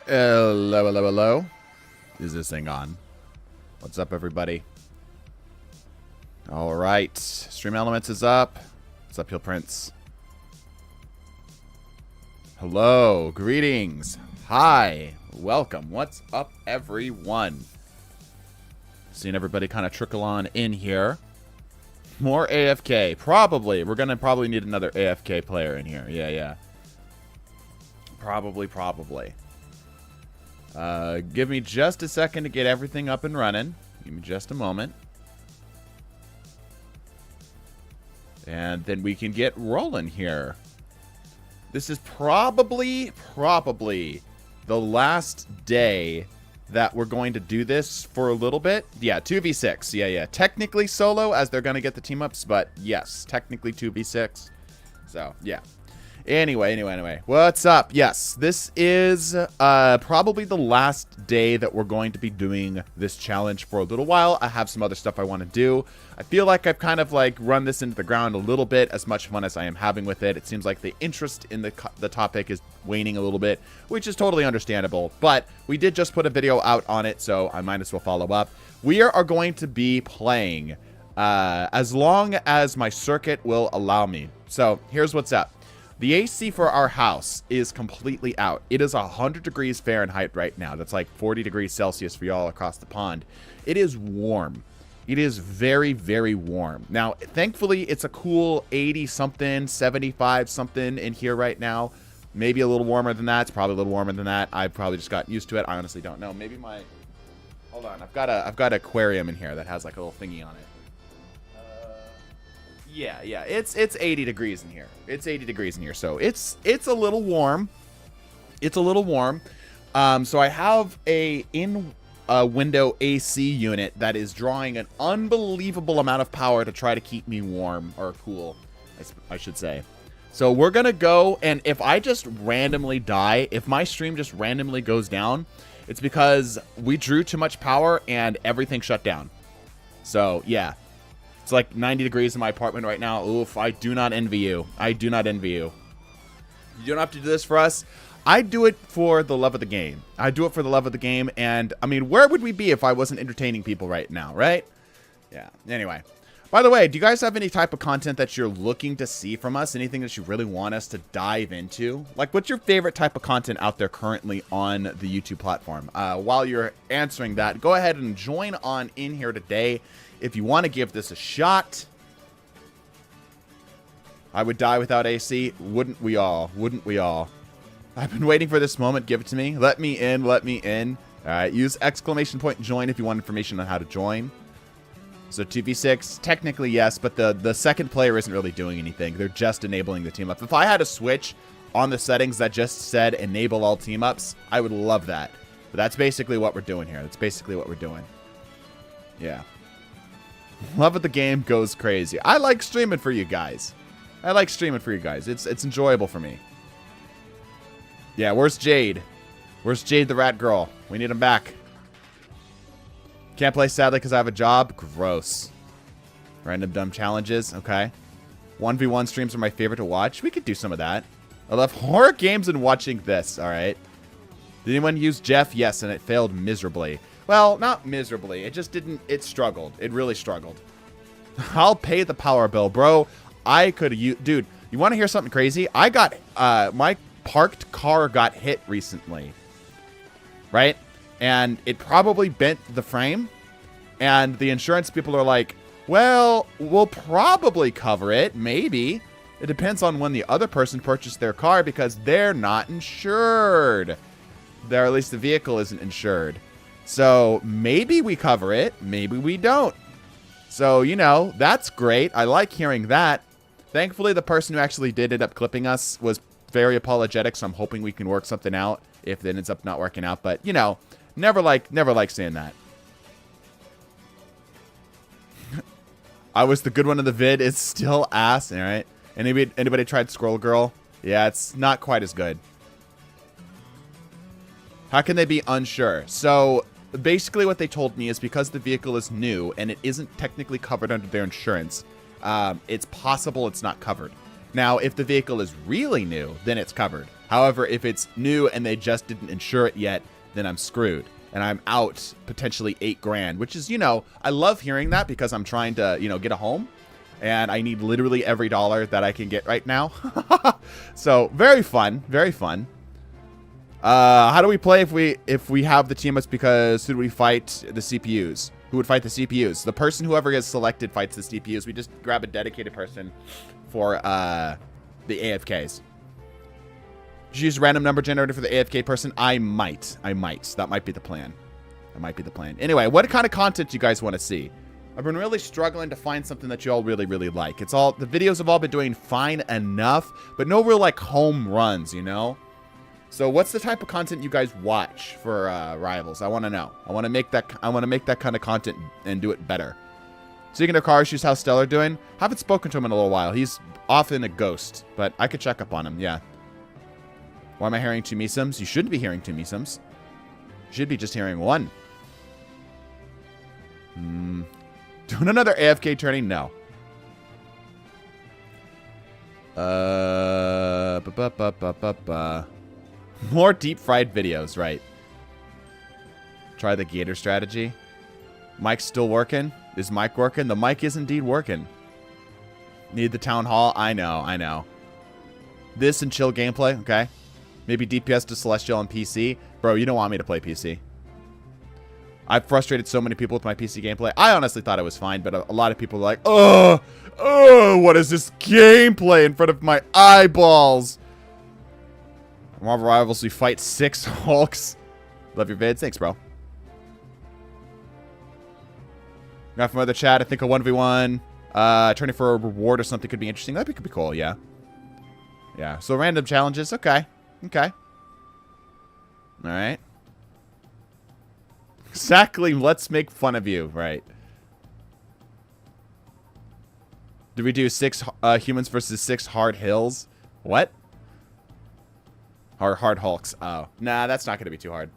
Hello, hello, hello. Is this thing on? What's up, everybody? All right. Stream Elements is up. What's up, Heel Prince? Hello. Greetings. Hi. Welcome. What's up, everyone? Seeing everybody kind of trickle on in here. More AFK. Probably. We're going to probably need another AFK player in here. Yeah. Probably. Give me just a second to get everything up and running. Give me just a moment. And then we can get rolling here. This is probably the last day that we're going to do this for a little bit. Yeah, 2v6. Yeah. Technically solo, as they're going to get the team ups, but yes, technically 2v6. So, yeah. Anyway. What's up? Yes, this is probably the last day that we're going to be doing this challenge for a little while. I have some other stuff I want to do. I feel like I've kind of like run this into the ground a little bit, as much fun as I am having with it. It seems like the interest in the topic is waning a little bit, which is totally understandable. But we did just put a video out on it, so I might as well follow up. We are going to be playing as long as my circuit will allow me. So here's what's up. The AC for our house is completely out. It is 100 degrees Fahrenheit right now. That's like 40 degrees Celsius for y'all across the pond. It is warm. It is very, very warm. Now, thankfully, it's a cool 80-something, 75-something in here right now. Maybe a little warmer than that. It's probably a little warmer than that. I've probably just gotten used to it. I honestly don't know. Maybe my... Hold on. I've got an aquarium in here that has like a little thingy on it. Yeah, it's 80 degrees in here. It's 80 degrees in here, so it's a little warm. It's a little warm. So I have a window AC unit that is drawing an unbelievable amount of power to try to keep me warm, or cool, I should say. So we're gonna go, and if I just randomly die, if my stream just randomly goes down, it's because we drew too much power and everything shut down. So yeah. It's like 90 degrees in my apartment right now. Oof, I do not envy you. I do not envy you. You don't have to do this for us. I do it for the love of the game. I do it for the love of the game. And, I mean, where would we be if I wasn't entertaining people right now, right? Yeah. Anyway. By the way, do you guys have any type of content that you're looking to see from us? Anything that you really want us to dive into? Like, what's your favorite type of content out there currently on the YouTube platform? While you're answering that, go ahead and join on in here today. If you want to give this a shot. I would die without AC. Wouldn't we all? Wouldn't we all? I've been waiting for this moment. Give it to me. Let me in. Let me in. All right. Use exclamation point join if you want information on how to join. So 2v6. Technically, yes. But the second player isn't really doing anything. They're just enabling the team up. If I had a switch on the settings that just said enable all team ups, I would love that. But that's basically what we're doing here. That's basically what we're doing. Yeah. Love of the game goes crazy. I like streaming for you guys. It's enjoyable for me. Yeah, where's Jade? Where's Jade the rat girl? We need him back. Can't play sadly because I have a job. Gross. Random dumb challenges. Okay. 1v1 streams are my favorite to watch. We could do some of that. I love horror games and watching this. All right. Did anyone use Jeff? Yes, and it failed miserably. Well, not miserably. It just didn't. It struggled. It really struggled. I'll pay the power bill, bro. I could use... Dude, you want to hear something crazy? I got... my parked car got hit recently. Right? And it probably bent the frame. And the insurance people are like, well, we'll probably cover it. Maybe. It depends on when the other person purchased their car because they're not insured. Or at least the vehicle isn't insured. So maybe we cover it, maybe we don't. So, you know, that's great. I like hearing that. Thankfully, the person who actually did end up clipping us was very apologetic, so I'm hoping we can work something out if it ends up not working out. But, you know, never like saying that. I was the good one in the vid. It's still ass, all right? Anybody tried Scroll Girl? Yeah, it's not quite as good. How can they be unsure? So... basically what they told me is because the vehicle is new and it isn't technically covered under their insurance, it's possible it's not covered. Now, if the vehicle is really new, then it's covered. However, if it's new and they just didn't insure it yet, then I'm screwed. And I'm out potentially $8 grand, which is, you know, I love hearing that because I'm trying to, you know, get a home. And I need literally every dollar that I can get right now. So very fun, very fun. How do we play if we have the team ups? Because who do we fight? The CPUs. Who would fight the CPUs? The person whoever gets selected fights the CPUs. We just grab a dedicated person for the AFKs. Did you use a random number generator for the AFK person? I might. That might be the plan. That might be the plan. Anyway, what kind of content do you guys want to see? I've been really struggling to find something that you all really, really like. It's all, the videos have all been doing fine enough, but no real like home runs, you know? So what's the type of content you guys watch for Rivals? I want to know. I want to make that kind of content and do it better. Speaking of car issues, how's Stellar doing? Haven't spoken to him in a little while. He's often a ghost, but I could check up on him, yeah. Why am I hearing 2 Misums? You shouldn't be hearing 2 Misums. You should be just hearing 1. Doing another AFK turning? No. More deep fried videos, right? Try the gator strategy. Mic's still working? Is mic working? The mic is indeed working. Need the town hall? I know. This and chill gameplay, okay? Maybe DPS to Celestial on PC. Bro, you don't want me to play PC. I've frustrated so many people with my PC gameplay. I honestly thought it was fine, but a lot of people are like, oh, what is this gameplay in front of my eyeballs? Marvel Rivals, we fight 6 Hulks. Love your vids. Thanks, bro. Got from other chat. I think a 1v1. Turning for a reward or something could be interesting. That could be cool, yeah. Yeah, so random challenges. Okay. Okay. All right. Exactly. Let's make fun of you. Right. Do we do 6 humans versus 6 hard hills? What? Hard Hulks. Oh. Nah, that's not going to be too hard.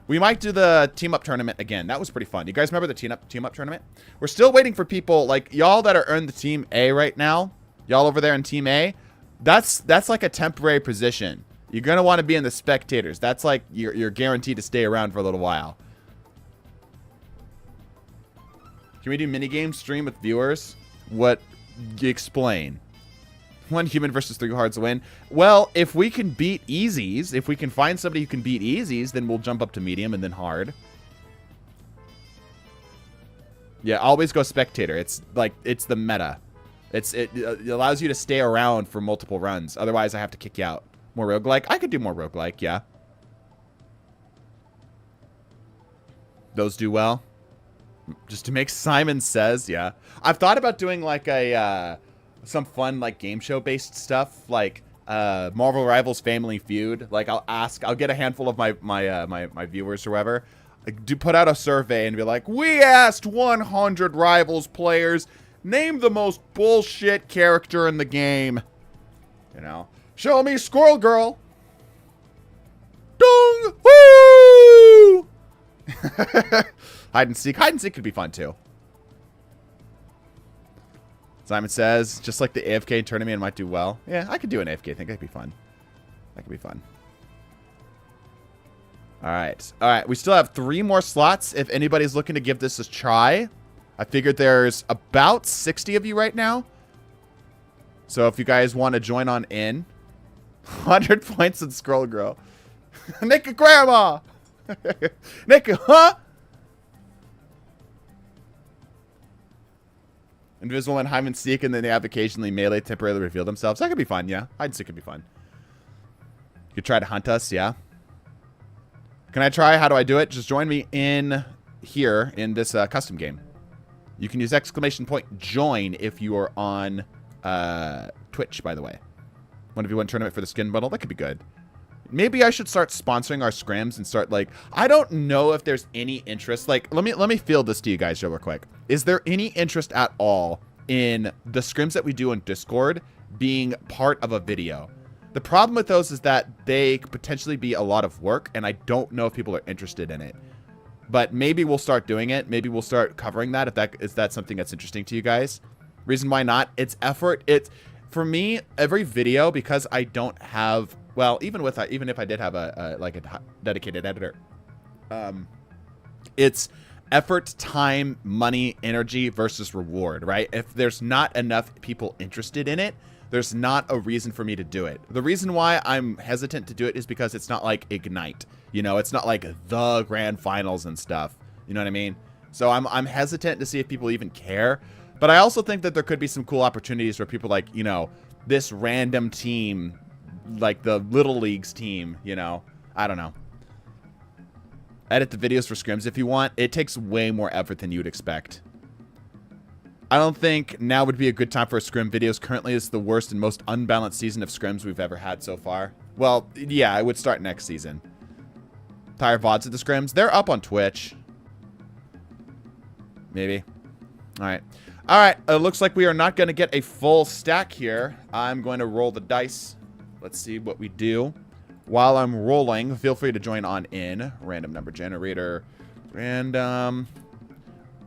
We might do the team up tournament again. That was pretty fun. You guys remember the team up tournament? We're still waiting for people like y'all that are in the team A right now. Y'all over there in team A. That's like a temporary position. You're going to want to be in the spectators. That's like you're guaranteed to stay around for a little while. Can we do minigame stream with viewers? What? Explain. 1 human versus 3 hards win. Well, if we can beat easies, if we can find somebody who can beat easies, then we'll jump up to medium and then hard. Yeah, always go spectator. It's like, it's the meta. It allows you to stay around for multiple runs. Otherwise, I have to kick you out. More roguelike? I could do more roguelike, yeah. Those do well. Just to make Simon Says, yeah. I've thought about doing like a some fun like game show based stuff, like Marvel Rivals Family Feud. Like I'll get a handful of my viewers or whoever, do put out a survey and be like, we asked 100 Rivals players, name the most bullshit character in the game. You know, show me Squirrel Girl. Dong woo. Hide and seek could be fun too. Simon Says, just like the AFK tournament might do well. Yeah, I could do an AFK. I think that'd be fun. That could be fun. All right. We still have 3 more slots. If anybody's looking to give this a try, I figured there's about 60 of you right now. So if you guys want to join on in, 100 points in Scroll Girl. Nick Grandma. Nick, huh? Invisible and hide and seek, and then they have occasionally melee temporarily reveal themselves. That could be fun, yeah. Hide and seek could be fun. You could try to hunt us, yeah. Can I try? How do I do it? Just join me in here in this custom game. You can use !join if you are on Twitch, by the way. 1v1 tournament for the skin bundle. That could be good. Maybe I should start sponsoring our scrims and start like, I don't know if there's any interest. Like, let me field this to you guys real quick. Is there any interest at all in the scrims that we do on Discord being part of a video? The problem with those is that they could potentially be a lot of work, and I don't know if people are interested in it. But maybe we'll start doing it. Maybe we'll start covering that if that's something that's interesting to you guys. Reason why not? It's effort. For me, every video, because I don't have, well, even if I did have a dedicated editor, it's effort, time, money, energy versus reward, right? If there's not enough people interested in it, there's not a reason for me to do it. The reason why I'm hesitant to do it is because it's not like Ignite. You know, it's not like the grand finals and stuff. You know what I mean? So I'm hesitant to see if people even care. But I also think that there could be some cool opportunities where people like, you know, this random team, like the Little Leagues team, you know, I don't know. Edit the videos for scrims if you want. It takes way more effort than you would expect. I don't think now would be a good time for scrim videos. Currently, it's the worst and most unbalanced season of scrims we've ever had so far. Well, yeah, I would start next season. Tired VODs of the scrims. They're up on Twitch. Maybe. All right. All right. It looks like we are not going to get a full stack here. I'm going to roll the dice. Let's see what we do. While I'm rolling, feel free to join on in. Random number generator. Random.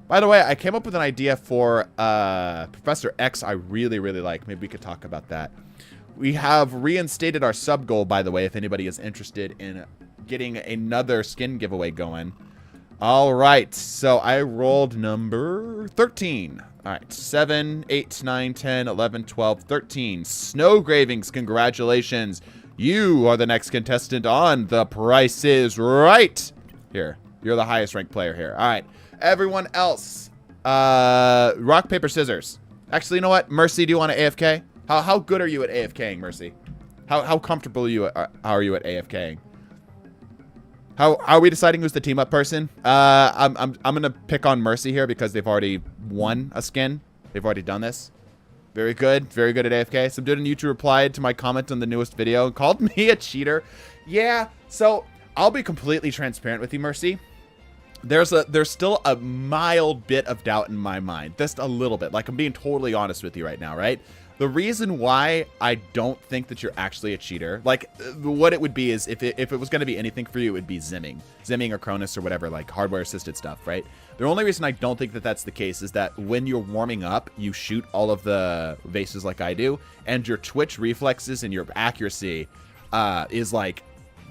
By the way, I came up with an idea for Professor X I really, really like. Maybe we could talk about that. We have reinstated our sub goal, by the way, if anybody is interested in getting another skin giveaway going. All right. So I rolled number 13. All right. 7, 8, 9, 10, 11, 12, 13. Snow Gravings, congratulations. You are the next contestant on The Price is Right. Here. You're the highest ranked player here. All right. Everyone else. Rock, paper, scissors. Actually, you know what? Mercy, do you want to AFK? How good are you at AFKing, Mercy? How comfortable are you at AFKing? How are we deciding who's the team up person? I'm gonna pick on Mercy here because they've already won a skin. They've already done this. Very good at AFK. Some dude on YouTube replied to my comment on the newest video and called me a cheater. Yeah, so I'll be completely transparent with you, Mercy. There's still a mild bit of doubt in my mind. Just a little bit. Like, I'm being totally honest with you right now, right? The reason why I don't think that you're actually a cheater, like, what it would be is if it was going to be anything for you, it would be Zimming or Cronus or whatever, like hardware-assisted stuff, right? The only reason I don't think that that's the case is that when you're warming up, you shoot all of the vases like I do, and your twitch reflexes and your accuracy is, like,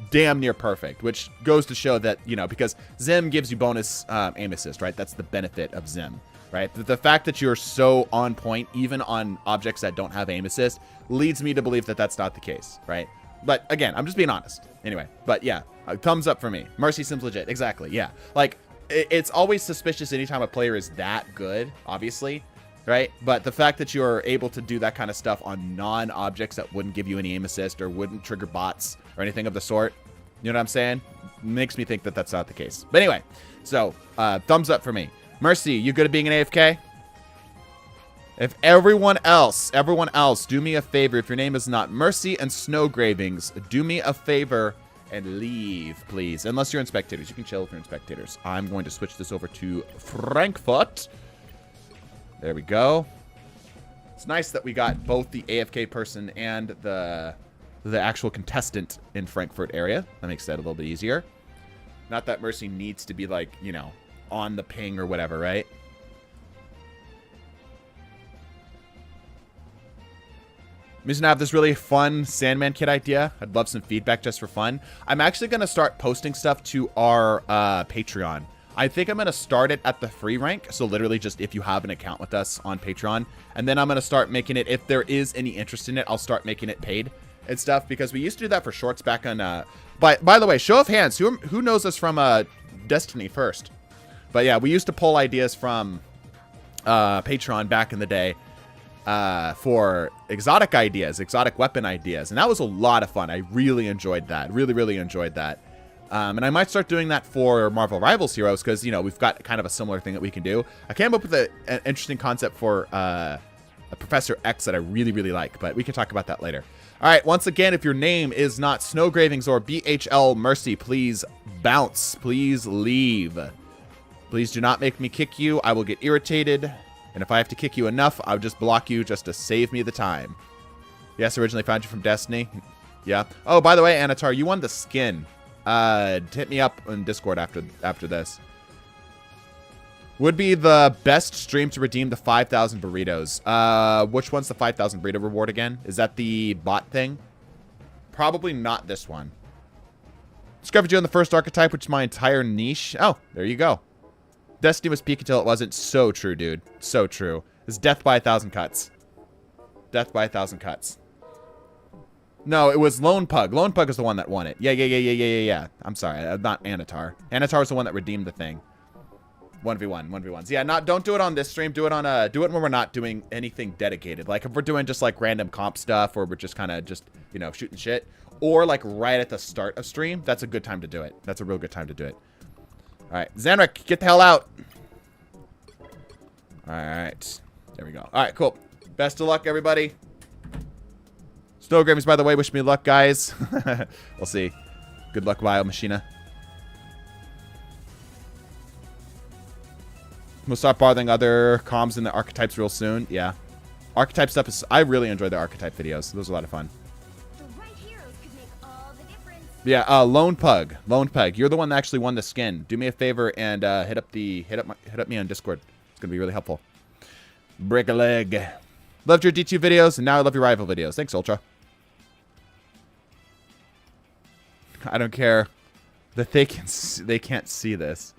damn near perfect, which goes to show that, you know, because Zim gives you bonus aim assist, right? That's the benefit of Zim. Right? The fact that you're so on point, even on objects that don't have aim assist, leads me to believe that that's not the case, right? But again, I'm just being honest. Anyway, but yeah, thumbs up for me. Mercy Sims legit. Exactly, yeah. Like, it's always suspicious anytime a player is that good, obviously, right? But the fact that you're able to do that kind of stuff on non-objects that wouldn't give you any aim assist or wouldn't trigger bots or anything of the sort, you know what I'm saying? Makes me think that that's not the case. But anyway, so thumbs up for me. Mercy, you good at being an AFK? If everyone else, do me a favor. If your name is not Mercy and Snow Gravings, do me a favor and leave, please. Unless you're in spectators. You can chill if you're in spectators. I'm going to switch this over to Frankfurt. There we go. It's nice that we got both the AFK person and the actual contestant in Frankfurt area. That makes that a little bit easier. Not that Mercy needs to be, like, you know, on the ping or whatever, right? I'm just gonna have this really fun Sandman kit idea. I'd love some feedback just for fun. I'm actually gonna start posting stuff to our Patreon. I think I'm gonna start it at the free rank, so literally just if you have an account with us on Patreon, and then I'm gonna start making it, if there is any interest in it, I'll start making it paid and stuff, because we used to do that for shorts back on by the way, show of hands, who knows us from Destiny first? But yeah, we used to pull ideas from Patreon back in the day for exotic ideas, exotic weapon ideas. And that was a lot of fun. I really enjoyed that. Really enjoyed that. And I might start doing that for Marvel Rivals Heroes because, you know, we've got kind of a similar thing that we can do. I came up with an interesting concept for a Professor X that I really like, but we can talk about that later. All right, once again, if your name is not Snow Gravings or BHL Mercy, please bounce. Please leave. Please do not make me kick you. I will get irritated. And if I have to kick you enough, I'll just block you just to save me the time. Yes, originally found you from Destiny. Yeah. Oh, by the way, Anatar, you won the skin. Hit me up on Discord after this. Would be the best stream to redeem the 5,000 burritos. Which one's the 5,000 burrito reward again? Is that the bot thing? Probably not this one. Discovered you on the first archetype, which is my entire niche. Oh, there you go. Destiny was peak until it wasn't. So true, dude. So true. It's death by 1,000 cuts. Death by 1,000 cuts. No, it was Lone Pug. Lone Pug is the one that won it. Yeah. I'm sorry. Not Anatar. Anatar is the one that redeemed the thing. 1v1s. Yeah, don't do it on this stream. Do it when we're not doing anything dedicated. Like if we're doing just like random comp stuff, or we're just kind of you know, shooting shit, or like right at the start of stream. That's a good time to do it. That's a real good time to do it. All right, Zanric, get the hell out. All right, there we go. All right, cool. Best of luck, everybody. Snow Gravies, by the way, wish me luck, guys. We'll see. Good luck, Bio Machina. We'll start bothering other comms in the archetypes real soon. Yeah. Archetype stuff is... I really enjoy the archetype videos. Those are a lot of fun. The right heroes could make all the difference. Yeah, Lone Pug. Lone Pug. You're the one that actually won the skin. Do me a favor and hit up me on Discord. It's going to be really helpful. Break a leg. Loved your D2 videos, and now I love your rival videos. Thanks, Ultra. I don't care that they can't see this.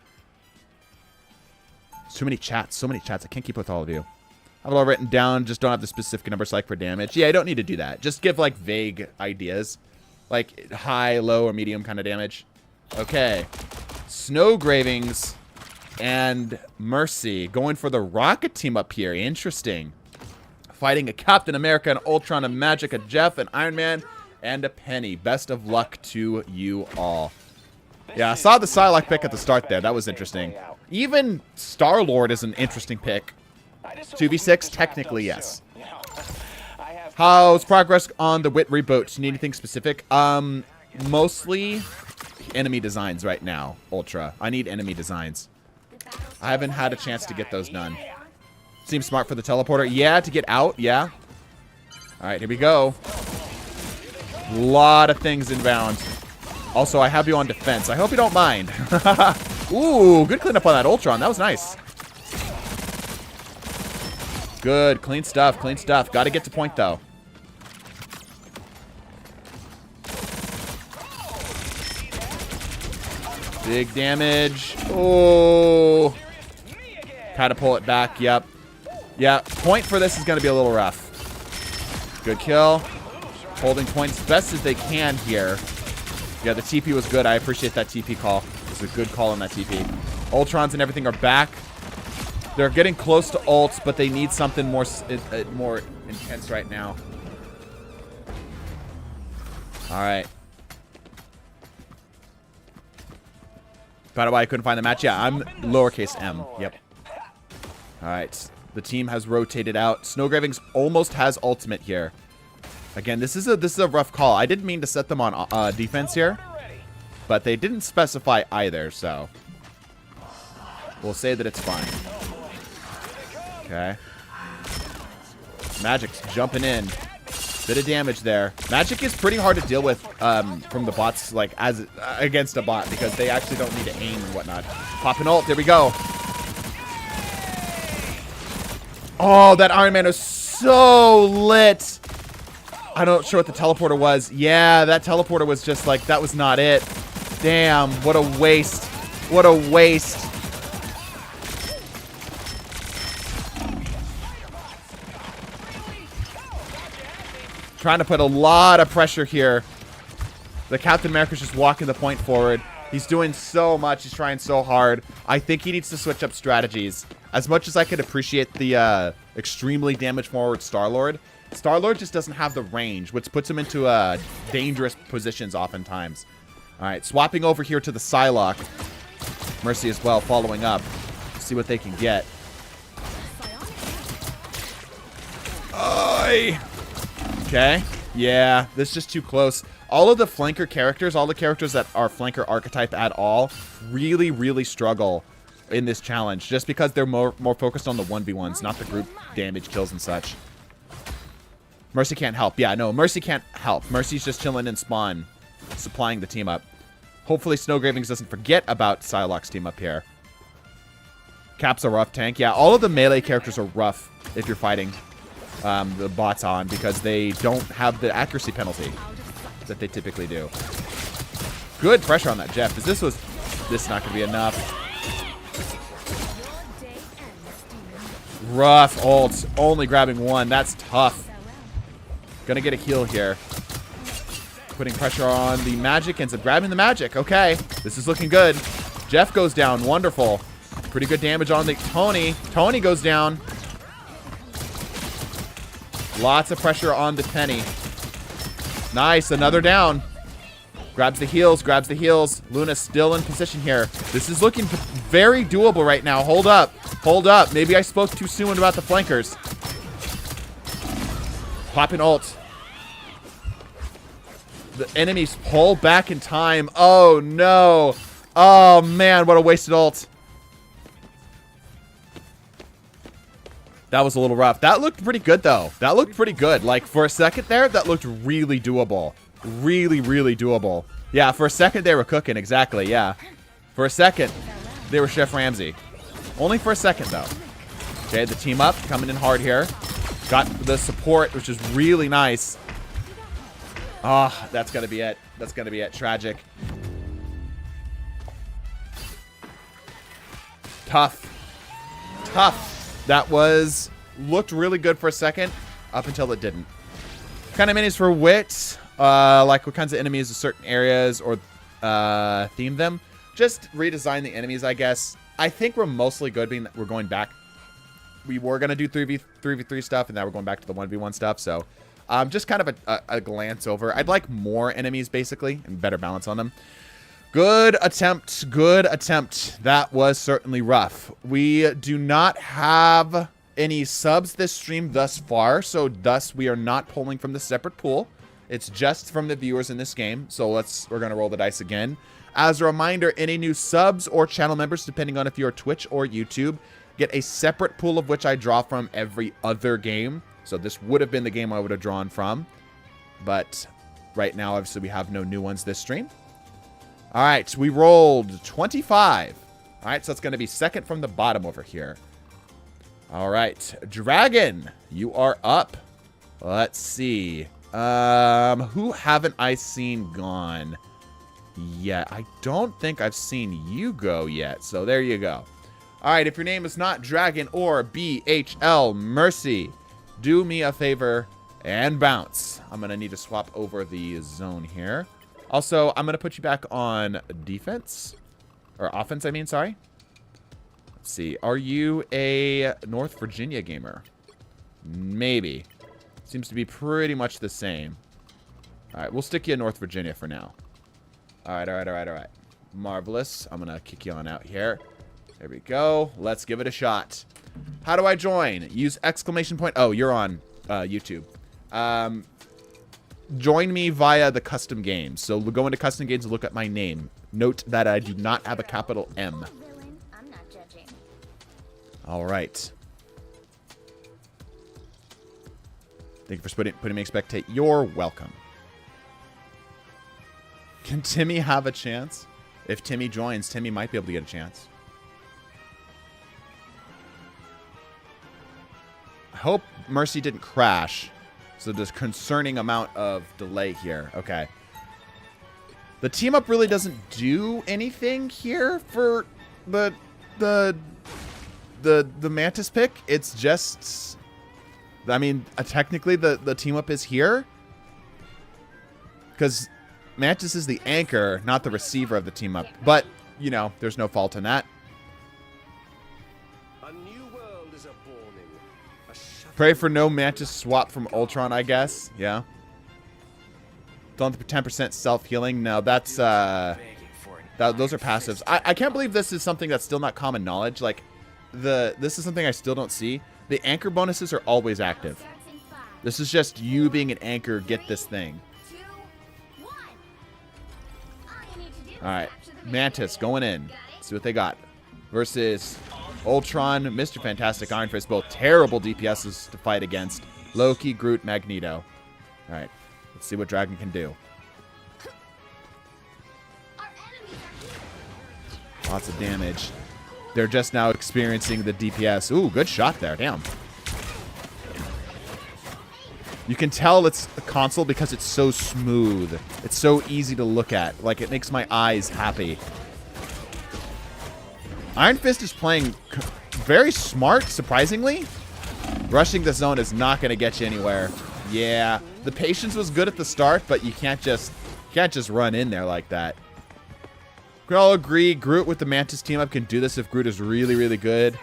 Too many chats. So many chats. I can't keep up with all of you. I have it all written down. Just don't have the specific number select for damage. Yeah, I don't need to do that. Just give, like, vague ideas. Like, high, low, or medium kind of damage. Okay. Snow Gravings and Mercy going for the Rocket team up here. Interesting. Fighting a Captain America, an Ultron, a Magic, a Jeff, an Iron Man, and a Penny. Best of luck to you all. Yeah, I saw the Psylocke pick at the start there. That was interesting. Even Star-Lord is an interesting pick. 2v6? Technically, yes. How's progress on the Wit reboot? Need anything specific? Mostly enemy designs right now, Ultra. I need enemy designs. I haven't had a chance to get those done. Seems smart for the teleporter. Yeah, to get out. Yeah. All right, here we go. A lot of things inbound. Also, I have you on defense. I hope you don't mind. Ooh, good cleanup on that Ultron. That was nice. Good. Clean stuff. Clean stuff. Got to get to point, though. Big damage. Oh. Kind of pull it back. Yep. Yeah, point for this is going to be a little rough. Good kill. Holding points best as they can here. Yeah, the TP was good. I appreciate that TP call. It was a good call on that TP. Ultrons and everything are back. They're getting close to ults, but they need something more intense right now. All right. By the way, I couldn't find the match. Yeah, I'm lowercase m. Yep. All right. The team has rotated out. Snowgravings almost has ultimate here. Again, this is a rough call. I didn't mean to set them on defense here, but they didn't specify either, so we'll say that it's fine. Okay. Magic's jumping in. Bit of damage there. Magic is pretty hard to deal with from the bots, like as against a bot, because they actually don't need to aim and whatnot. Pop an ult. There we go. Oh, that Iron Man is so lit. I'm not sure what the teleporter was. Yeah, that teleporter was just like, that was not it. Damn, what a waste. What a waste. Trying to put a lot of pressure here. The Captain America's just walking the point forward. He's doing so much. He's trying so hard. I think he needs to switch up strategies. As much as I could appreciate the extremely damage forward Star-Lord, Star-Lord just doesn't have the range, which puts him into dangerous positions oftentimes. All right, swapping over here to the Psylocke. Mercy as well, following up. See what they can get. Okay. Yeah, this is just too close. All of the flanker characters, all the characters that are flanker archetype at all, really, really struggle in this challenge. Just because they're more focused on the 1v1s, not the group damage kills and such. Mercy can't help. Yeah, no, Mercy can't help. Mercy's just chilling in spawn, supplying the team up. Hopefully Snowgravings doesn't forget about Psylocke's team up here. Cap's a rough tank. Yeah, all of the melee characters are rough if you're fighting the bots on because they don't have the accuracy penalty that they typically do. Good pressure on that Jeff. This is not going to be enough. Rough ult. Only grabbing one. That's tough. Gonna get a heal here. Putting pressure on the magic. Ends up grabbing the magic. Okay. This is looking good. Jeff goes down. Wonderful. Pretty good damage on the Tony. Tony goes down. Lots of pressure on the Penny. Nice. Another down. Grabs the heals. Grabs the heals. Luna's still in position here. This is looking very doable right now. Hold up. Hold up. Maybe I spoke too soon about the flankers. Popping ult. The enemies pull back in time. Oh, no. Oh, man. What a wasted ult. That was a little rough. That looked pretty good, though. That looked pretty good. Like, for a second there, that looked really doable. Really, really doable. Yeah, for a second, they were cooking. Exactly, yeah. For a second, they were Chef Ramsay. Only for a second, though. Okay, the team up. Coming in hard here. Got the support, which is really nice. Ah, oh, that's going to be it. That's going to be it. Tragic. Tough. Tough. That looked really good for a second, up until it didn't. Kind of minis for wit, like what kinds of enemies in certain areas or theme them. Just redesign the enemies, I guess. I think we're mostly good being that we're going back. We were going to do 3v3 stuff, and now we're going back to the 1v1 stuff. So just kind of a glance over. I'd like more enemies, basically, and better balance on them. Good attempt. Good attempt. That was certainly rough. We do not have any subs this stream thus far, so thus we are not pulling from the separate pool. It's just from the viewers in this game. So we're going to roll the dice again. As a reminder, any new subs or channel members, depending on if you're Twitch or YouTube, get a separate pool of which I draw from every other game. So this would have been the game I would have drawn from. But right now, obviously, we have no new ones this stream. All right, we rolled 25. All right, so it's going to be second from the bottom over here. All right, Dragon, you are up. Let's see. Who haven't I seen gone yet? I don't think I've seen you go yet, so there you go. All right, if your name is not Dragon or BHL Mercy, do me a favor and bounce. I'm going to need to swap over the zone here. Also, I'm going to put you back on defense. Or offense, I mean, sorry. Let's see. Are you a North Virginia gamer? Maybe. Seems to be pretty much the same. All right, we'll stick you in North Virginia for now. All right, all right, all right, all right. Marvelous. I'm going to kick you on out here. There we go. Let's give it a shot. How do I join? Use exclamation point. Oh, you're on YouTube. Join me via the custom games. So we'll go into custom games and look at my name. Note that I do not have a capital M. All right. Thank you for putting me in spectate. You're welcome. Can Timmy have a chance? If Timmy joins, Timmy might be able to get a chance. I hope Mercy didn't crash. So there's concerning amount of delay here. Okay. The team up really doesn't do anything here for the Mantis pick. It's just, I mean, technically the team up is here because Mantis is the anchor, not the receiver of the team up. But, you know, there's no fault in that. Pray for no Mantis swap from Ultron, I guess. Yeah. Don't 10% self-healing. No, that's those are passives. I can't believe this is something that's still not common knowledge. Like this is something I still don't see. The anchor bonuses are always active. This is just you being an anchor, get this thing. All right. Mantis going in. See what they got. Versus Ultron, Mr. Fantastic, Iron Fist, both terrible DPSs to fight against. Loki, Groot, Magneto. All right, let's see what Dragon can do. Lots of damage. They're just now experiencing the DPS. Ooh, good shot there. Damn. You can tell it's a console because it's so smooth. It's so easy to look at. Like, it makes my eyes happy. Iron Fist is playing very smart, surprisingly. Rushing the zone is not going to get you anywhere. Yeah, the patience was good at the start, but you can't just run in there like that. We all agree Groot with the Mantis team up can do this if Groot is really, really good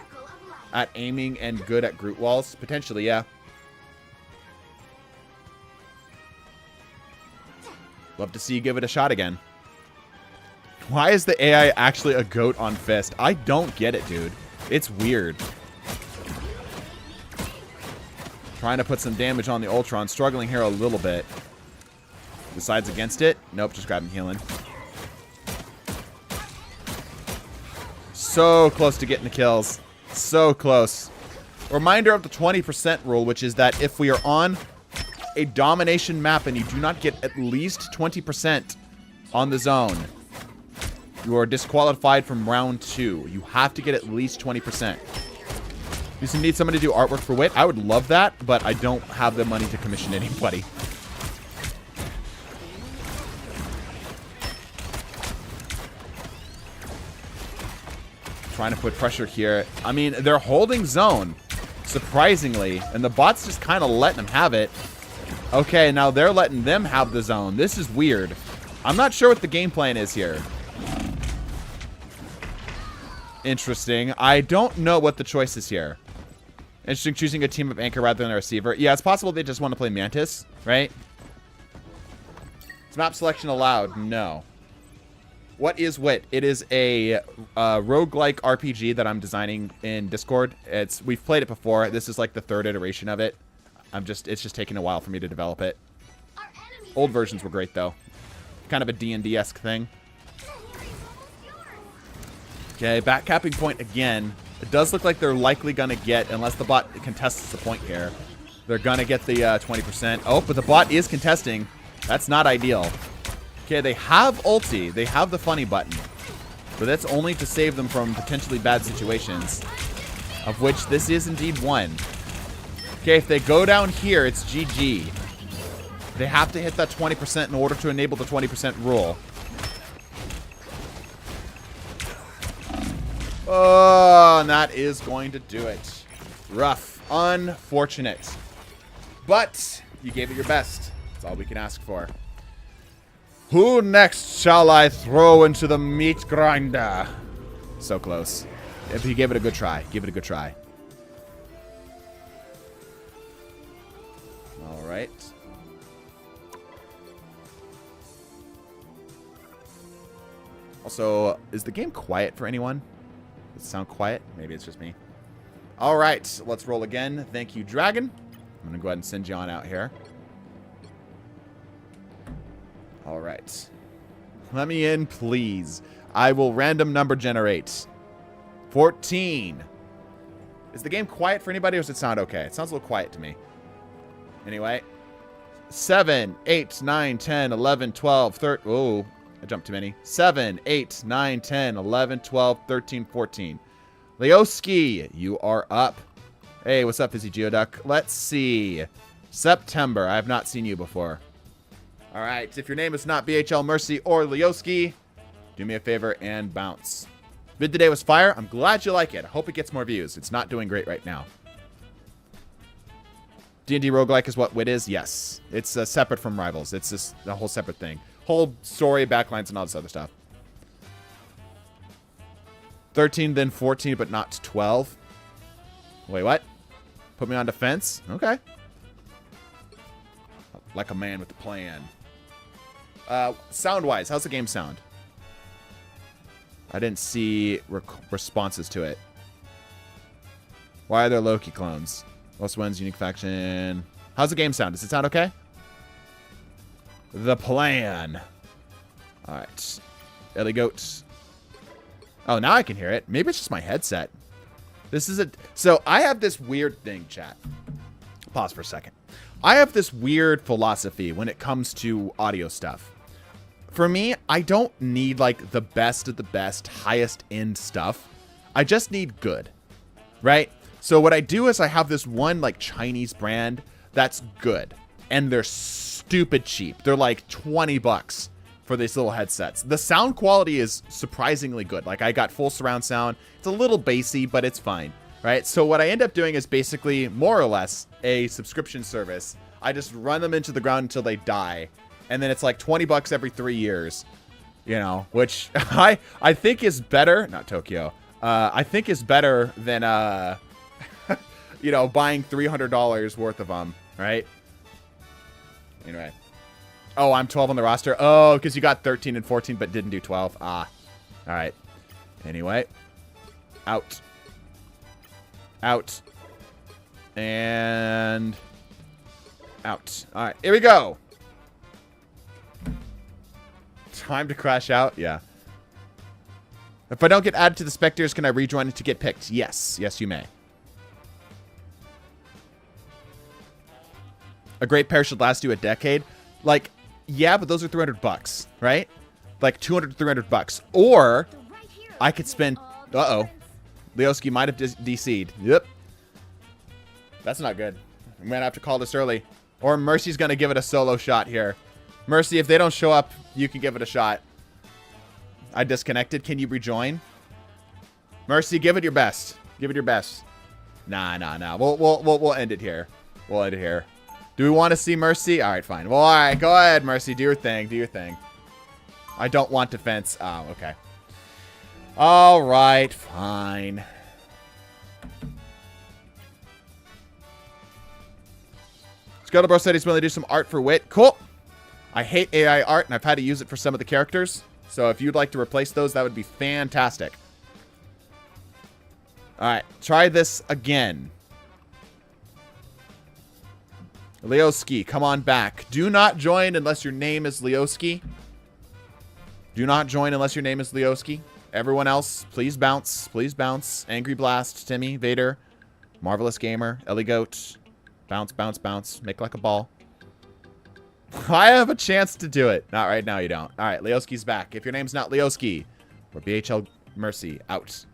at aiming and good at Groot walls. Potentially, yeah. Love to see you give it a shot again. Why is the AI actually a goat on Fist? I don't get it, dude. It's weird. Trying to put some damage on the Ultron. Struggling here a little bit. Decides against it. Nope, just grab him healing. So close to getting the kills. So close. Reminder of the 20% rule, which is that if we are on a domination map and you do not get at least 20% on the zone, you are disqualified from round 2. You have to get at least 20%. You need somebody to do artwork for Wit. I would love that, but I don't have the money to commission anybody. Trying to put pressure here. I mean, they're holding zone, surprisingly, and the bot's just kind of letting them have it. Okay, now they're letting them have the zone. This is weird. I'm not sure what the game plan is here. Interesting. I don't know what the choice is here. Interesting, choosing a team of anchor rather than a receiver. Yeah, it's possible they just want to play Mantis, right? Is map selection allowed? No. What is Wit? It is a roguelike RPG that I'm designing in Discord. We've played it before. This is like the 3rd iteration of it. It's just taking a while for me to develop it. Old versions were great though. Kind of a D&D-esque thing. Okay, back capping point again. It does look like they're likely gonna get, unless the bot contests the point here, they're gonna get the 20%. Oh, but the bot is contesting. That's not ideal. Okay, they have ulti. They have the funny button. But that's only to save them from potentially bad situations, of which this is indeed one. Okay, if they go down here, it's GG. They have to hit that 20% in order to enable the 20% rule. Oh, and that is going to do it. Rough. Unfortunate. But you gave it your best. That's all we can ask for. Who next shall I throw into the meat grinder? So close. If you gave it a good try, give it a good try. All right. Also, is the game quiet for anyone? Does it sound quiet? Maybe it's just me. All right, let's roll again. Thank you, Dragon. I'm going to go ahead and send you on out here. All right. Let me in, please. I will random number generate. 14. Is the game quiet for anybody, or does it sound okay? It sounds a little quiet to me. Anyway. 7, 8, 9, 10, 11, 12, 13. Oh, I jumped too many. 7, 8, 9, 10, 11, 12, 13, 14. Leoski, you are up. Hey, what's up, Fizzy Geoduck? Let's see. September. I have not seen you before. All right. If your name is not BHL Mercy or Leoski, do me a favor and bounce. Vid today was fire. I'm glad you like it. I hope it gets more views. It's not doing great right now. D&D roguelike is what Wit is? Yes. It's separate from Rivals. It's just a whole separate thing. Whole story, backlines, and all this other stuff. 13, then 14, but not 12. Wait, what? Put me on defense? Okay. Like a man with a plan. Sound-wise, how's the game sound? I didn't see responses to it. Why are there Loki clones? Most wins, unique faction. How's the game sound? Does it sound okay? The plan. All right. Ellie Goat. Oh, now I can hear it. Maybe it's just my headset. This is so I have this weird thing, chat. Pause for a second. I have this weird philosophy when it comes to audio stuff. For me, I don't need like the best of the best, highest end stuff. I just need good, right? So what I do is I have this one like Chinese brand that's good, and they're stupid cheap. They're like 20 bucks for these little headsets. The sound quality is surprisingly good. Like I got full surround sound. It's a little bassy, but it's fine, right? So what I end up doing is basically more or less a subscription service. I just run them into the ground until they die. And then it's like 20 bucks every 3 years, you know, which I think is better. Not Tokyo. I think is better than, you know, buying $300 worth of them, right? Anyway. Oh, I'm 12 on the roster. Oh, because you got 13 and 14 but didn't do 12. Ah. All right. Anyway. Out. Out. And out. All right. Here we go. Time to crash out. Yeah. If I don't get added to the spectators, can I rejoin to get picked? Yes. Yes, you may. A great pair should last you a decade. Like, yeah, but those are 300 bucks, right? Like 200 to 300 bucks. Or I could spend... Uh-oh. Leoski might have DC'd. Yep. That's not good. I'm going to have to call this early. Or Mercy's going to give it a solo shot here. Mercy, if they don't show up, you can give it a shot. I disconnected. Can you rejoin? Mercy, give it your best. Give it your best. Nah. We'll end it here. We'll end it here. Do we want to see Mercy? All right, fine. Well, all right. Go ahead, Mercy. Do your thing. Do your thing. I don't want defense. Oh, okay. All right, fine. Scuttlebro said he's willing to do some art for wit. Cool. I hate AI art, and I've had to use it for some of the characters. So if you'd like to replace those, that would be fantastic. All right, try this again. Leoski, come on back. Do not join unless your name is Leoski. Do not join unless your name is Leoski. Everyone else, please bounce. Please bounce. Angry Blast, Timmy, Vader, Marvelous Gamer, Ellie Goat. Bounce, bounce, bounce. Make like a ball. I have a chance to do it. Not right now, you don't. All right, Leoski's back. If your name's not Leoski, or BHL Mercy, out.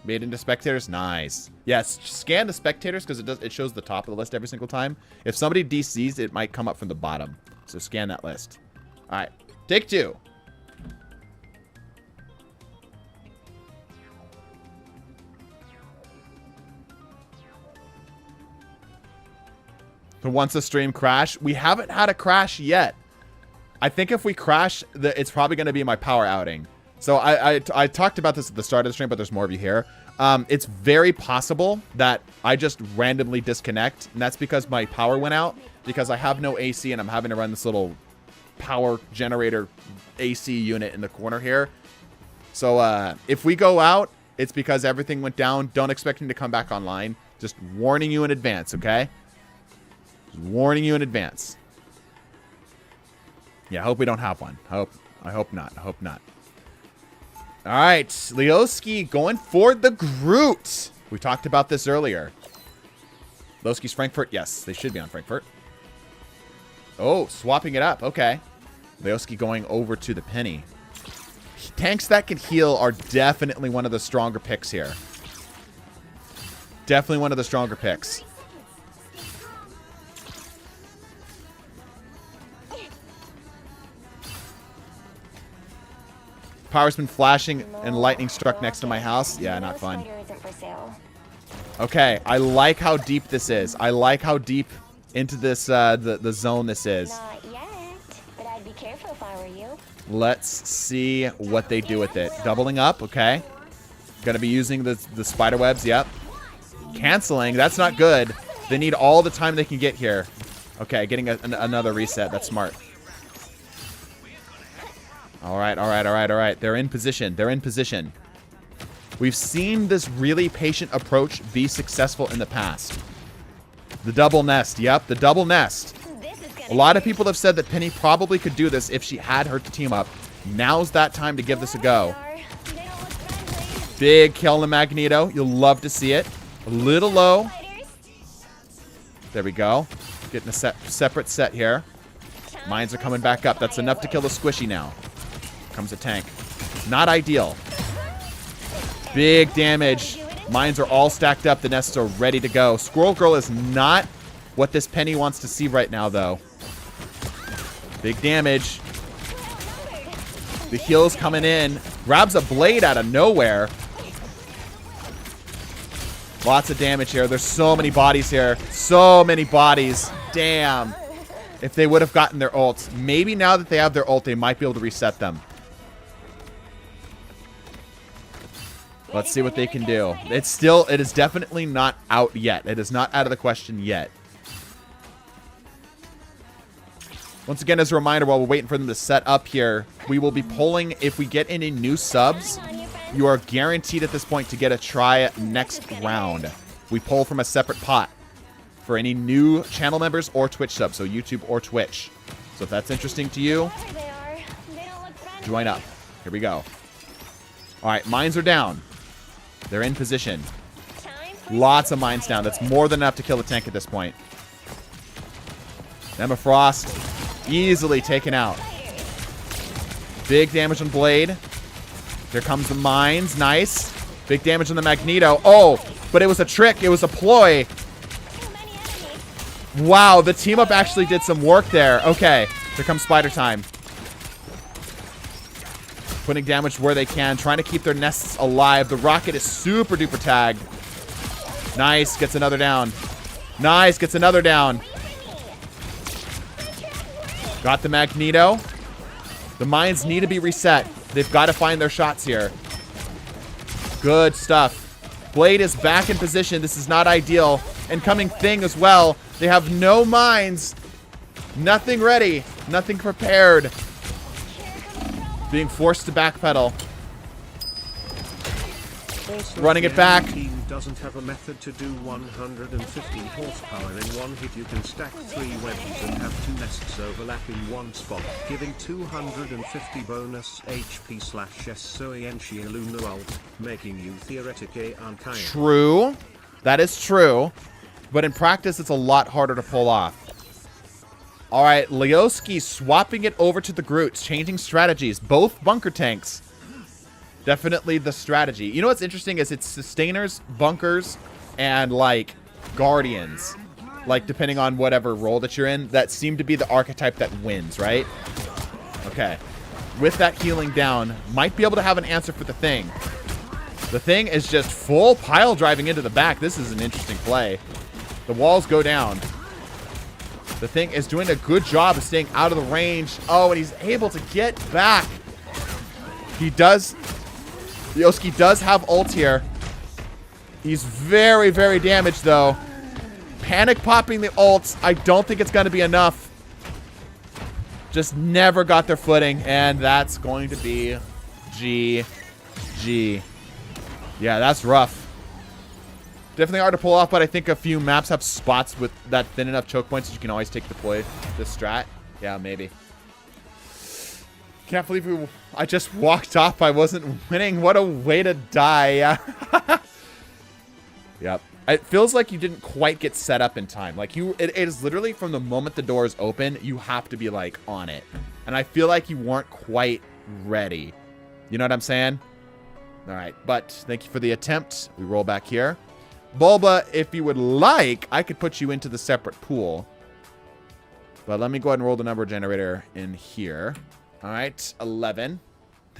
Made into spectators? Nice. Yes, scan the spectators because it shows the top of the list every single time. If somebody DCs, it might come up from the bottom. So scan that list. All right, take two. So once the stream crash, we haven't had a crash yet. I think if we crash, it's probably going to be my power outing. So I talked about this at the start of the stream, but there's more of you here. It's very possible that I just randomly disconnect, and that's because my power went out, because I have no AC, and I'm having to run this little power generator AC unit in the corner here. So if we go out, it's because everything went down. Don't expect me to come back online. Just warning you in advance, okay? Just warning you in advance. Yeah, I hope we don't have one. I hope not. I hope not. All right, Leoski going for the Groot. We talked about this earlier. Leoski's Frankfurt. Yes, they should be on Frankfurt. Oh, swapping it up. Okay. Leoski going over to the Penny. Tanks that can heal are definitely one of the stronger picks here. Definitely one of the stronger picks. Power's been flashing and lightning struck next to my house. Yeah, not fun. Okay, I like how deep this is. I like how deep into this the zone this is. Not yet, but I'd be careful if I were you. Let's see what they do with it. Doubling up, okay. Gonna be using the spider webs, yep. Canceling, that's not good. They need all the time they can get here. Okay, getting another reset, that's smart. All right. They're in position. They're in position. We've seen this really patient approach be successful in the past. The double nest. Yep, the double nest. A lot of people have said that Penny probably could do this if she had her team up. Now's that time to give this a go. Big kill on the Magneto. You'll love to see it. A little low. There we go. Getting a separate set here. Mines are coming back up. That's enough to kill the squishy now. Comes a tank. Not ideal. Big damage. Mines are all stacked up. The nests are ready to go. Squirrel Girl is not what this Penny wants to see right now, though. Big damage. The heal's coming in. Grabs a blade out of nowhere. Lots of damage here. There's so many bodies here. So many bodies. Damn. If they would have gotten their ults. Maybe now that they have their ult, they might be able to reset them. Let's see what they can do. It is definitely not out yet. It is not out of the question yet. Once again, as a reminder, while we're waiting for them to set up here, we will be polling if we get any new subs. You are guaranteed at this point to get a try next round. We poll from a separate pot for any new channel members or Twitch subs, so YouTube or Twitch. So if that's interesting to you, join up. Here we go. All right, mines are down. They're in position. Lots of mines down. That's more than enough to kill the tank at this point. Emma Frost easily taken out. Big damage on Blade. Here comes the mines. Nice. Big damage on the Magneto. Oh, but it was a trick. It was a ploy. Wow, the team up actually did some work there. Okay, here comes Spider Time. Putting damage where they can, trying to keep their nests alive. The rocket is super duper tagged. Nice, gets another down. Nice, gets another down. Got the Magneto. The mines need to be reset. They've got to find their shots here. Good stuff. Blade is back in position. This is not ideal. Incoming Thing as well. They have no mines. Nothing ready. Nothing prepared. Being forced to backpedal. Also, running it back. Team doesn't have a method to do 150 horsepower in one hit. You can stack 3 wedges and have 2 nests overlap in one spot, giving 250 bonus HP /SOENSHI Luna ult, making you theoretically unkind. True. That is true. But in practice, it's a lot harder to pull off. All right, Leoski swapping it over to the Groots, changing strategies. Both bunker tanks. Definitely the strategy. You know what's interesting is it's sustainers, bunkers, and like guardians. Like depending on whatever role that you're in, that seem to be the archetype that wins, right? Okay. With that healing down, might be able to have an answer for the Thing. The Thing is just full pile driving into the back. This is an interesting play. The walls go down. The Thing is doing a good job of staying out of the range. Oh, and he's able to get back. He does. Yoski does have ult here. He's very, very damaged, though. Panic popping the ults. I don't think it's going to be enough. Just never got their footing, and that's going to be GG. Yeah, that's rough. Definitely hard to pull off, but I think a few maps have spots with that thin enough choke points that you can always take deploy this strat. Yeah, maybe. Can't believe I just walked off. I wasn't winning. What a way to die. Yep. It feels like you didn't quite get set up in time. Like it is literally from the moment the doors open, you have to be like on it. And I feel like you weren't quite ready. You know what I'm saying? All right, but thank you for the attempt. We roll back here. Bulba, if you would like, I could put you into the separate pool. But let me go ahead and roll the number generator in here. All right, 11.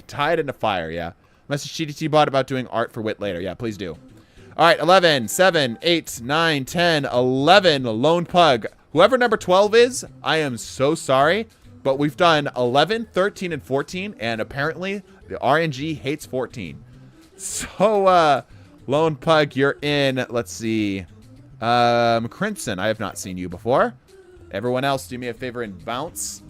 Tie it into fire, yeah. Message TDT bot about doing art for wit later. Yeah, please do. All right, 11, 7, 8, 9, 10, 11, Lone Pug. Whoever number 12 is, I am so sorry. But we've done 11, 13, and 14. And apparently, the RNG hates 14. So, Lone Pug, you're in. Let's see. Crimson, I have not seen you before. Everyone else, do me a favor and bounce.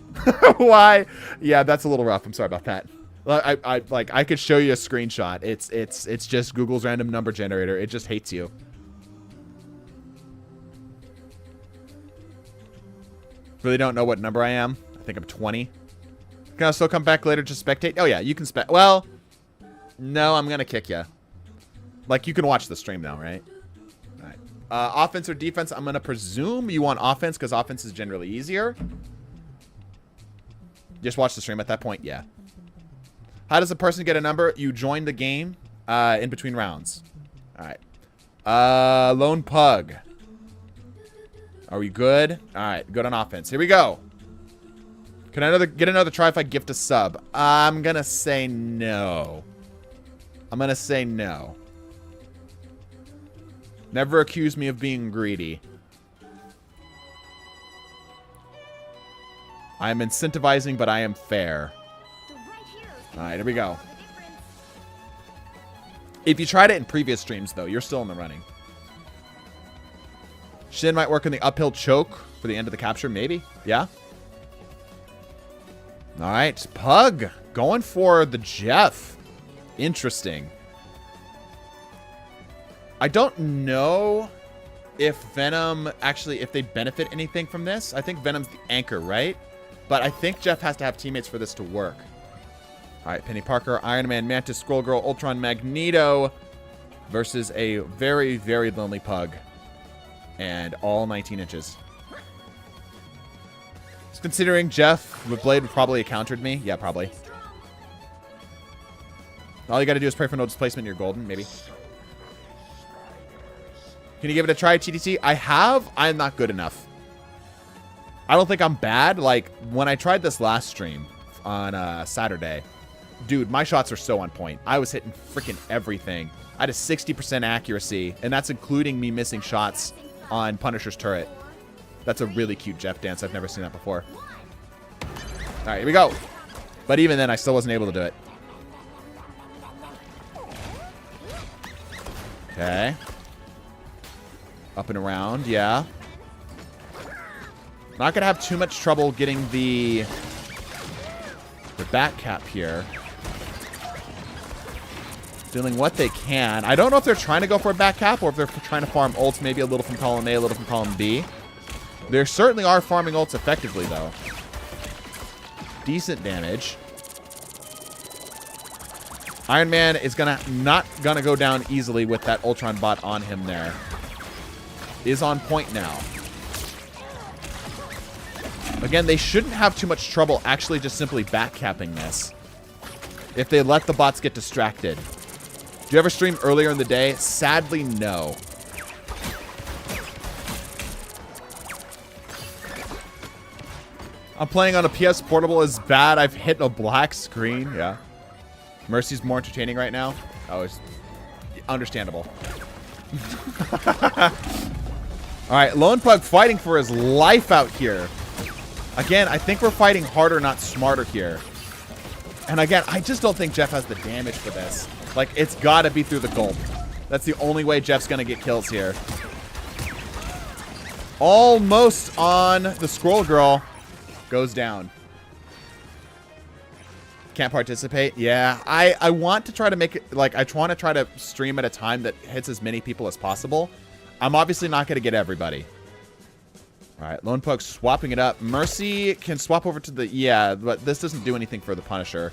Why? Yeah, that's a little rough. I'm sorry about that. I could show you a screenshot. It's just Google's random number generator. It just hates you. Really don't know what number I am. I think I'm 20. Can I still come back later to spectate? Oh yeah, you can well, no, I'm gonna kick you. Like, you can watch the stream now, right? All right. Offense or defense? I'm gonna presume you want offense because offense is generally easier. Just watch the stream at that point, yeah. How does a person get a number? You join the game, in between rounds. All right. Lone Pug. Are we good? All right, good on offense. Here we go. Can I get another try if I gift a sub? I'm going to say no. I'm going to say no. Never accuse me of being greedy. I am incentivizing, but I am fair. All right, here we go. If you tried it in previous streams, though, you're still in the running. Shin might work in the uphill choke for the end of the capture, maybe. Yeah. All right, Pug going for the Jeff. Interesting. I don't know if Venom actually, if they benefit anything from this. I think Venom's the anchor, right? But I think Jeff has to have teammates for this to work. All right, Penny Parker, Iron Man, Mantis, Scroll Girl, Ultron, Magneto versus a very, very lonely Pug. And all 19 inches. Just considering Jeff with Blade would probably have countered me. Yeah, probably. All you got to do is pray for no displacement. You're golden, maybe. Can you give it a try, TDT? I have. I'm not good enough. I don't think I'm bad. Like, when I tried this last stream on Saturday, dude, my shots are so on point. I was hitting freaking everything. I had a 60% accuracy, and that's including me missing shots on Punisher's turret. That's a really cute Jeff dance. I've never seen that before. All right, here we go. But even then, I still wasn't able to do it. Okay. Up and around, yeah. Not going to have too much trouble getting the back cap here. Doing what they can. I don't know if they're trying to go for a back cap or if they're trying to farm ults, maybe a little from column A, a little from column B. There certainly are farming ults effectively, though. Decent damage. Iron Man is not gonna go down easily with that Ultron bot on him there. Is on point now. Again, they shouldn't have too much trouble actually just simply backcapping this. If they let the bots get distracted. Do you ever stream earlier in the day? Sadly, no. I'm playing on a PS Portable is bad. I've hit a black screen. Yeah. Mercy's more entertaining right now. Oh, it's understandable. All right, Lone Pug fighting for his life out here. Again, I think we're fighting harder, not smarter here. And again, I just don't think Jeff has the damage for this. Like, it's got to be through the gulp. That's the only way Jeff's going to get kills here. Almost on the Scroll Girl. Goes down. Can't participate. Yeah, I want to try to make it, like, I want to try to stream at a time that hits as many people as possible. I'm obviously not going to get everybody. All right, Lone Pug swapping it up. Mercy can swap over to the, yeah, but this doesn't do anything for the Punisher.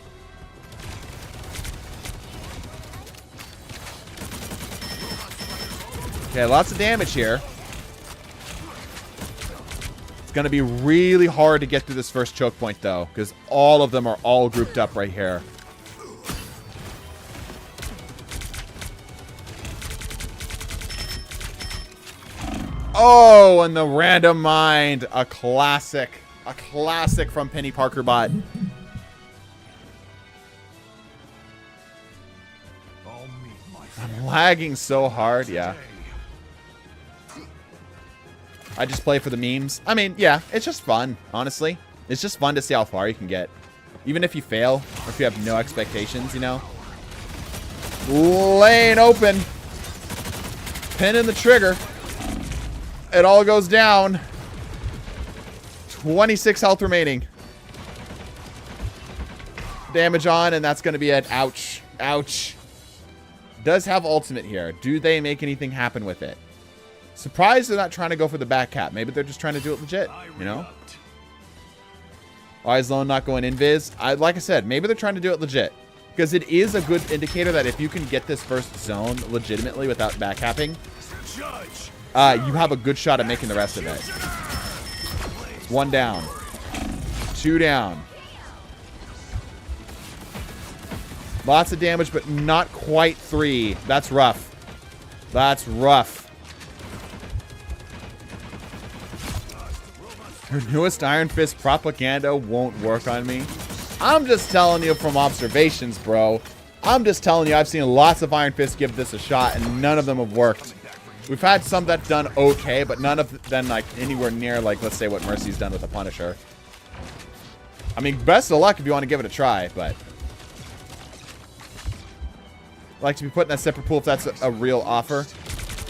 Okay, lots of damage here. It's going to be really hard to get through this first choke point, though, because all of them are all grouped up right here. Oh, and the random mind. A classic. A classic from Penny Parker bot. I'm lagging so hard, yeah. I just play for the memes. I mean, yeah, it's just fun, honestly. It's just fun to see how far you can get. Even if you fail, or if you have no expectations, you know. Lane open. Pin in the trigger. It all goes down. 26 health remaining. Damage on, and that's going to be it. Ouch. Ouch. Does have ultimate here. Do they make anything happen with it? Surprised they're not trying to go for the back cap. Maybe they're just trying to do it legit, you know? Why is Lone not going invis? Like I said, maybe they're trying to do it legit. Because it is a good indicator that if you can get this first zone legitimately without backcapping, you have a good shot at making the rest of it. 1 down. 2 down. Lots of damage, but not quite 3. That's rough. That's rough. Her newest Iron Fist propaganda won't work on me. I'm just telling you from observations, bro. I'm just telling you I've seen lots of Iron Fists give this a shot, and none of them have worked. We've had some that done okay, but none of them like anywhere near, like, let's say what Mercy's done with the Punisher. I mean, best of luck if you want to give it a try, but... I'd like to be put in that separate pool if that's a real offer.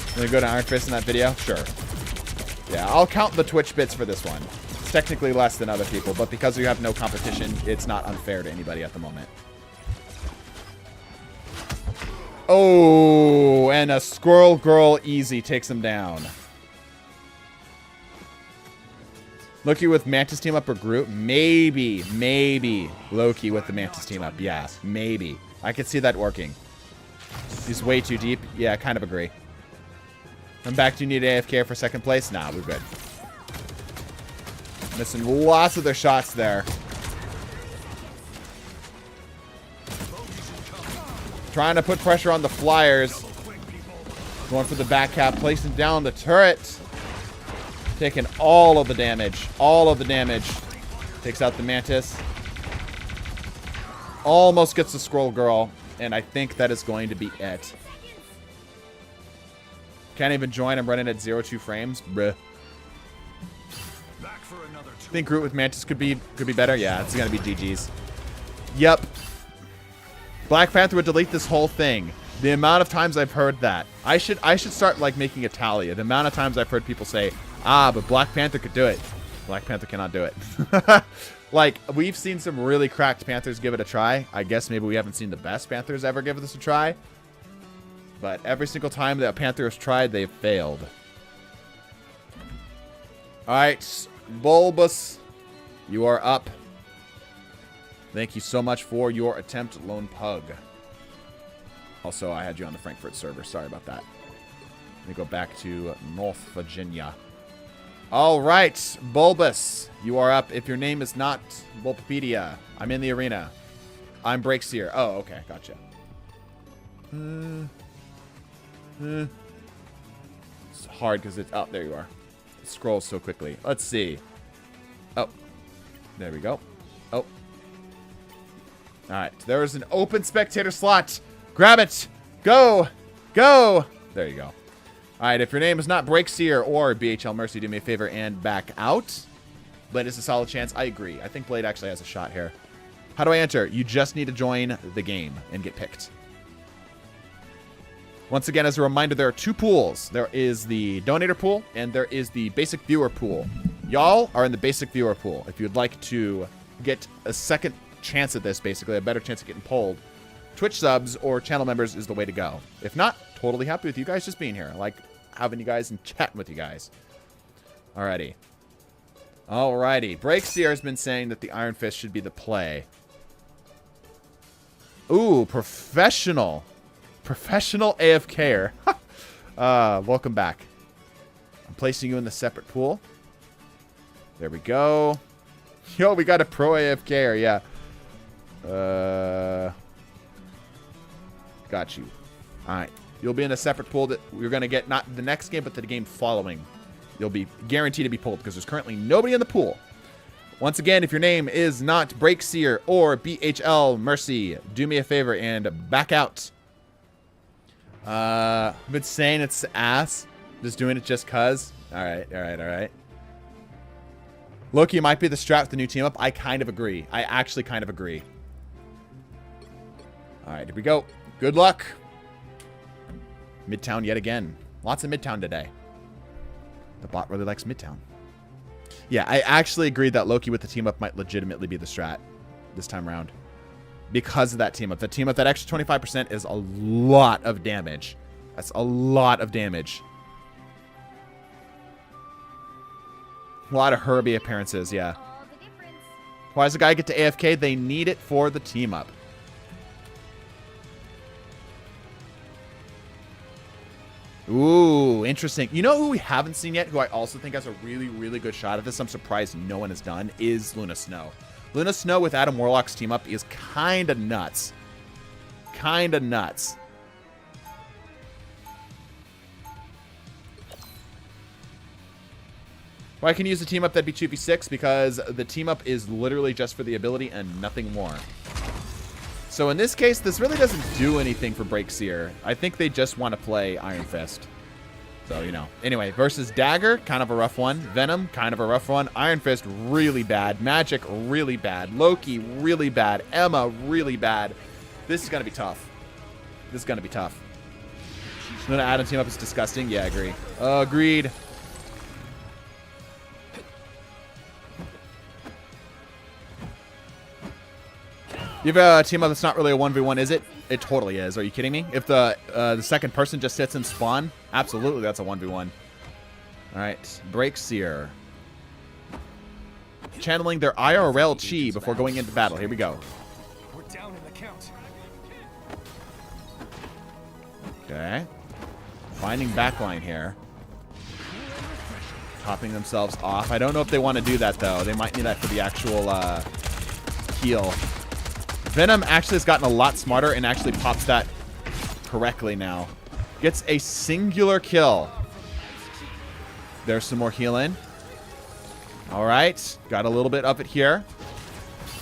I'm going to go to Iron Fist in that video? Sure. Yeah, I'll count the Twitch bits for this one. It's technically less than other people, but because you have no competition, it's not unfair to anybody at the moment. Oh, and a Squirrel Girl easy takes him down. Loki with Mantis team up or Groot? Maybe Loki with the Mantis team up. Yeah, maybe. I could see that working. He's way too deep. Yeah, I kind of agree. Come back. Do you need AFK for second place? Nah, we're good. Missing lots of their shots there. Trying to put pressure on the Flyers. Going for the back cap. Placing down the turret. Taking all of the damage. All of the damage. Takes out the Mantis. Almost gets the Scroll Girl. And I think that is going to be it. Can't even join. I'm running at 0.2 frames. Bruh. Think Groot with Mantis could be better? Yeah, it's gonna be GG's. Yep. Black Panther would delete this whole thing. The amount of times I've heard that. I should start like making a tally. The amount of times I've heard people say, but Black Panther could do it. Black Panther cannot do it. Like, we've seen some really cracked Panthers give it a try. I guess maybe we haven't seen the best Panthers ever give this a try. But every single time that a Panther has tried, they've failed. Alright, Bulbous, you are up. Thank you so much for your attempt, Lone Pug. Also, I had you on the Frankfurt server. Sorry about that. Let me go back to North Virginia. Alright, Bulbous, you are up. If your name is not Bulbapedia, I'm in the arena. I'm Breakseer. Oh, okay, gotcha. It's hard because it's... Oh, there you are. It scrolls so quickly. Let's see. Oh. There we go. Oh. Alright. There is an open spectator slot. Grab it. Go. Go. There you go. Alright. If your name is not Breakseer or BHL Mercy, do me a favor and back out. Blade is a solid chance. I agree. I think Blade actually has a shot here. How do I enter? You just need to join the game and get picked. Once again, as a reminder, there are 2 pools. There is the donator pool, and there is the basic viewer pool. Y'all are in the basic viewer pool. If you'd like to get a second chance at this, basically, a better chance of getting polled, Twitch subs or channel members is the way to go. If not, totally happy with you guys just being here. I like having you guys and chatting with you guys. Alrighty. Alrighty. Breakseer has been saying that the Iron Fist should be the play. Ooh, professional. Professional AFKer. Welcome back. I'm placing you in the separate pool. There we go. Yo, we got a pro AFKer, yeah. Got you. Alright. You'll be in a separate pool that we're going to get not the next game, but the game following. You'll be guaranteed to be pulled because there's currently nobody in the pool. Once again, if your name is not Breakseer or BHL Mercy, do me a favor and back out. I've been saying it's ass. Just doing it just cuz. Alright. Loki might be the strat with the new team up. I kind of agree. I actually kind of agree. Alright, here we go. Good luck. Midtown yet again. Lots of Midtown today. The bot really likes Midtown. Yeah, I actually agreed that Loki with the team up might legitimately be the strat this time around. Because of that team up. The team up, that extra 25% is a lot of damage. That's a lot of damage. A lot of Herbie appearances, yeah. Why does the guy get to AFK? They need it for the team up. Ooh, interesting. You know who we haven't seen yet, who I also think has a really, really good shot at this, I'm surprised no one has done, is Luna Snow. Luna Snow with Adam Warlock's team up is kind of nuts. kind of nuts. Well, I can use the team up, that'd be 2v6, because the team up is literally just for the ability and nothing more. So in this case, this really doesn't do anything for Breakseer. I think they just want to play Iron Fist. So, you know. Anyway, versus Dagger, kind of a rough one. Venom, kind of a rough one. Iron Fist, really bad. Magic, really bad. Loki, really bad. Emma, really bad. This is going to be tough. This is going to be tough. I'm going to add a team up. It's disgusting. Yeah, I agree. Agreed. You have a team up that's not really a 1v1, is it? It totally is. Are you kidding me? If the second person just sits and spawn, absolutely that's a 1v1. All right, Breakseer. Channeling their IRL chi before going into battle. Here we go. We're down in the count. Okay. Finding backline here. Topping themselves off. I don't know if they want to do that, though. They might need that for the actual heal. Venom actually has gotten a lot smarter and actually pops that correctly now. Gets a singular kill. There's some more healing. All right. Got a little bit of it here.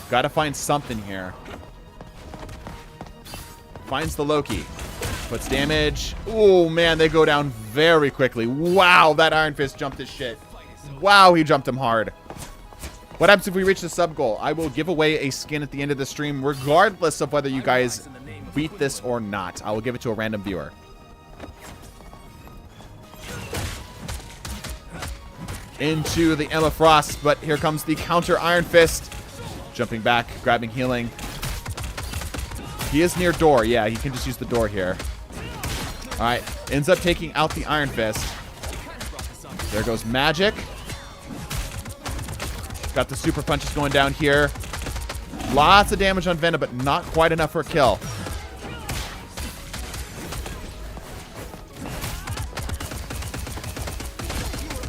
Got to find something here. Finds the Loki. Puts damage. Oh, man, they go down very quickly. Wow, that Iron Fist jumped his shit. Wow, he jumped him hard. What happens if we reach the sub goal? I will give away a skin at the end of the stream, regardless of whether you guys beat this or not. I will give it to a random viewer. Into the Emma Frost, but here comes the counter Iron Fist. Jumping back, grabbing healing. He is near door. Yeah, he can just use the door here. All right, ends up taking out the Iron Fist. There goes Magic. Got the super punches going down here. Lots of damage on Venom, but not quite enough for a kill.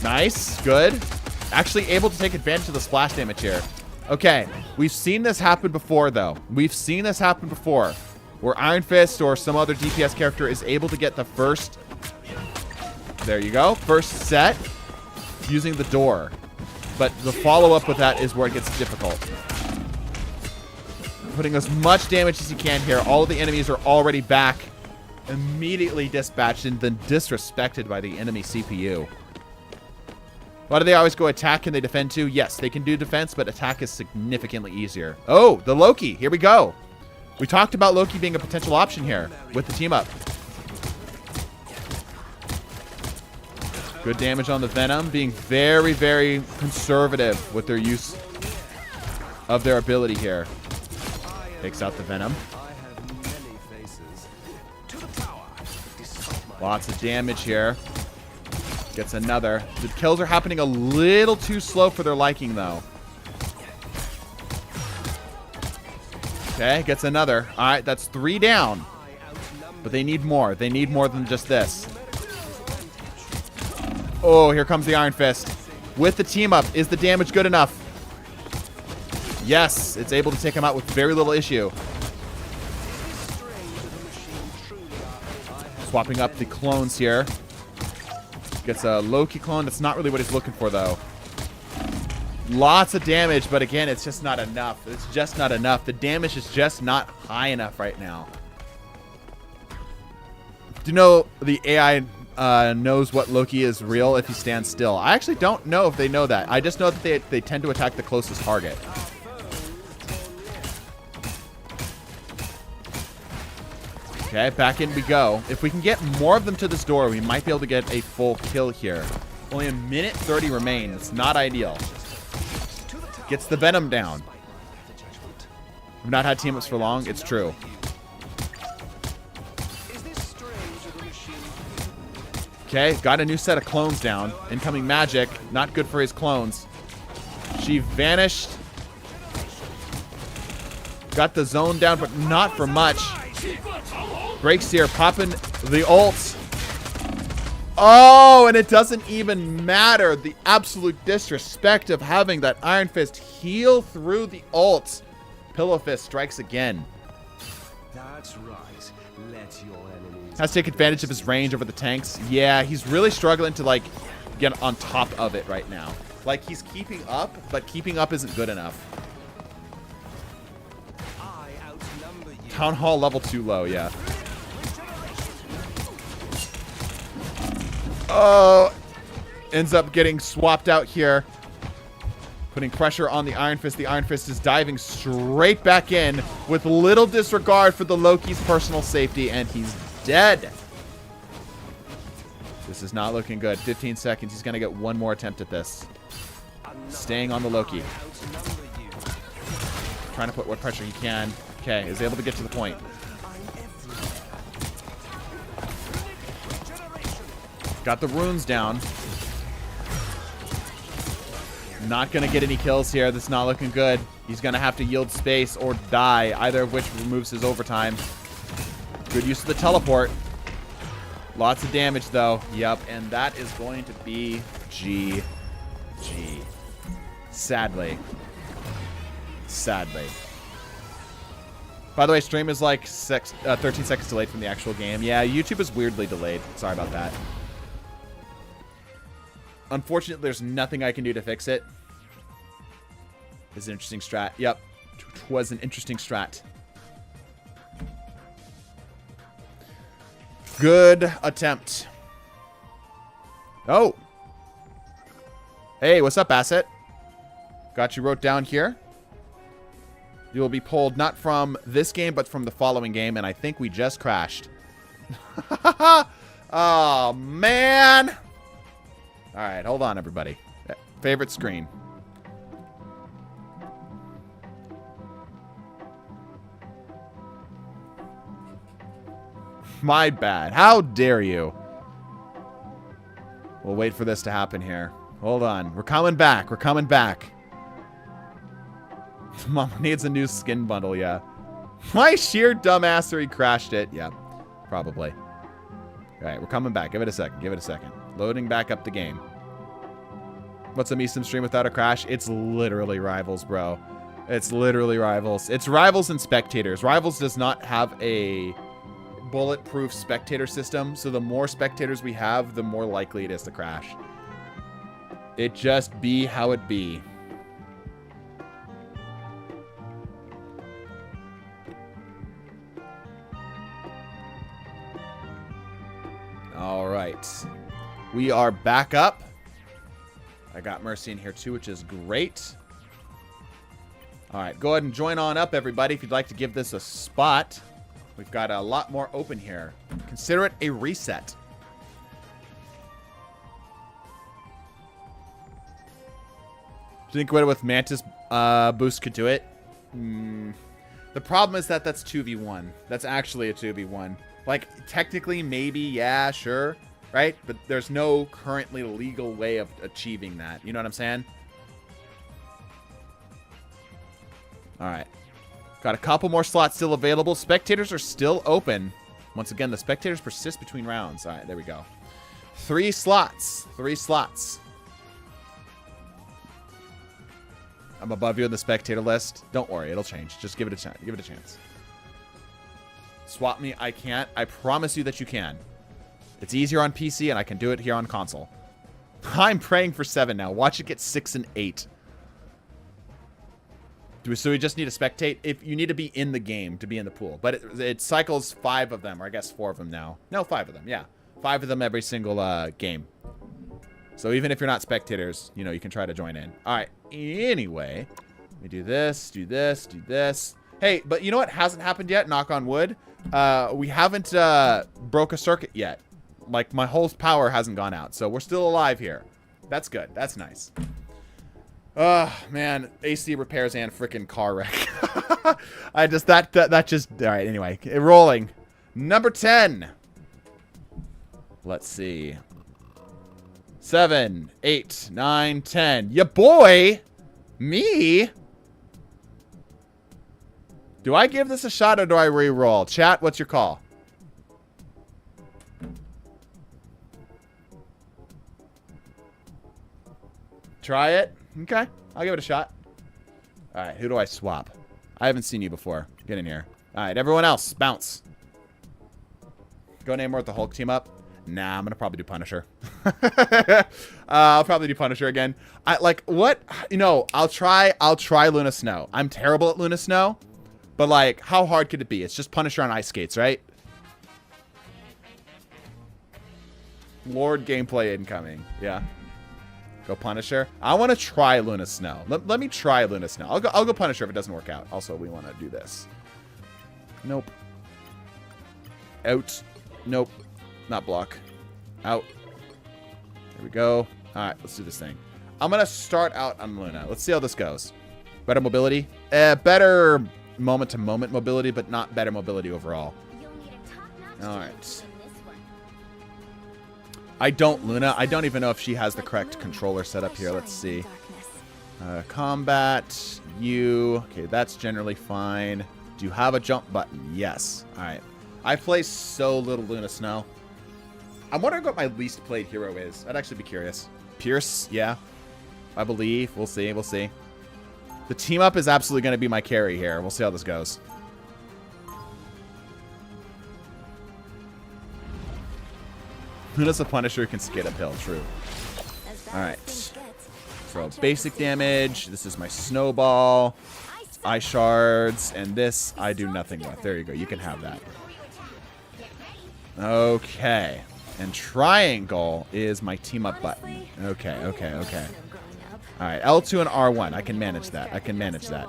Nice. Good. Actually able to take advantage of the splash damage here. Okay. We've seen this happen before, though. We've seen this happen before. Where Iron Fist or some other DPS character is able to get the first... There you go. First set using the door. But the follow-up with that is where it gets difficult. Putting as much damage as you can here. All of the enemies are already back. Immediately dispatched and then disrespected by the enemy CPU. Why do they always go attack? Can they defend too? Yes, they can do defense, but attack is significantly easier. Oh, the Loki. Here we go. We talked about Loki being a potential option here with the team up. Good damage on the Venom, being very, very conservative with their use of their ability here. Takes out the Venom. Lots of damage here. Gets another. The kills are happening a little too slow for their liking, though. Okay, gets another. All right, that's 3 down. But they need more. They need more than just this. Oh, here comes the Iron Fist. With the team up, is the damage good enough? Yes, it's able to take him out with very little issue. Swapping up the clones here. Gets a Loki clone. That's not really what he's looking for, though. Lots of damage, but again, it's just not enough. It's just not enough. The damage is just not high enough right now. Do you know the AI knows what Loki is real if he stands still? I actually don't know if they know that. I just know that they tend to attack the closest target. Okay, back in we go. If we can get more of them to this door, we might be able to get a full kill here. Only a minute 30 remains. It's not ideal. Gets the Venom down. We've not had team-ups for long. It's true. Okay, got a new set of clones down. Incoming magic. Not good for his clones. She vanished. Got the zone down, but not for much. Breakseer popping the ult. Oh, and it doesn't even matter. The absolute disrespect of having that Iron Fist heal through the ult. Pillow Fist strikes again. That's right. Has to take advantage of his range over the tanks. Yeah, he's really struggling to, like, get on top of it right now. Like, he's keeping up, but keeping up isn't good enough. Town Hall level 2 low, yeah. Oh, ends up getting swapped out here. Putting pressure on the Iron Fist. The Iron Fist is diving straight back in with little disregard for the Loki's personal safety, and he's dead. This is not looking good. 15 seconds. He's going to get one more attempt at this. Staying on the Loki. Trying to put what pressure he can. Okay, is able to get to the point. Got the runes down. Not going to get any kills here. This is not looking good. He's going to have to yield space or die, either of which removes his overtime. Good use of the teleport. Lots of damage, though. Yep, and that is going to be GG. Sadly. Sadly. By the way, stream is like 13 seconds delayed from the actual game. Yeah, YouTube is weirdly delayed. Sorry about that. Unfortunately, there's nothing I can do to fix it. It's an interesting strat. Yep. It was an interesting strat. Good attempt. Oh. Hey, what's up, Asset? Got you wrote down here. You will be pulled not from this game, but from the following game, and I think we just crashed. Oh, man. All right, hold on, everybody. Favorite screen. My bad. How dare you? We'll wait for this to happen here. Hold on. We're coming back. We're coming back. Mama needs a new skin bundle, yeah. My sheer dumbassery crashed it. Yeah, probably. All right, we're coming back. Give it a second. Give it a second. Loading back up the game. What's a Meesum stream without a crash? It's literally Rivals, bro. It's literally Rivals. It's Rivals and Spectators. Rivals does not have a bulletproof spectator system, so the more spectators we have, the more likely it is to crash. It just be how it be. All right. We are back up. I got Mercy in here too, which is great. All right, go ahead and join on up, everybody, if you'd like to give this a spot. We've got a lot more open here. Consider it a reset. Do you think with Mantis boost could do it? The problem is that that's 2v1. That's actually a 2v1. Like, technically, maybe, yeah, sure, right? But there's no currently legal way of achieving that. You know what I'm saying? All right. Got a couple more slots still available. Spectators are still open. Once again, the spectators persist between rounds. All right, there we go. 3 slots. 3 slots. I'm above you on the spectator list. Don't worry, it'll change. Just give it a chance. Give it a chance. Swap me, I can't. I promise you that you can. It's easier on PC, and I can do it here on console. I'm praying for 7 now. Watch it get 6 and 8. So we just need to spectate. If you need to be in the game to be in the pool. But it cycles 5 of them, or I guess 4 of them now. No, 5 of them, yeah. 5 of them every single game. So even if you're not spectators, you know, you can try to join in. All right, anyway. Let me do this, do this, do this. Hey, but you know what hasn't happened yet? Knock on wood. We haven't broke a circuit yet. Like, my whole power hasn't gone out. So we're still alive here. That's good. That's nice. Man. AC repairs and freaking car wreck. That just... All right, anyway. Rolling. Number 10. Let's see. 7, 8, 9, 10. Ya boy! Me? Do I give this a shot or do I re-roll? Chat, what's your call? Try it? Okay, I'll give it a shot. Alright, who do I swap? I haven't seen you before. Get in here. Alright, everyone else, bounce. Go Namor with the Hulk team up. Nah, I'm gonna probably do Punisher. I'll probably do Punisher again. What? You know, I'll try Luna Snow. I'm terrible at Luna Snow, but like, how hard could it be? It's just Punisher on ice skates, right? Lord gameplay incoming. Yeah. Go Punisher. I want to try Luna Snow. Let me try Luna Snow. I'll go Punisher if it doesn't work out. Also, we want to do this. Nope. Out. Nope. Not block. Out. There we go. All right, let's do this thing. I'm going to start out on Luna. Let's see how this goes. Better mobility. Better moment-to-moment mobility, but not better mobility overall. All right. I don't Luna. I don't even know if she has the correct controller set up here. Let's see. Combat. You. Okay, that's generally fine. Do you have a jump button? Yes. All right. I play so little Luna Snow. I'm wondering what my least played hero is. I'd actually be curious. Pierce, yeah. I believe. We'll see. We'll see. The team up is absolutely going to be my carry here. We'll see how this goes. Luna's a Punisher who can skate uphill. True. Alright. Throw basic damage. This is my snowball. Ice shards. And this I do nothing with. There you go. You can have that. Okay. And triangle is my team up button. Okay, okay, okay. Alright, L2 and R1. I can manage that. I can manage that.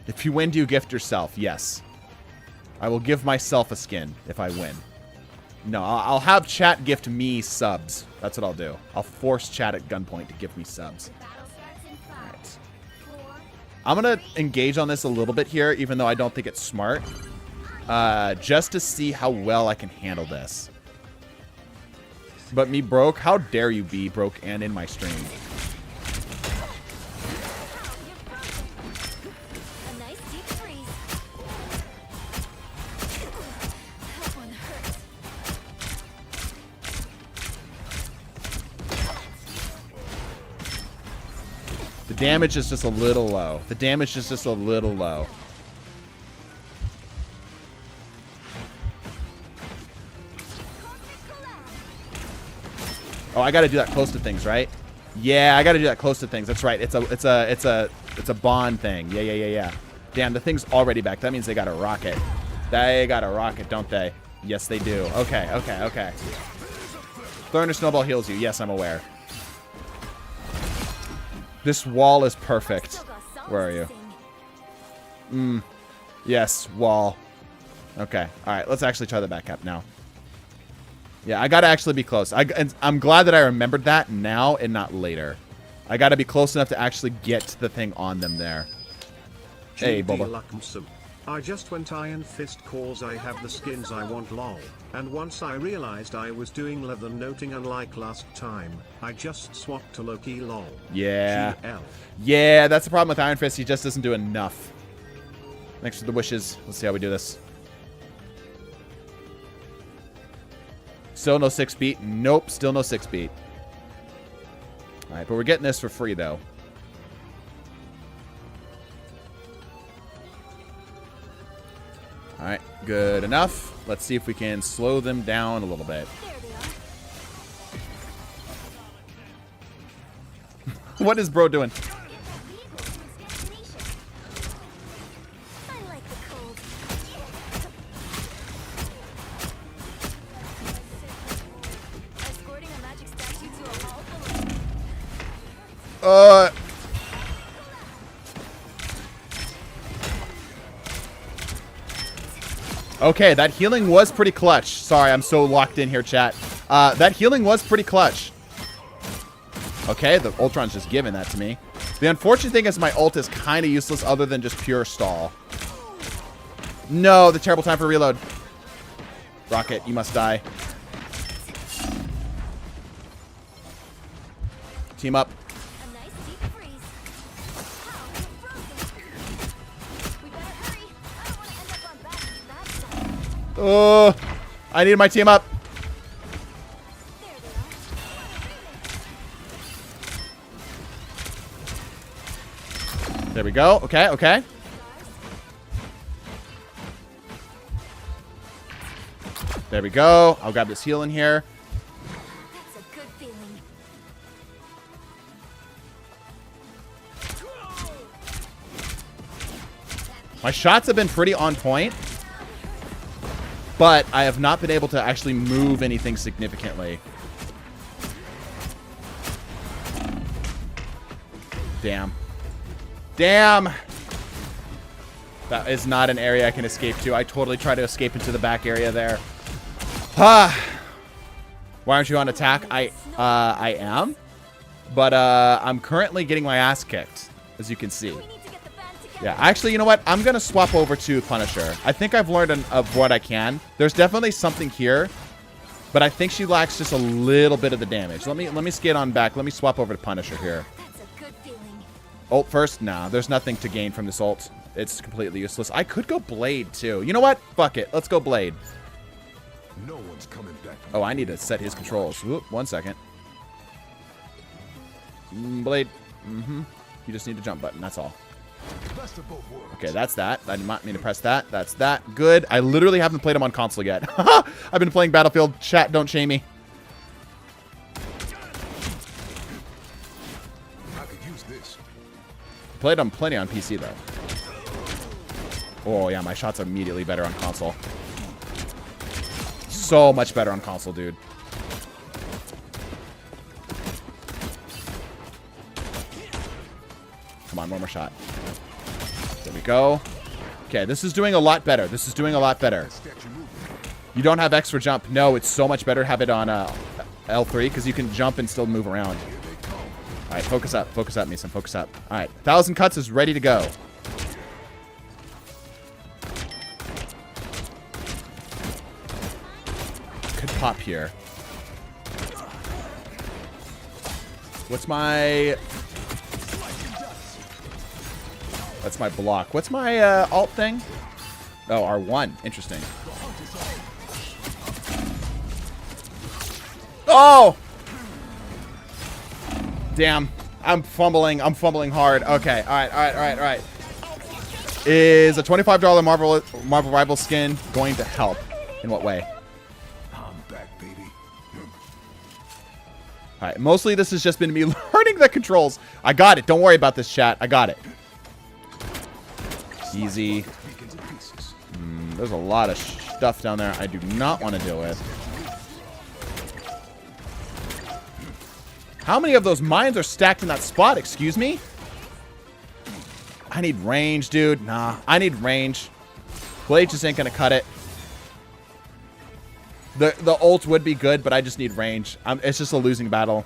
If you win, do you gift yourself? Yes. I will give myself a skin if I win. No, I'll have chat gift me subs. That's what I'll do. I'll force chat at gunpoint to give me subs. Alright. I'm going to engage on this a little bit here, even though I don't think it's smart. Just to see how well I can handle this. But me broke? How dare you be broke and in my stream? The damage is just a little low. The damage is just a little low. Oh, I got to do that close to things, right? Yeah, I got to do that close to things. That's right. It's a bond thing. Yeah. Damn, the thing's already back. That means they got a rocket. They got a rocket, don't they? Yes, they do. Okay. Throwing a snowball heals you. Yes, I'm aware. This wall is perfect. Where are you? Yes, wall. Okay. All right, let's actually try the back up now. Yeah, I got to actually be close. I'm glad that I remembered that now and not later. I got to be close enough to actually get the thing on them there. Hey, Boba. I just went Iron Fist cause I have the skins I want lol. And once I realized I was doing leather noting unlike last time, I just swapped to Loki lol. Yeah. GL. Yeah, that's the problem with Iron Fist. He just doesn't do enough. Thanks for the wishes. Let's see how we do this. Still no 6-beat. Nope, still no 6-beat. Alright, but we're getting this for free, though. Alright, good enough. Let's see if we can slow them down a little bit. What is bro doing? Okay, that healing was pretty clutch. Sorry, I'm so locked in here, chat. That healing was pretty clutch. Okay, the Ultron's just giving that to me. The unfortunate thing is my ult is kind of useless other than just pure stall. No, the terrible time for reload. Rocket, you must die. Team up. Oh, I need my team up. There we go. Okay, okay. There we go. I'll grab this heal in here. That's a good feeling. My shots have been pretty on point, but I have not been able to actually move anything significantly. Damn. Damn! That is not an area I can escape to. I totally try to escape into the back area there. Ah! Why aren't you on attack? I am. But I'm currently getting my ass kicked, as you can see. Yeah, actually, you know what? I'm going to swap over to Punisher. I think I've learned of what I can. There's definitely something here, but I think she lacks just a little bit of the damage. Let me skid on back. Let me swap over to Punisher here. That's a good feeling. Ult first? Nah, there's nothing to gain from this ult. It's completely useless. I could go Blade, too. You know what? Fuck it. Let's go Blade. No one's coming back. Oh, I need to set his controls. Whoop, 1 second. Blade. You just need a jump button. That's all. Best of both worlds. Okay, that's that. I did not mean to press that. That's that. Good. I literally haven't played him on console yet. I've been playing Battlefield. Chat, don't shame me. I could use this. Played him plenty on PC, though. Oh, yeah, my shots are immediately better on console. So much better on console, dude. Come on, one more shot. There we go. Okay, this is doing a lot better. This is doing a lot better. You don't have X for jump. No, it's so much better to have it on L3 because you can jump and still move around. All right, focus up. Focus up, Mason. Focus up. All right, 1,000 cuts is ready to go. Could pop here. What's my... That's my block. What's my alt thing? Oh, R1. Interesting. Oh! Damn. I'm fumbling. I'm fumbling hard. Okay. All right. Is a $25 Marvel Rival skin going to help? In what way? I'm back, baby. All right. Mostly this has just been me learning the controls. I got it. Don't worry about this, chat. I got it. Easy. There's a lot of stuff down there I do not want to deal with. How many of those mines are stacked in that spot? Excuse me? I need range, dude. Nah, I need range. Blade just ain't gonna cut it. The ult would be good, but I just need range. It's just a losing battle.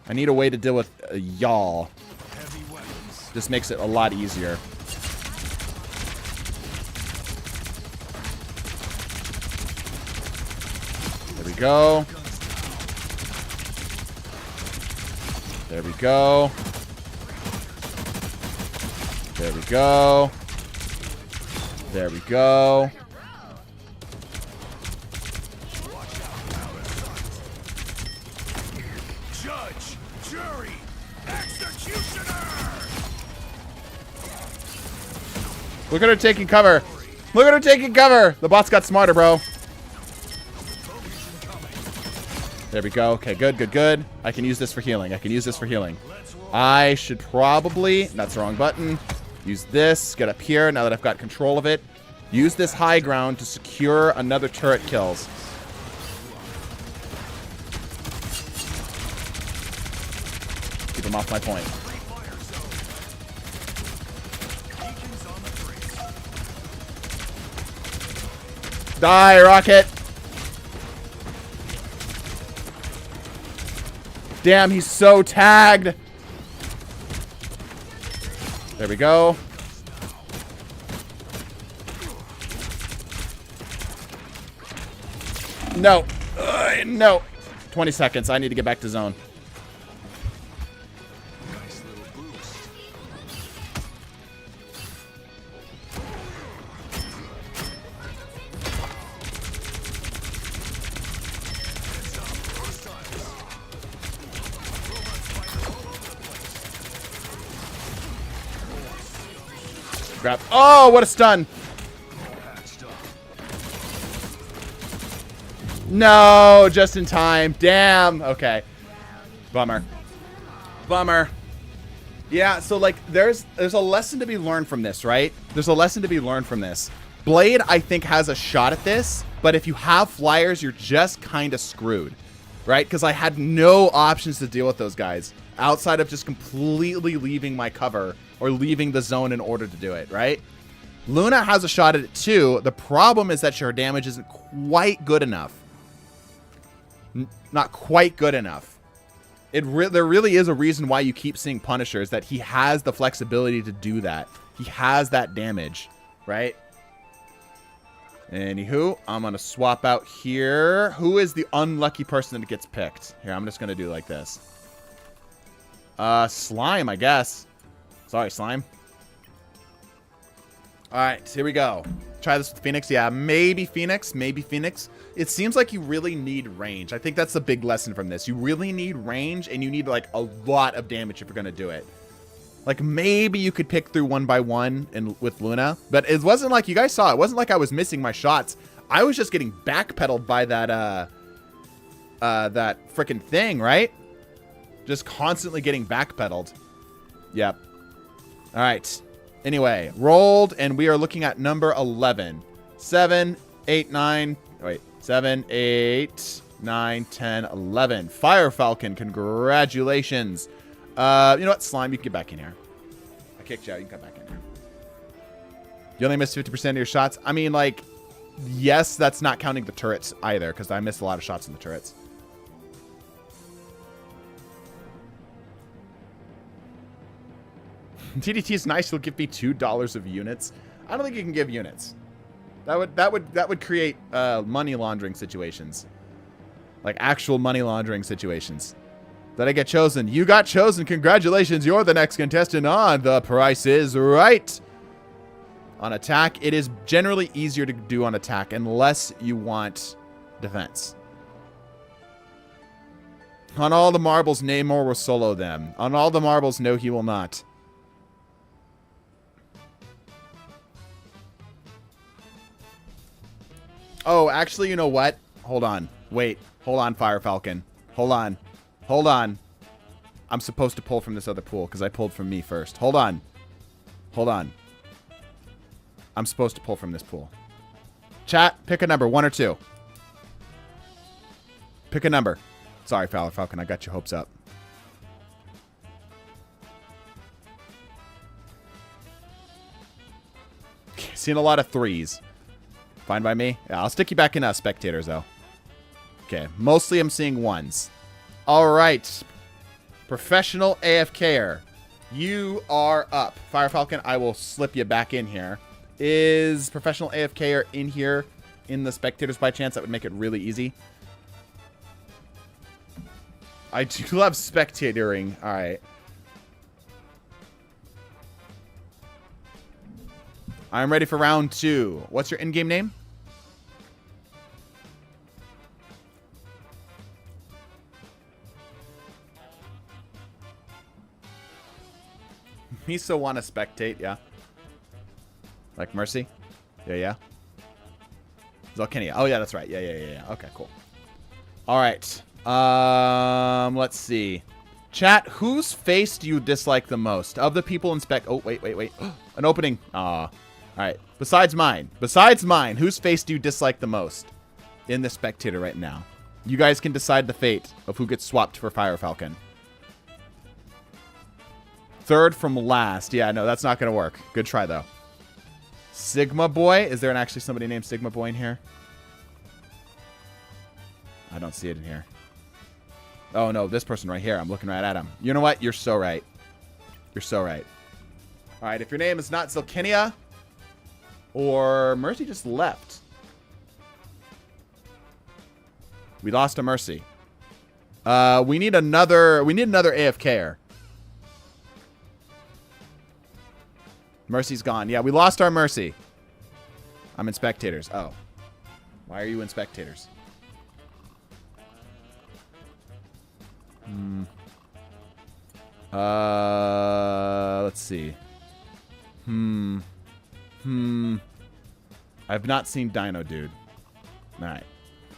I need a way to deal with y'all. This makes it a lot easier. There we go. There we go. There we go. There we go. Judge, jury, executioner. Look at her taking cover. Look at her taking cover. The bots got smarter, bro. There we go. Okay, good. I can use this for healing. I should probably... That's the wrong button. Use this. Get up here now that I've got control of it. Use this high ground to secure another turret kills. Keep him off my point. Die, Rocket! Damn, he's so tagged. There we go. No. No. 20 seconds. I need to get back to zone. Nice little boost. Grab. Oh, what a stun. No, just in time. Damn. Okay. Bummer. Bummer. Yeah, so like there's a lesson to be learned from this, right? There's a lesson to be learned from this. Blade, I think, has a shot at this, but if you have flyers, you're just kind of screwed, right? Because I had no options to deal with those guys outside of just completely leaving my cover or leaving the zone in order to do it, right? Luna has a shot at it too. The problem is that her damage isn't quite good enough. Not quite good enough. There really is a reason why you keep seeing Punishers, that he has the flexibility to do that. He has that damage, right? Anywho, I'm going to swap out here. Who is the unlucky person that gets picked? Here, I'm just going to do like this. Slime, I guess. Sorry, Slime. All right, here we go. Try this with Phoenix. Yeah, maybe Phoenix. Maybe Phoenix. It seems like you really need range. I think that's the big lesson from this. You really need range, and you need, like, a lot of damage if you're going to do it. Like, maybe you could pick through one by one with Luna. But it wasn't like, you guys saw, it wasn't like I was missing my shots. I was just getting backpedaled by that freaking thing, right? Just constantly getting backpedaled. Yep. All right. Anyway, rolled, and we are looking at number 11. 7, 8, 9. Wait. 7, 8, 9, 10, 11. Fire Falcon, congratulations. You know what? Slime, you can get back in here. I kicked you out. You can come back in here. You only missed 50% of your shots. I mean, like, yes, that's not counting the turrets either, because I missed a lot of shots in the turrets. TDT is nice. He'll give me $2 of units. I don't think you can give units. That would create money laundering situations, like actual money laundering situations. Did I get chosen? You got chosen. Congratulations. You're the next contestant on The Price is Right. On attack, it is generally easier to do on attack unless you want defense. On all the marbles, Namor will solo them. On all the marbles, no, he will not. Oh, actually, you know what? Hold on. Wait. Hold on, Fire Falcon. Hold on. Hold on. I'm supposed to pull from this other pool because I pulled from me first. Hold on. Hold on. I'm supposed to pull from this pool. Chat, pick a number. 1 or 2. Pick a number. Sorry, Fire Falcon. I got your hopes up. Seeing a lot of 3s. Fine by me? Yeah, I'll stick you back in spectators, though. Okay, mostly I'm seeing 1s. All right. Professional AFKer. You are up. Fire Falcon, I will slip you back in here. Is Professional AFKer in here in the spectators by chance? That would make it really easy. I do love spectatoring. All right. I'm ready for round 2. What's your in-game name? Miso wanna spectate, yeah. Like Mercy? Yeah. Zalkinia. Oh yeah, that's right. Yeah. Okay, cool. Alright. Let's see. Chat, whose face do you dislike the most? Of the people in spec... Oh, wait. An opening. Aw. Alright. Besides mine, whose face do you dislike the most in the spectator right now? You guys can decide the fate of who gets swapped for Fire Falcon. Third from last. Yeah, no, that's not going to work. Good try, though. Sigma Boy? Is there actually somebody named Sigma Boy in here? I don't see it in here. Oh, no, this person right here. I'm looking right at him. You know what? You're so right. You're so right. All right, if your name is not Zilkinia or Mercy just left. We lost a Mercy. We need another AFKer. Mercy's gone. Yeah, we lost our Mercy. I'm in spectators. Oh. Why are you in spectators? Let's see. I've not seen Dino Dude. Alright.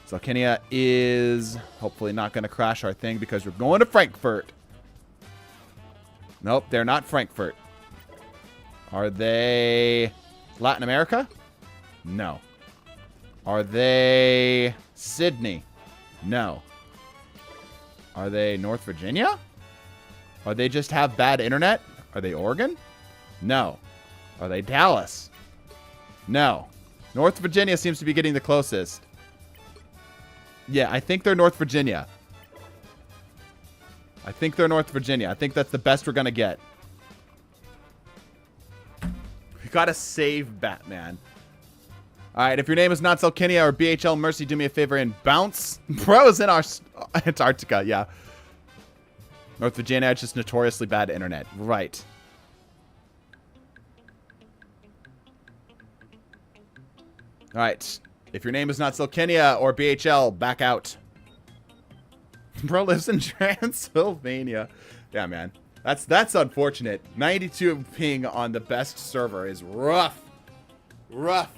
So Kenya is hopefully not going to crash our thing because we're going to Frankfurt. Nope, they're not Frankfurt. Are they Latin America? No. Are they Sydney? No. Are they North Virginia? Are they just have bad internet? Are they Oregon? No. Are they Dallas? No. North Virginia seems to be getting the closest. Yeah, I think they're North Virginia. I think they're North Virginia. I think that's the best we're going to get. We got to save Batman. All right, if your name is Not Selkinia or BHL Mercy, do me a favor and bounce. Bro is in our Antarctica, yeah. North Virginia, it's just notoriously bad internet. Right. All right. If your name is Not Selkinia or BHL, back out. Bro lives in Transylvania. Yeah, man. That's unfortunate. 92 ping on the best server is rough. Rough.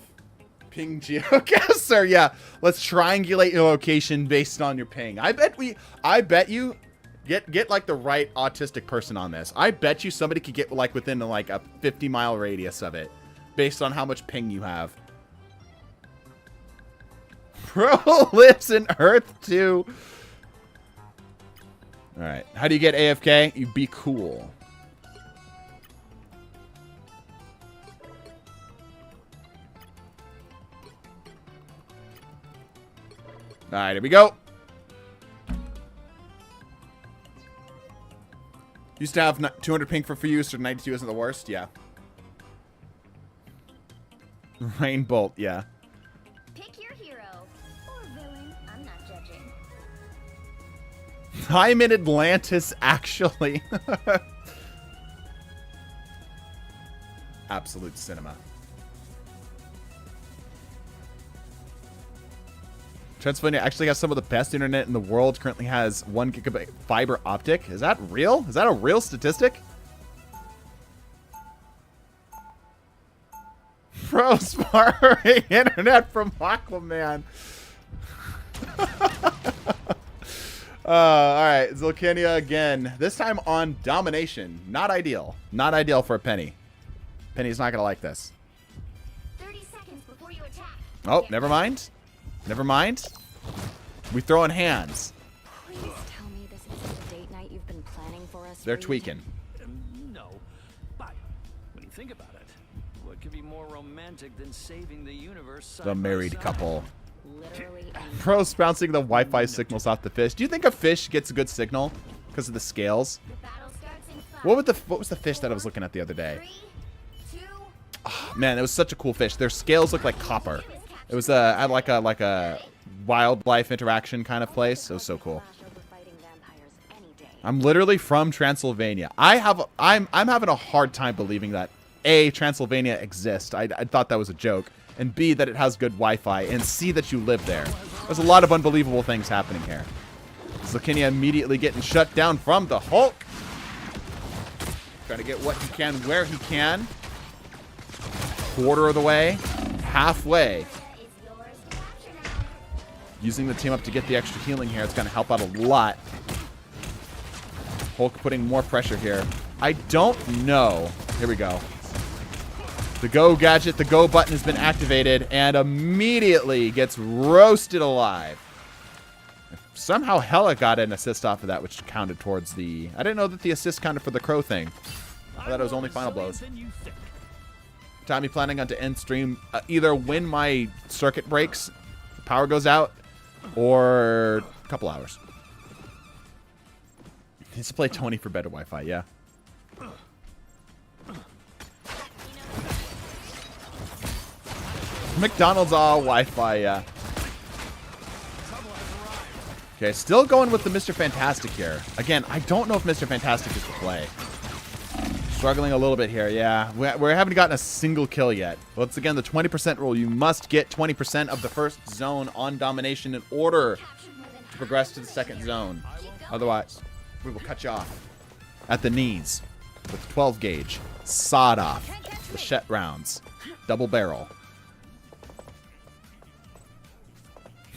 Ping geocaster. Yeah. Let's triangulate your location based on your ping. I bet you get like the right autistic person on this. I bet you somebody could get like within like a 50-mile radius of it based on how much ping you have. Bro lives in Earth 2. Alright. How do you get AFK? You be cool. Alright, here we go. Used to have 200 ping for use, so 92 isn't the worst. Yeah. Rain Bolt, yeah. Pick your hero or villain. I'm not judging. I'm in Atlantis, actually. Absolute cinema. Transylvania actually has some of the best internet in the world. Currently has 1 gigabit fiber optic. Is that real? Is that a real statistic? Bro, sparring internet from Aquaman. Alright, Zilkenia again. This time on domination. Not ideal. Not ideal for a Penny. Penny's not going to like this. 30 seconds before you attack. Oh, never mind. Never mind. We throwing hands. Please tell me this isn't the date night you've been planning for us. They're Reed. tweaking. No, but when you think about it, what could be more romantic than saving the universe? Side The by married side? couple. Literally and Pros bouncing the Wi-Fi signals off the fish. Do you think a fish gets a good signal because of the scales? the battle starts in 5. What was the fish that I was looking at the other day? 3, 2, Oh, man, it was such a cool fish. Their scales look like copper. It was at like a wildlife interaction kind of place. It was so cool. flash over fighting vampires any day. I'm literally from Transylvania. I'm having a hard time believing that A, Transylvania exists. I thought that was a joke. And B, that it has good Wi-Fi. And C, that you live there. There's a lot of unbelievable things happening here. Zilkenia immediately getting shut down from the Hulk. Trying to get what he can where he can. Quarter of the way. Halfway. Is yours to capture now. Using the team up to get the extra healing here. It's going to help out a lot. Hulk putting more pressure here. I don't know. Here we go. The go gadget, the go button has been activated and immediately gets roasted alive. Somehow Hela got an assist off of that, which counted towards the... I didn't know that the assist counted for the crow thing. I thought it was only final blows. Tommy planning on to end stream either when my circuit breaks, power goes out, or a couple hours. Needs to play Tony for better Wi-Fi, yeah. McDonald's all Wi-Fi, yeah. Okay, still going with the Mr. Fantastic here. Again, I don't know if Mr. Fantastic is the play. Struggling a little bit here, yeah. We haven't gotten a single kill yet. Once again, the 20% rule. You must get 20% of the first zone on domination in order to progress to the second zone. Otherwise, we will cut you off at the knees with 12 gauge, sawed off, Lachette rounds. Double barrel.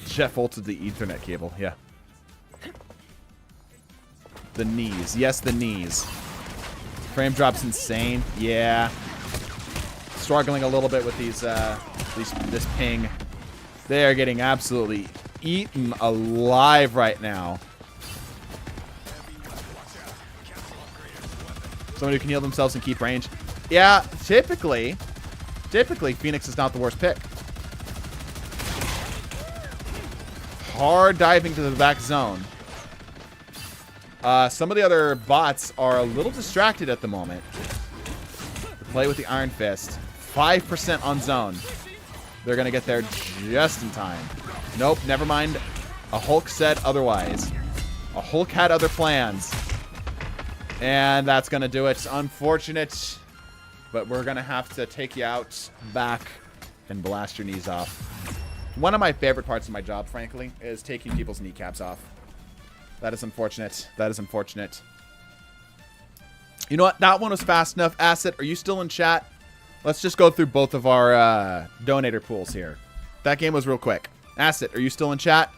Jeff ulted the Ethernet cable. Yeah. The knees. Yes, the knees. Frame drop's insane. Yeah. Struggling a little bit with these, this ping. They are getting absolutely eaten alive right now. Someone who can heal themselves and keep range. Yeah, typically, Phoenix is not the worst pick. Hard diving to the back zone. Some of the other bots are a little distracted at the moment. Play with the Iron Fist. 5% on zone. They're going to get there just in time. Nope, never mind. A Hulk said otherwise. A Hulk had other plans. And that's going to do it. Unfortunate. But we're going to have to take you out back and blast your knees off. One of my favorite parts of my job, frankly, is taking people's kneecaps off. That is unfortunate. That is unfortunate. You know what? That one was fast enough. Asset, are you still in chat? Let's just go through both of our donator pools here. That game was real quick. Asset, are you still in chat?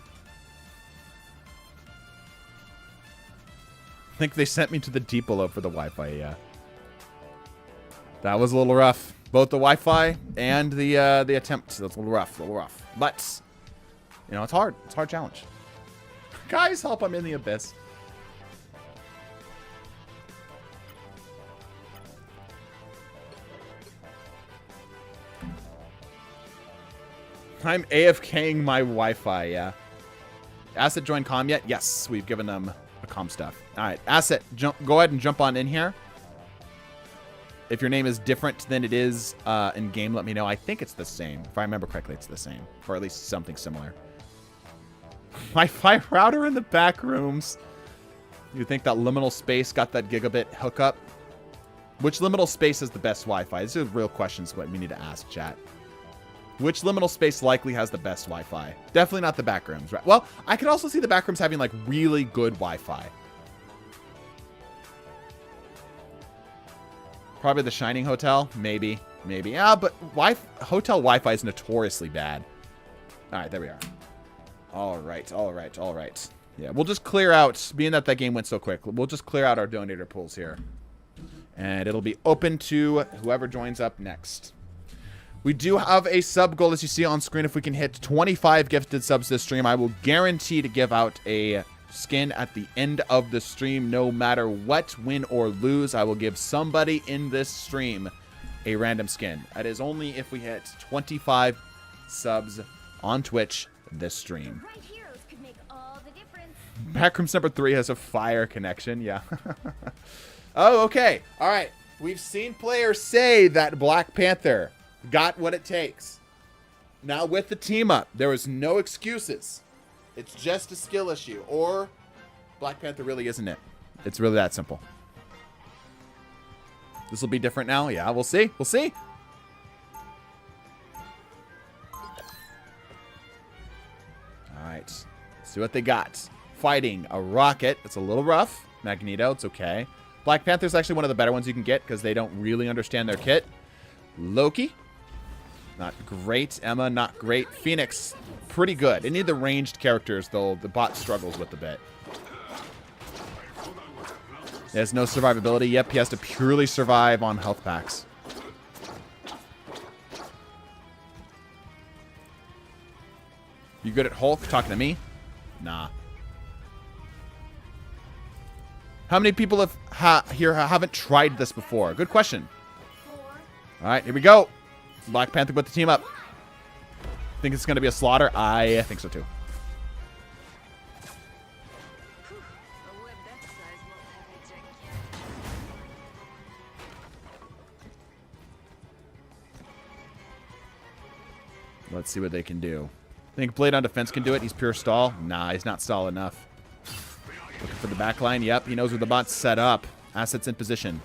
I think they sent me to the depot for the Wi-Fi, yeah. That was a little rough. Both the Wi-Fi and the attempt. That's a little rough, But, you know, it's hard. It's a hard challenge. Guys, help, I'm in the abyss. I'm AFKing my Wi-Fi, yeah. Asset join comm yet? Yes, we've given them a comm stuff. All right, Asset, go ahead and jump on in here. If your name is different than it is in game, let me know. I think it's the same. If I remember correctly, it's the same, or at least something similar. Wi-Fi router in the back rooms. You think that liminal space got that gigabit hookup? Which liminal space has the best Wi-Fi? These are real questions what we need to ask, chat. Which liminal space likely has the best Wi-Fi? Definitely not the back rooms, right? Well, I could also see the back rooms having like really good Wi-Fi. Probably the Shining Hotel, maybe. Yeah, but hotel Wi-Fi is notoriously bad. All right, there we are. All right. Yeah, we'll just clear out, being that game went so quick, we'll just clear out our donator pools here. And it'll be open to whoever joins up next. We do have a sub goal, as you see on screen. If we can hit 25 gifted subs this stream, I will guarantee to give out a skin at the end of the stream. No matter what, win or lose, I will give somebody in this stream a random skin. That is only if we hit 25 subs on Twitch this stream. Right heroes could make all the difference. Backrooms number 3 has a fire connection. Yeah. Oh, okay. All right. We've seen players say that Black Panther got what it takes. Now with the team up, there is no excuses. It's just a skill issue. Or Black Panther really isn't it. It's really that simple. This will be different now. Yeah, we'll see. We'll see. All right. Let's see what they got. Fighting a rocket. It's a little rough. Magneto. It's okay. Black Panther's actually one of the better ones you can get because they don't really understand their kit. Loki. Not great. Emma, not great. Phoenix, pretty good. Any of the ranged characters, though, the bot struggles with a bit. He has no survivability. Yep, he has to purely survive on health packs. You good at Hulk? Talking to me? Nah. How many people here haven't tried this before? Good question. All right, here we go. Black Panther put the team up. Think it's going to be a slaughter? I think so too. Let's see what they can do. Think Blade on defense can do it. He's pure stall. Nah, he's not stall enough. Looking for the back line. Yep, he knows where the bot's set up. Assets in position.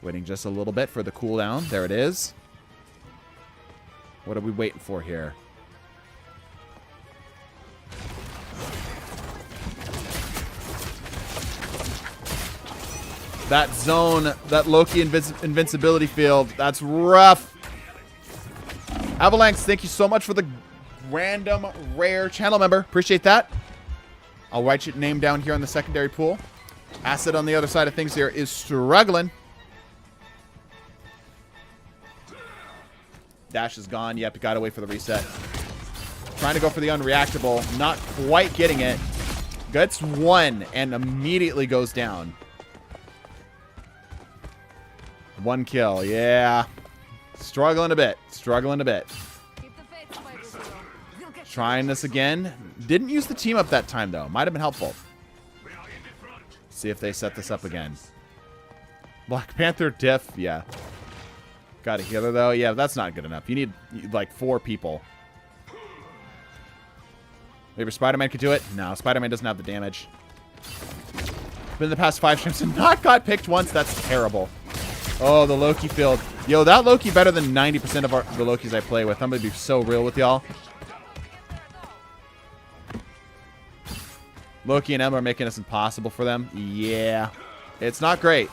Waiting just a little bit for the cooldown. There it is. What are we waiting for here? That zone, that Loki invincibility field, that's rough. Avalanche, thank you so much for the random rare channel member. Appreciate that. I'll write your name down here on the secondary pool. Asset on the other side of things here is struggling. Dash is gone. Yep, got to wait for the reset. Trying to go for the unreactable. Not quite getting it. Gets one and immediately goes down. One kill. Yeah. Struggling a bit. Struggling a bit. Trying this again. Didn't use the team up that time, though. Might have been helpful. See if they set this up again. Black Panther diff. Yeah. Got a healer, though. Yeah, that's not good enough. You need, like, 4 people. Maybe Spider-Man could do it? No, Spider-Man doesn't have the damage. Been in the past 5 streams and not got picked once. That's terrible. Oh, the Loki field. Yo, that Loki better than 90% of the Lokis I play with. I'm going to be so real with y'all. Loki and Emma are making this impossible for them. Yeah. It's not great.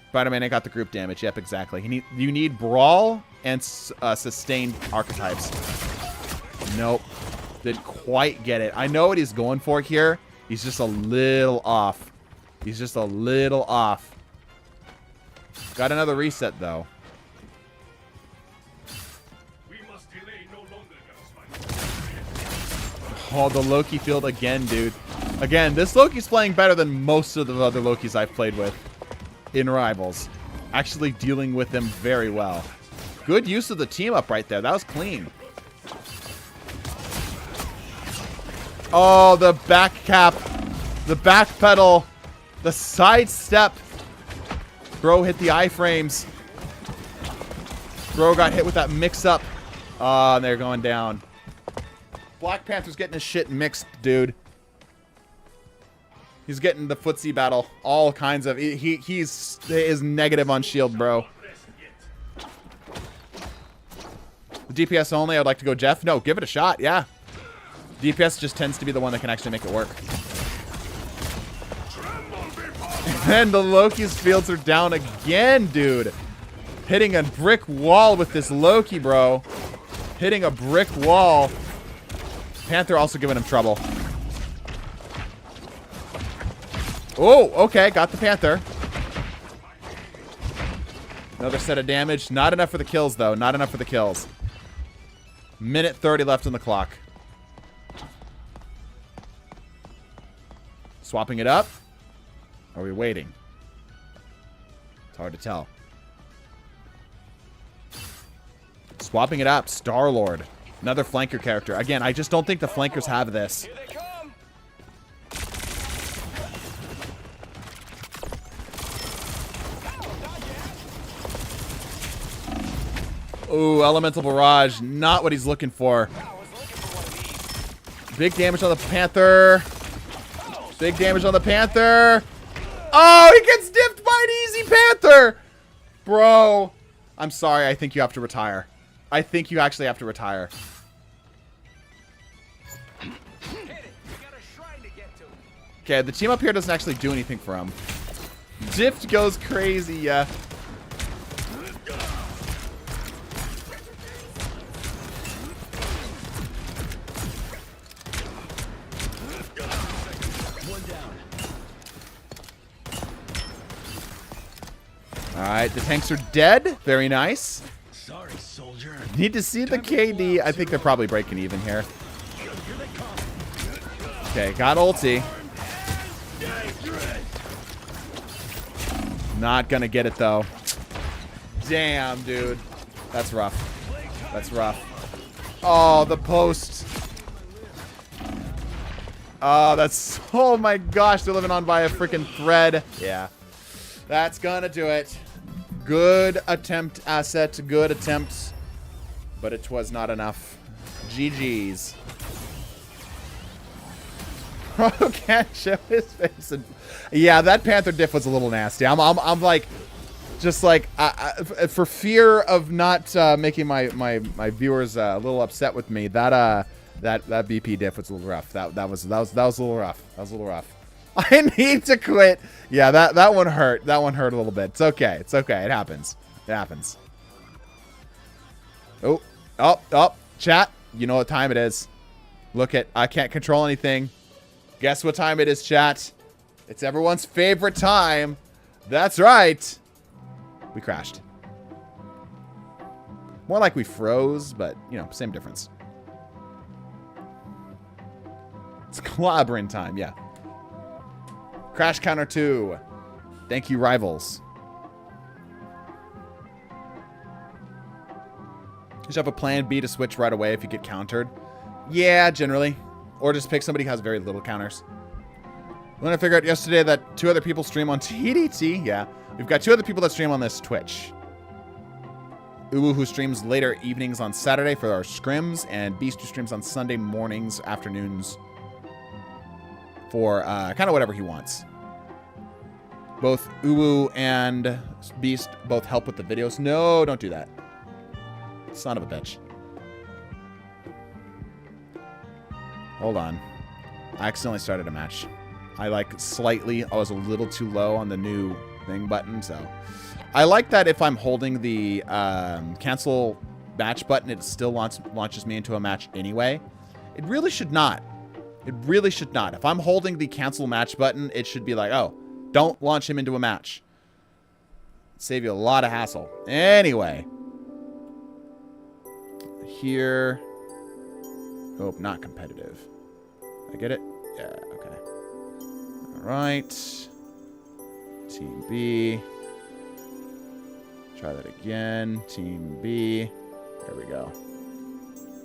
Spider-Man ain't got the group damage. Yep, exactly. You need Brawl and Sustained archetypes. Nope. Didn't quite get it. I know what he's going for here. He's just a little off. He's just a little off. Got another reset, though. Oh, the Loki field again, dude. Again, this Loki's playing better than most of the other Lokis I've played with in Rivals. Actually dealing with them very well. Good use of the team up right there. That was clean. Oh, the back cap. The back pedal. The side step. Bro hit the iframes. Bro got hit with that mix-up. Oh, and they're going down. Black Panther's getting his shit mixed, dude. He's getting the footsie battle. All kinds of... He is negative on shield, bro. The DPS only, I'd like to go Jeff. No, give it a shot, yeah. DPS just tends to be the one that can actually make it work. And the Loki's fields are down again, dude. Hitting a brick wall with this Loki, bro. Hitting a brick wall. Panther also giving him trouble. Oh, okay. Got the Panther. Another set of damage. Not enough for the kills, though. Not enough for the kills. Minute 30 left on the clock. Swapping it up. Are we waiting? It's hard to tell. Swapping it up. Star-Lord. Another flanker character. Again, I just don't think the flankers have this. Here they come. Ooh, Elemental Barrage. Not what he's looking for. Big damage on the Panther. Big damage on the Panther. Oh, he gets dipped by an easy Panther. Bro. I'm sorry. I think you have to retire. I think you actually have to retire. Okay, the team up here doesn't actually do anything for him. Dift goes crazy, yeah. Alright, the tanks are dead. Very nice. Sorry, soldier. Need to see the KD. I think they're probably breaking even here. Okay, got ulti. Not gonna get it, though. Damn, dude. That's rough. That's rough. Oh, the post. Oh, that's... Oh, my gosh. They're living on by a freaking thread. Yeah. That's gonna do it. Good attempt, Asset. Good attempt. But it was not enough. GG's. Bro can't show his face. Yeah, that Panther diff was a little nasty. I'm like, just like, for fear of not making my viewers a little upset with me, that BP diff was a little rough. That was a little rough. That was a little rough. I need to quit. Yeah, that one hurt. That one hurt a little bit. It's okay. It's okay. It happens. It happens. Oh, chat. You know what time it is. Look at, I can't control anything. Guess what time it is, chat? It's everyone's favorite time. That's right. We crashed. More like we froze, but, you know, same difference. It's clobbering time, yeah. Crash counter 2. Thank you, rivals. You should have a plan B to switch right away if you get countered. Yeah, generally. Or just pick somebody who has very little counters. When I figured out yesterday that 2 other people stream on TDT. Yeah. We've got 2 other people that stream on this Twitch. Uwu, who streams later evenings on Saturday for our scrims, and Beast, who streams on Sunday mornings, afternoons for kind of whatever he wants. Both Uwu and Beast both help with the videos. No, don't do that. Son of a bitch. Hold on. I accidentally started a match. I was a little too low on the new thing button, so. I like that if I'm holding the cancel match button, it still launches me into a match anyway. It really should not. It really should not. If I'm holding the cancel match button, it should be like, oh, don't launch him into a match. Save you a lot of hassle. Anyway. Here. Oh, not competitive. I get it? Yeah, okay. All right. Team B. Try that again. Team B. There we go.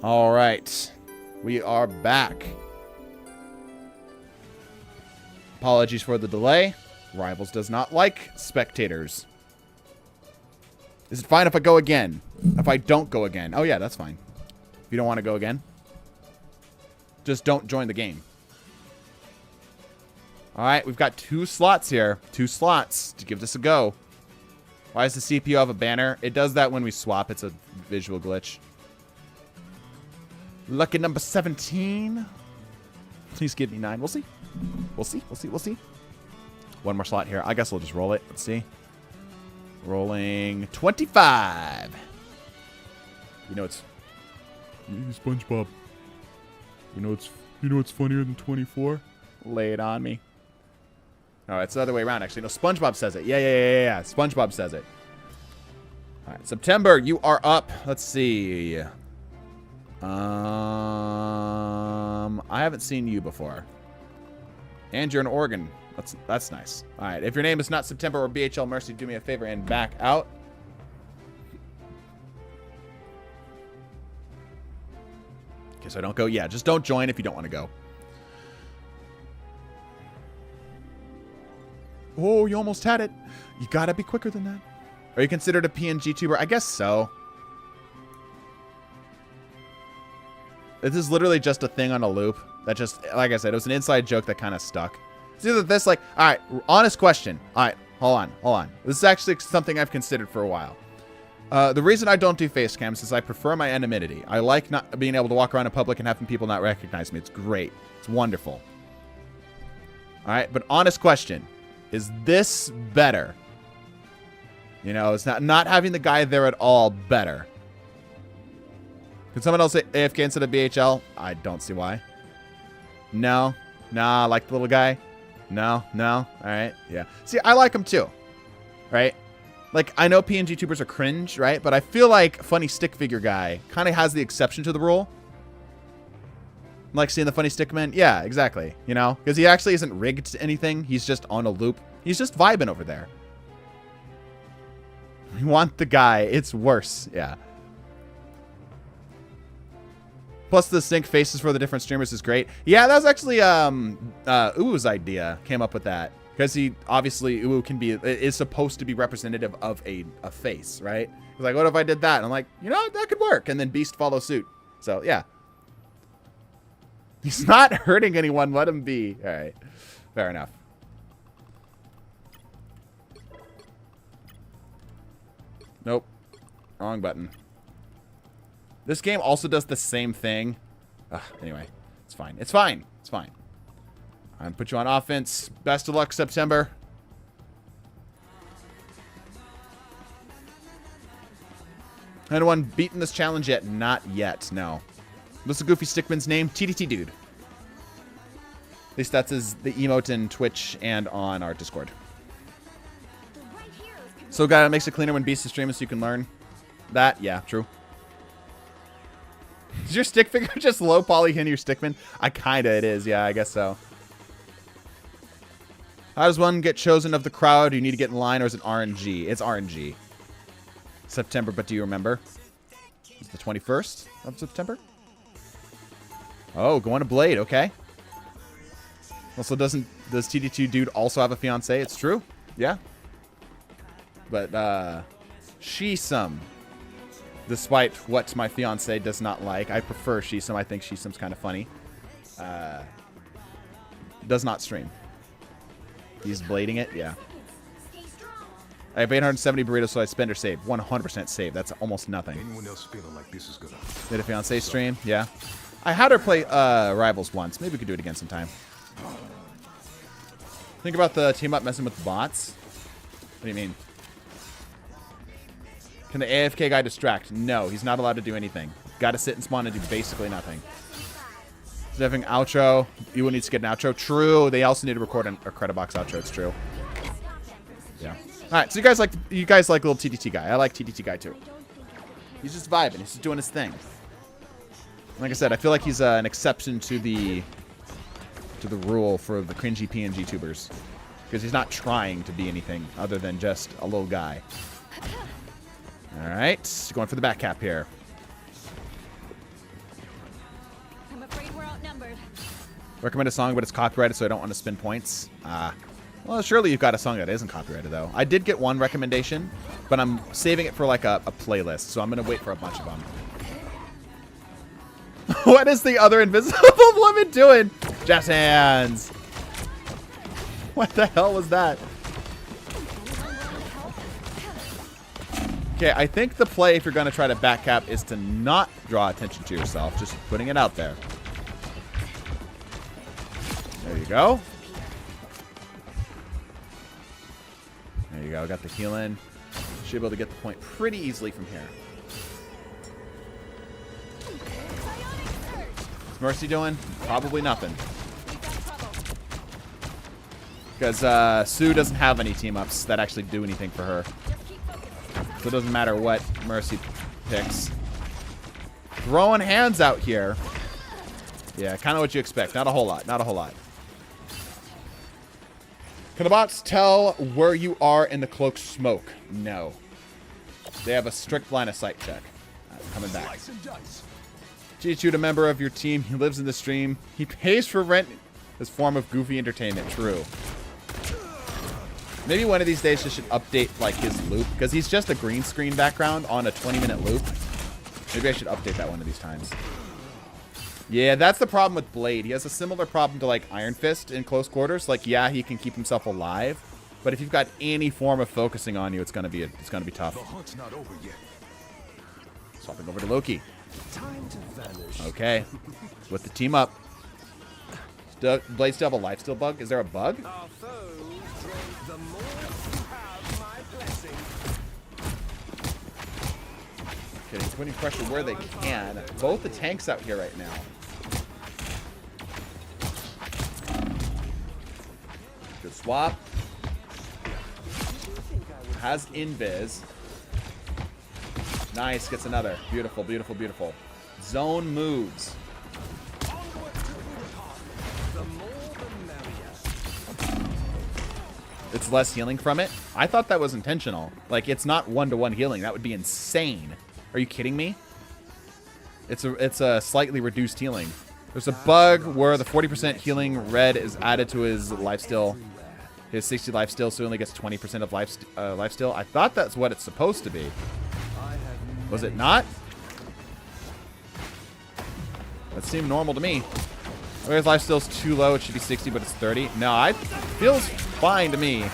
All right. We are back. Apologies for the delay. Rivals does not like spectators. Is it fine if I go again? If I don't go again? Oh, yeah, that's fine. If you don't want to go again, just don't join the game. All right, we've got 2 slots here. 2 slots to give this a go. Why does the CPU have a banner? It does that when we swap. It's a visual glitch. Lucky number 17. Please give me 9. We'll see. We'll see. We'll see. We'll see. One more slot here. I guess we'll just roll it. Let's see. Rolling 25. You know it's SpongeBob. You know it's funnier than 24? Lay it on me. No, it's the other way around, actually. No, SpongeBob says it. Yeah. SpongeBob says it. All right, September, you are up. Let's see. I haven't seen you before. And you're in Oregon. That's nice. All right, if your name is not September or BHL Mercy, do me a favor and back out. Okay, so I don't go. Yeah, just don't join if you don't want to go. Oh, you almost had it. You gotta be quicker than that. Are you considered a PNG tuber? I guess so. This is literally just a thing on a loop. That just, like I said, it was an inside joke that kind of stuck. It's either this, like, all right, honest question. All right, hold on. This is actually something I've considered for a while. The reason I don't do face cams is I prefer my anonymity. I like not being able to walk around in public and having people not recognize me. It's great. It's wonderful. All right, but honest question. Is this better? You know, it's not having the guy there at all better. Can someone else say AFK instead of BHL? I don't see why. No. Nah, like the little guy. No. All right. Yeah. See, I like him too. Right? Like, I know PNG tubers are cringe, right? But I feel like funny stick figure guy kind of has the exception to the rule. Like seeing the funny stick man? Yeah, exactly. You know? Because he actually isn't rigged to anything. He's just on a loop. He's just vibing over there. We want the guy. It's worse. Yeah. Plus the sync faces for the different streamers is great. Yeah, that was actually Uwu's idea. Came up with that. Because he, obviously, Uwu is supposed to be representative of a face, right? He's like, what if I did that? And I'm like, you know, that could work. And then Beast follows suit. So, yeah. He's not hurting anyone. Let him be. All right. Fair enough. Nope. Wrong button. This game also does the same thing. Anyway, it's fine. It's fine. It's fine. All I'm put you on offense. Best of luck, September. Anyone beaten this challenge yet? Not yet, no. What's the Goofy Stickman's name? TDT Dude. At least that's the emote in Twitch and on our Discord. So, guy, it makes it cleaner when Beast is streaming so you can learn that. Yeah, true. Is your stick figure just low poly in your Stickman? It is. Yeah, I guess so. How does one get chosen of the crowd? Do you need to get in line, or is it RNG? It's RNG. September, but do you remember? It's the 21st of September. Oh, going to Blade. Okay. Also, does TD2 Dude also have a fiance? It's true. Yeah. But, Shisum. Despite what my fiance does not like. I prefer Shisum. I think Shisum's kind of funny. Does not stream. He's blading it? Yeah. I have 870 burritos, so I spend or save. 100% save. That's almost nothing. Anyone else feeling like this is gonna... Did a fiance stream? Yeah. I had her play Rivals once. Maybe we could do it again sometime. Think about the team up messing with bots. What do you mean? Can the AFK guy distract? No, he's not allowed to do anything. Got to sit and spawn and do basically nothing. Having outro. You will need to get an outro. True. They also need to record a credit box outro. It's true. Yeah. All right. So you guys like little TDT guy. I like TDT guy too. He's just vibing. He's just doing his thing. Like I said, I feel like he's an exception to the rule for the cringy PNG tubers, because he's not trying to be anything other than just a little guy. All right, going for the back cap here. I'm afraid we're outnumbered. Recommend a song, but it's copyrighted, so I don't want to spend points. Well, surely you've got a song that isn't copyrighted, though. I did get one recommendation, but I'm saving it for like a playlist, so I'm going to wait for a bunch of them. What is the other invisible woman doing? Jazz hands. What the hell was that? Okay, I think the play, if you're going to try to back cap, is to not draw attention to yourself. Just putting it out there. There you go. There you go. Got the heal in. Should be able to get the point pretty easily from here. What's Mercy doing? Probably nothing. Because Sue doesn't have any team-ups that actually do anything for her. So it doesn't matter what Mercy picks. Throwing hands out here. Yeah, kind of what you expect. Not a whole lot. Not a whole lot. Can the bots tell where you are in the cloak smoke? No. They have a strict line of sight check. Coming back. G2, a member of your team. He lives in the stream. He pays for rent. This form of goofy entertainment. True. Maybe one of these days just should update like his loop, because he's just a green screen background on a 20-minute loop. Maybe I should update that one of these times. Yeah, that's the problem with Blade. He has a similar problem to like Iron Fist in close quarters. Like, yeah, he can keep himself alive, but if you've got any form of focusing on you, it's gonna be tough. The hunt's not over yet. Swapping over to Loki. Okay, with the team up. Blade still have a lifesteal bug? Is there a bug? Okay, putting pressure where they can. Both the tanks out here right now. Good swap. Has invis. Nice, gets another. Beautiful, beautiful, beautiful. Zone moves. It's less healing from it. I thought that was intentional. Like, it's not one-to-one healing. That would be insane. Are you kidding me? It's a slightly reduced healing. There's a bug where the 40% healing red is added to his lifesteal. His 60 lifesteal, so he only gets 20% of lifesteal. I thought that's what it's supposed to be. Was it not? That seemed normal to me. Whereas lifesteal's too low, it should be 60, but it's 30. No, it feels fine to me.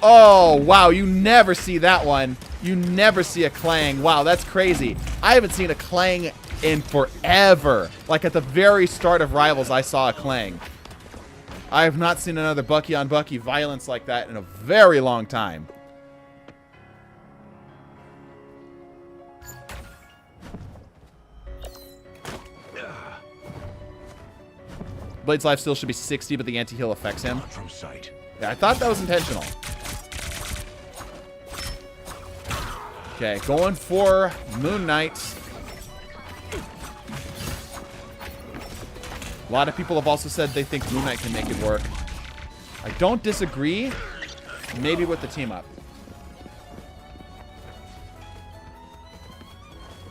Oh, wow, you never see that one. You never see a clang. Wow, that's crazy. I haven't seen a clang in forever. Like at the very start of Rivals, I saw a Clang. I have not seen another Bucky on Bucky violence like that in a very long time. Blade's life still should be 60, but the anti-heal affects him. From sight. Yeah, I thought that was intentional. Okay, going for Moon Knight. A lot of people have also said they think Moon Knight can make it work. I don't disagree. Maybe with the team up.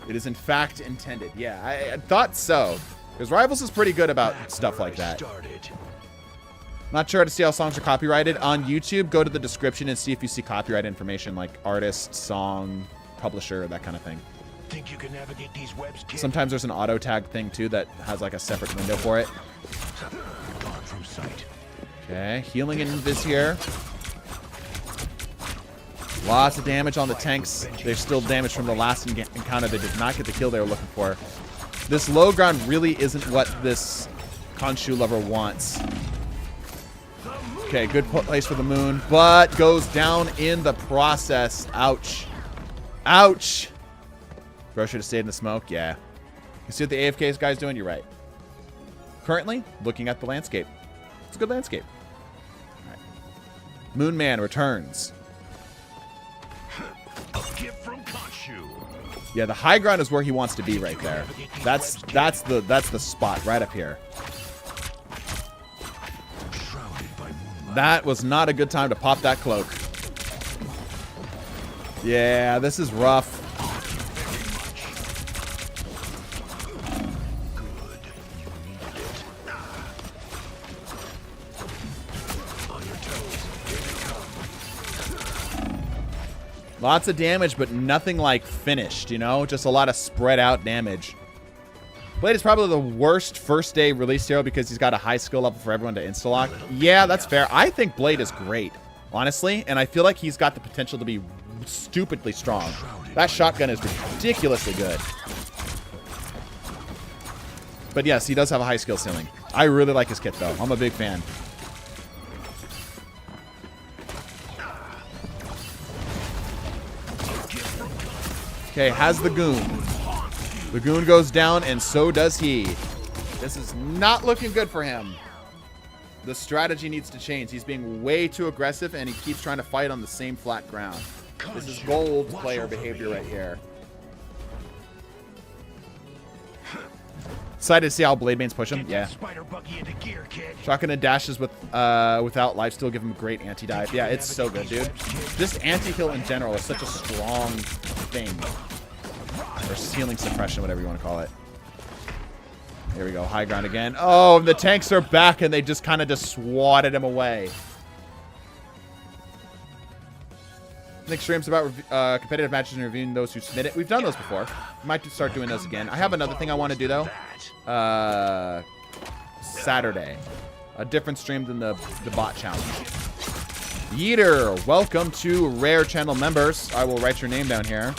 It is in fact intended. Yeah, I thought so. Because Rivals is pretty good about stuff like that. Not sure how to see how songs are copyrighted. On YouTube, go to the description and see if you see copyright information like artist, song, publisher, that kind of thing. Think you can navigate these webs, kid? Sometimes there's an auto tag thing too that has like a separate window for it. Gone from sight. Okay, healing invis here. Lots of damage on the tanks. They're still damaged from the last encounter. They did not get the kill they were looking for. This low ground really isn't what this Khonshu lover wants. Okay, good place for the moon, but goes down in the process. Ouch. Ouch. Bro should have stayed in the smoke. Yeah. You see what the AFK guy's doing? You're right. Currently, looking at the landscape. It's a good landscape. All right. Moon Man returns. A gift from Khonshu. Yeah, the high ground is where he wants to be right there. That's the spot right up here. Shrouded by moonlight. That was not a good time to pop that cloak. Yeah, this is rough. Good. You needed it. On your toes. Here they come. Lots of damage, but nothing like finished, you know? Just a lot of spread out damage. Blade is probably the worst first day release hero because he's got a high skill level for everyone to insta-lock. Yeah, that's fair. I think Blade is great, honestly, and I feel like he's got the potential to be stupidly strong. That shotgun is ridiculously good. But yes, he does have a high skill ceiling. I really like his kit, though. I'm a big fan. Okay, has the goon. The goon goes down, and so does he. This is not looking good for him. The strategy needs to change. He's being way too aggressive, and he keeps trying to fight on the same flat ground. This is gold player behavior right here. Excited to see how Blade Mains push him. Yeah. Spider buggy into gear, kid. Shotgun and dashes with without lifesteal give him a great anti-dive. Yeah, it's so good, dude. Just anti-heal in general is such a strong thing. Or healing suppression, whatever you want to call it. Here we go. High ground again. Oh, the tanks are back, and they just kind of just swatted him away. Nick streams about competitive matches and reviewing those who submit it. We've done those before. We might start doing those again. I have another thing I want to do, though. Saturday. A different stream than the bot challenge. Yeeter, welcome to Rare Channel members. I will write your name down here.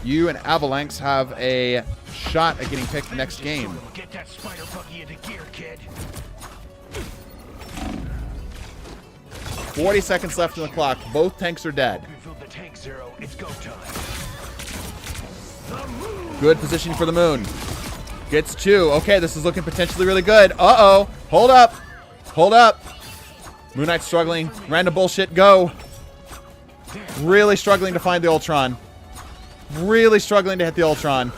You and Avalanche have a shot at getting picked next game. Get that spider buggy into gear, kid. 40 seconds left on the clock. Both tanks are dead. Refill the tank, Zero. It's go time. Good position for the moon. Gets two. Okay, this is looking potentially really good. Uh-oh. Hold up. Hold up. Moon Knight's struggling. Random bullshit. Go. Really struggling to find the Ultron. Really struggling to hit the Ultron.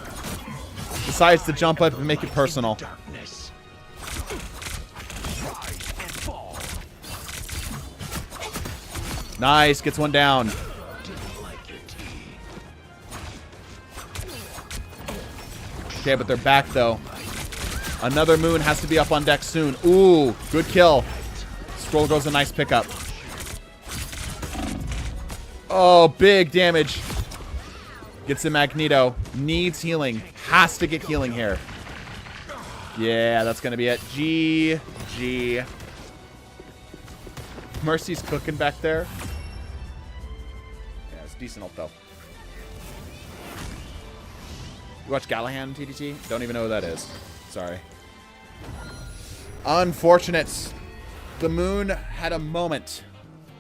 Decides to jump up and make it personal. Darkness. Rise and fall. Nice. Gets one down. Didn't like your tea. Okay, but they're back, though. Another moon has to be up on deck soon. Ooh, good kill. Scroll goes a nice pickup. Oh, big damage. Gets the Magneto. Needs healing. Has to get healing here. Yeah, that's going to be it. GG. Mercy's cooking back there. Yeah, it's decent ult, though. You watch Gallahan TDT? Don't even know who that is. Sorry. Unfortunate. The moon had a moment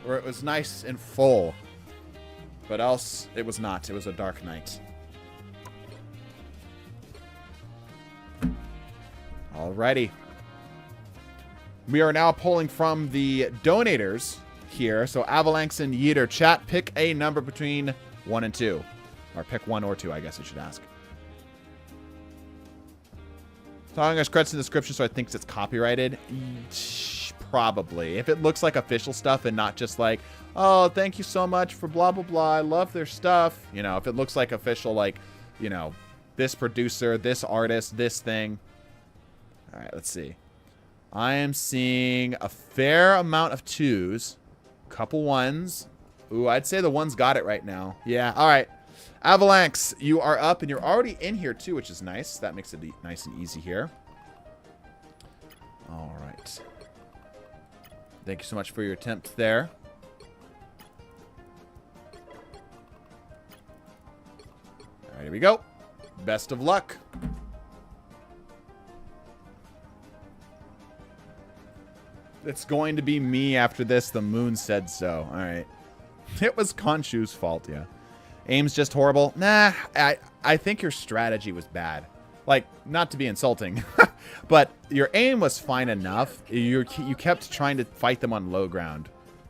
where it was nice and full. But else, it was not. It was a dark night. Alrighty. We are now pulling from the donators here. So Avalanche and Yeeter, chat, pick a number between 1 and 2. Or pick 1 or 2, I guess I should ask. Telling us credits in the description, so I think it's copyrighted. Probably. If it looks like official stuff and not just like, oh, thank you so much for blah, blah, blah. I love their stuff. You know, if it looks like official, like, you know, this producer, this artist, this thing. All right, let's see. I am seeing a fair amount of 2s. Couple 1s. Ooh, I'd say the 1's got it right now. Yeah, all right. Avalanche, you are up, and you're already in here, too, which is nice. That makes it nice and easy here. All right. Thank you so much for your attempt there. All right, here we go. Best of luck. It's going to be me after this. The moon said so. All right. It was Khonshu's fault, yeah. Aim's just horrible. Nah, I think your strategy was bad. Like, not to be insulting, but your aim was fine enough. You kept trying to fight them on low ground.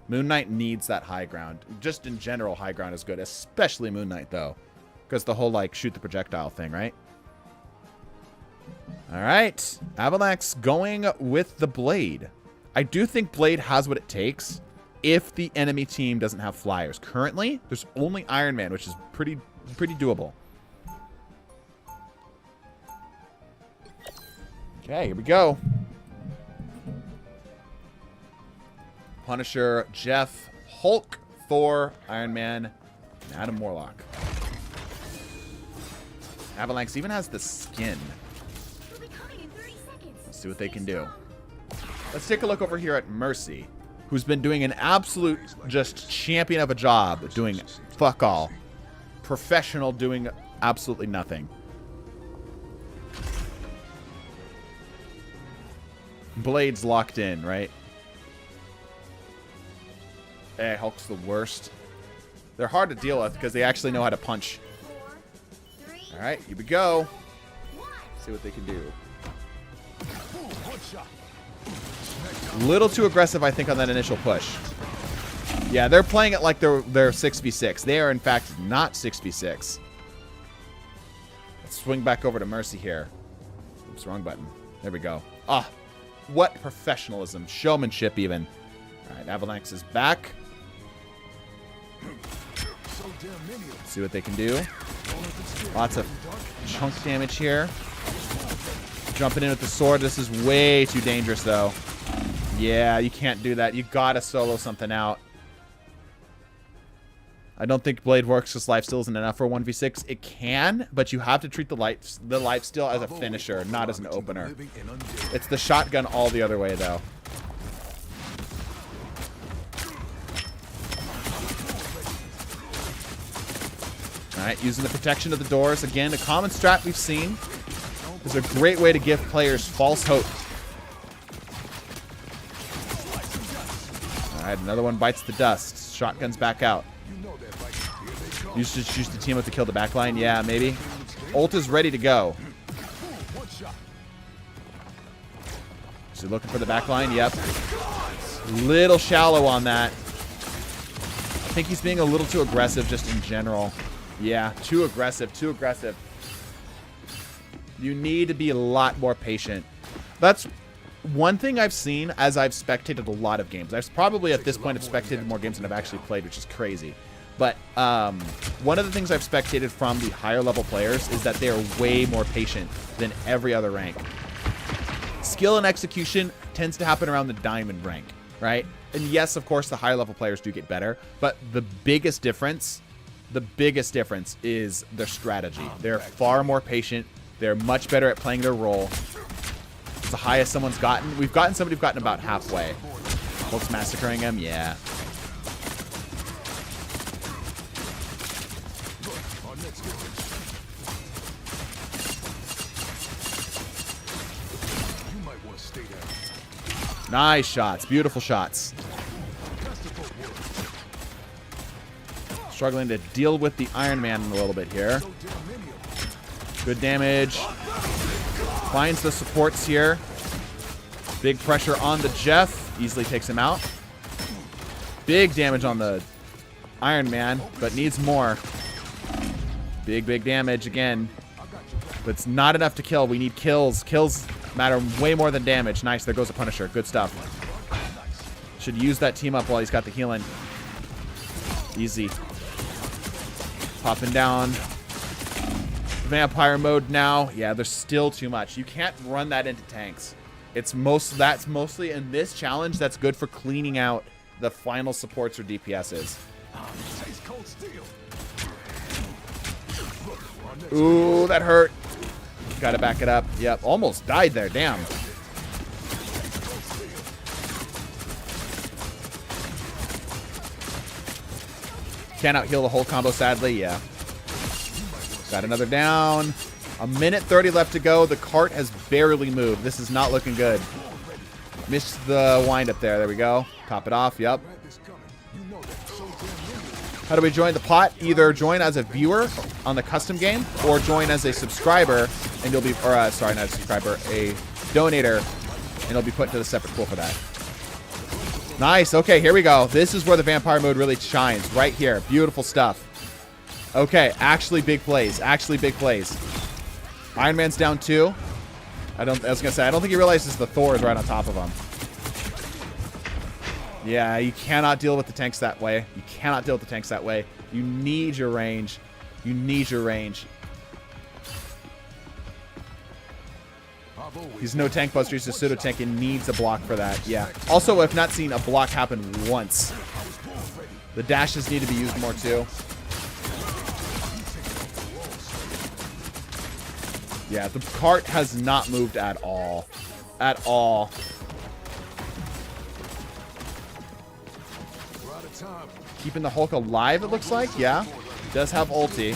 Moon Knight needs that high ground. Just in general, high ground is good, especially Moon Knight, though. Because the whole, like, shoot the projectile thing, right? All right. Avalanche going with the Blade. I do think Blade has what it takes if the enemy team doesn't have flyers. Currently, there's only Iron Man, which is pretty doable. Okay, here we go. Punisher, Jeff, Hulk, Thor, Iron Man, and Adam Warlock. Avalanche even has the skin. Let's see what they can do. Let's take a look over here at Mercy, who's been doing an absolute just champion of a job doing fuck all. Professional doing absolutely nothing. Blade's locked in, right? Eh, Hulk's the worst. They're hard to deal with because they actually know how to punch. Alright, here we go. See what they can do. Little too aggressive, I think, on that initial push. Yeah, they're playing it like they're 6v6. They are, in fact, not 6v6. Let's swing back over to Mercy here. Oops, wrong button. There we go. Ah, what professionalism. Showmanship, even. All right, Avalanche is back. Let's see what they can do. Lots of chunk damage here. Jumping in with the sword. This is way too dangerous, though. Yeah, you can't do that. You gotta solo something out. I don't think Blade works because lifesteal isn't enough for 1v6. It can, but you have to treat the lifesteal as a finisher, not as an opener. It's the shotgun all the other way, though. Alright, using the protection of the doors. Again, a common strat we've seen. Is a great way to give players false hope. Alright, another one bites the dust. Shotgun's back out. You should choose the team up to kill the backline. Yeah, maybe. Ult is ready to go. Is he looking for the backline? Yep. Little shallow on that. I think he's being a little too aggressive just in general. Yeah, too aggressive, too aggressive. You need to be a lot more patient. That's one thing I've seen as I've spectated a lot of games. I've probably at this point have spectated more games than I've actually played, which is crazy. But one of the things I've spectated from the higher level players is that they are way more patient than every other rank. Skill and execution tends to happen around the diamond rank, right? And yes, of course, the higher level players do get better, but the biggest difference is their strategy. They're far more patient. They're much better at playing their role. It's the highest someone's gotten. We've gotten somebody who've gotten about halfway. Folks massacring him, yeah. Nice shots. Beautiful shots. Struggling to deal with the Iron Man a little bit here. Good damage. Finds the supports here. Big pressure on the Jeff. Easily takes him out. Big damage on the Iron Man, but needs more. Big damage again. But it's not enough to kill. We need kills. Kills matter way more than damage. Nice. There goes the Punisher. Good stuff. Should use that team up while he's got the healing. Easy. Popping down. Vampire mode now. Yeah, there's still too much. You can't run that into tanks. That's mostly in this challenge that's good for cleaning out the final supports or DPSs. Ooh, that hurt. Gotta back it up. Yep, almost died there. Damn. Cannot heal the whole combo, sadly. Yeah. Got another down. A minute 30 left to go. The cart has barely moved. This is not looking good. Missed the wind up there. There we go. Top it off. Yep. How do we join the pot? Either join as a viewer on the custom game or join as a subscriber and you'll be, or sorry, not a subscriber, a donator, and you'll be put into the separate pool for that. Nice. Okay, here we go. This is where the vampire mode really shines. Right here. Beautiful stuff. Okay, actually big plays. Actually big plays. Iron Man's down 2. I was gonna say, I don't think he realizes the Thor is right on top of him. Yeah, you cannot deal with the tanks that way. You cannot deal with the tanks that way. You need your range. You need your range. He's no tank buster. He's a pseudo tank and needs a block for that. Yeah. Also, I've not seen a block happen once. The dashes need to be used more too. Yeah, the cart has not moved at all. At all. Keeping the Hulk alive, it looks like. Yeah. Does have ulti.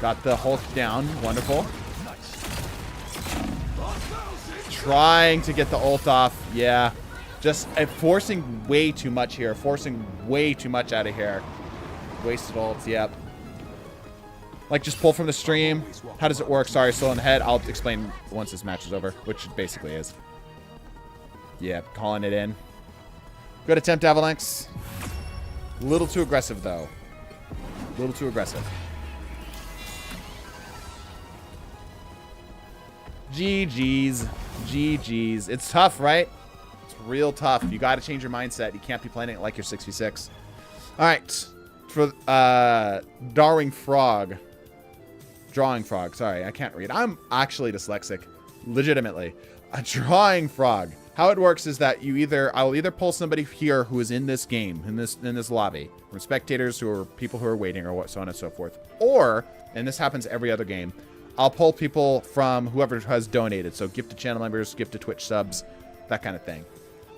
Got the Hulk down. Wonderful. Trying to get the ult off. Yeah. Just forcing way too much here. Forcing way too much out of here. Wasted ults. Yep. Like, just pull from the stream. How does it work? Sorry, still in the head. I'll explain once this match is over, which it basically is. Yeah, calling it in. Good attempt, Avalanche. A little too aggressive, though. A little too aggressive. GG's. GG's. It's tough, right? It's real tough. You got to change your mindset. You can't be playing it like you're 6v6. All right. For Drawing Frog. Sorry, I can't read. I'm actually dyslexic. Legitimately. A Drawing Frog. How it works is that I'll either pull somebody here who is in this game, in this lobby, from spectators who are people who are waiting or so on and so forth. Or, and this happens every other game, I'll pull people from whoever has donated. So gifted channel members, gifted Twitch subs, that kind of thing.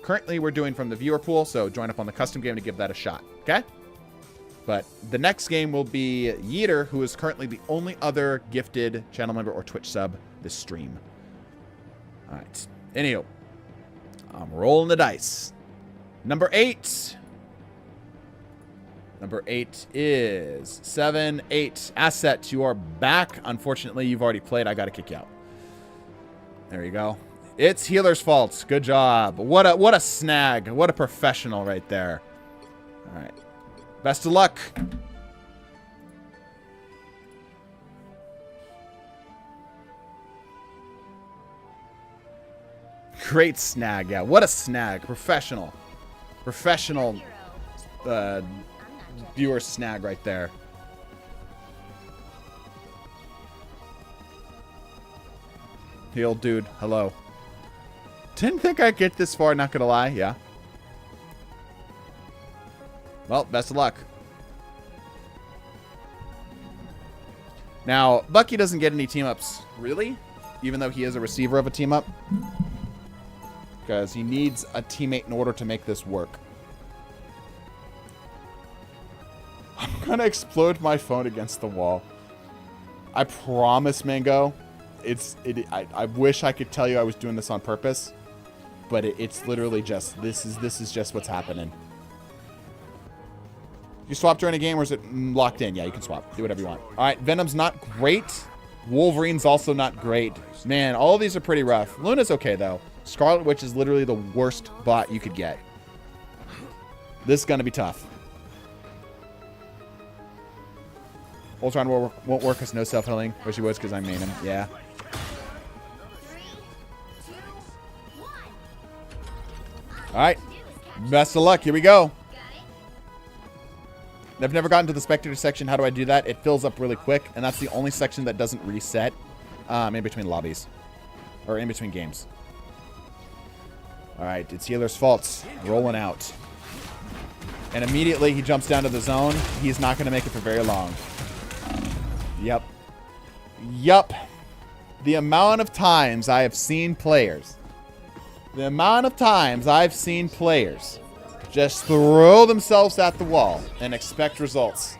Currently, we're doing from the viewer pool, so join up on the custom game to give that a shot. Okay? But the next game will be Yeeter, who is currently the only other gifted channel member or Twitch sub this stream. All right. Anywho, I'm rolling the dice. Number 8. Number 8 is 7-8. Asset, you are back. Unfortunately, you've already played. I got to kick you out. There you go. It's Healer's fault. Good job. What a snag. What a professional right there. All right. Best of luck. Great snag. Yeah, what a snag. Professional viewer snag right there. The old dude. Hello. Didn't think I'd get this far, not gonna lie. Yeah. Well, best of luck. Now, Bucky doesn't get any team-ups, really, even though he is a receiver of a team-up. Because he needs a teammate in order to make this work. I'm going to explode my phone against the wall. I promise, Mango. I wish I could tell you I was doing this on purpose, but it's literally just this is just what's happening. You swap during a game, or is it locked in? Yeah, you can swap. Do whatever you want. All right, Venom's not great. Wolverine's also not great. Man, all of these are pretty rough. Luna's okay, though. Scarlet Witch is literally the worst bot you could get. This is going to be tough. Ultron won't work because no self-healing. Wish he was because I main him. Yeah. 3, 2, 1. All right. Best of luck. Here we go. Got it? I've never gotten to the spectator section. How do I do that? It fills up really quick, and that's the only section that doesn't reset in between lobbies or in between games. All right, it's Healer's fault. Rolling out. And immediately he jumps down to the zone. He's not going to make it for very long. Yep. Yup. The amount of times I have seen players. The amount of times I've seen players just throw themselves at the wall and expect results.